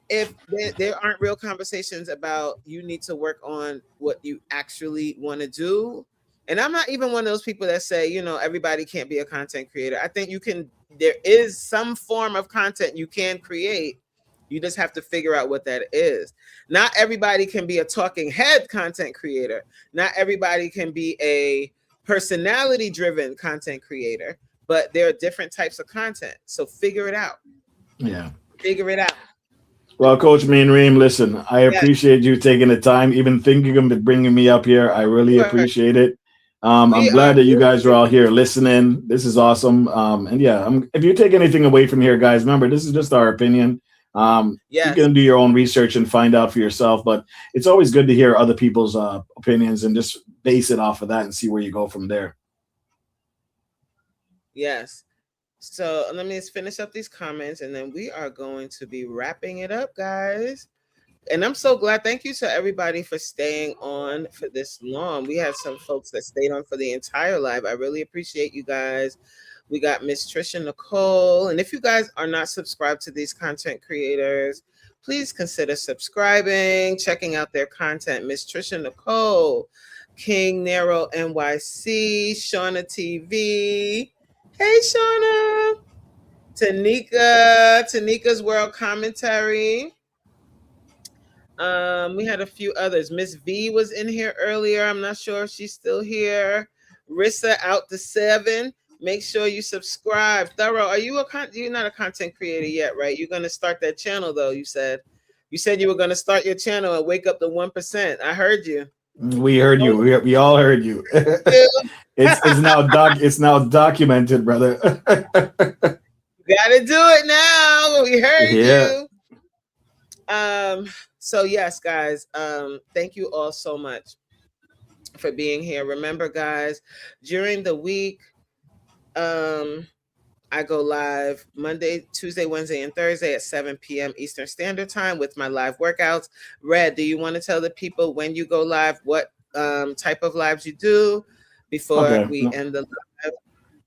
Speaker 2: If there aren't real conversations about you need to work on what you actually want to do. And I'm not even one of those people that say, everybody can't be a content creator. I think there is some form of content you can create. You just have to figure out what that is. Not everybody can be a talking head content creator. Not everybody can be a personality driven content creator, but there are different types of content. So figure it out.
Speaker 4: Yeah.
Speaker 2: Figure it out.
Speaker 4: Well, Coach Mean Reen, listen, I appreciate you taking the time, even thinking of bringing me up here. I really appreciate it. I'm glad that you guys are all here listening. This is awesome. And yeah, if you take anything away from here, guys, remember, this is just our opinion. You can do your own research and find out for yourself, but it's always good to hear other people's opinions and just base it off of that and see where you go from there.
Speaker 2: Yes. So let me just finish up these comments and then we are going to be wrapping it up, guys. And I'm so glad. Thank you to everybody for staying on for this long. We had some folks that stayed on for the entire live. I really appreciate you guys. We got Miss Trisha Nicole. And if you guys are not subscribed to these content creators, please consider subscribing, checking out their content. Miss Trisha Nicole, King Nero NYC, Shauna TV. Hey, Shauna. Tanika's World Commentary. We had a few others. Miss V was in here earlier. I'm not sure if she's still here. Rissa out to 7. Make sure you subscribe. Thorough, you're not a content creator yet, right? You're gonna start that channel though. You said you were gonna start your channel and wake up the 1%. I heard you.
Speaker 4: We heard you. We all heard you. It's now documented, brother.
Speaker 2: You gotta do it now. We heard
Speaker 4: Yeah.
Speaker 2: you. So yes, guys, thank you all so much for being here. Remember, guys, during the week, I go live Monday, Tuesday, Wednesday, and Thursday at 7 p.m. Eastern Standard Time with my live workouts. Red, do you want to tell the people when you go live, what type of lives you do before we end the live?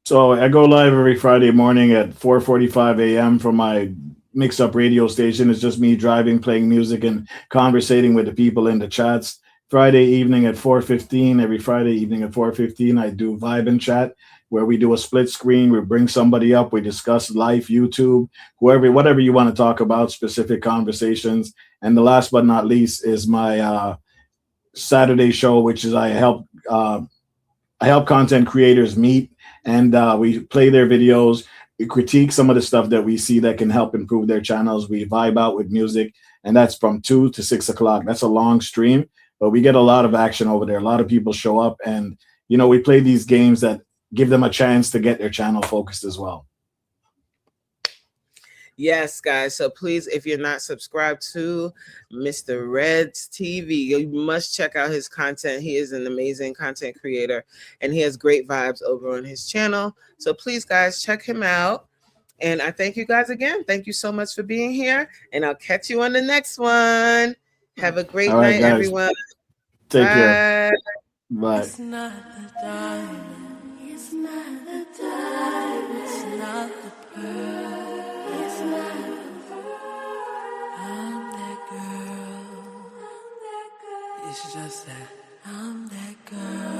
Speaker 4: So I go live every Friday morning at 4:45 a.m. from my mix-up radio station. It's just me driving, playing music, and conversating with the people in the chats. Friday evening at 4:15. Every Friday evening at 4:15, I do Vibe and Chat, where we do a split screen. We bring somebody up. We discuss life, YouTube, whatever you want to talk about, specific conversations. And the last but not least is my Saturday show, which is I help content creators meet, and we play their videos. We critique some of the stuff that we see that can help improve their channels. We vibe out with music, and that's from 2 to 6 o'clock. That's a long stream, but we get a lot of action over there. A lot of people show up, and we play these games that give them a chance to get their channel focused as well.
Speaker 2: Yes, guys. So please, if you're not subscribed to Mr. Red's TV, you must check out his content. He is an amazing content creator, and he has great vibes over on his channel. So please, guys, check him out. And I thank you guys again. Thank you so much for being here, and I'll catch you on the next one. Have a great night,
Speaker 4: guys.
Speaker 2: everyone.
Speaker 4: Take
Speaker 2: Bye.
Speaker 4: care. Bye.
Speaker 1: It's not the diamond. It's not the diamond. It's not the pearl. It's not the pearl. I'm that girl. It's just that I'm that girl.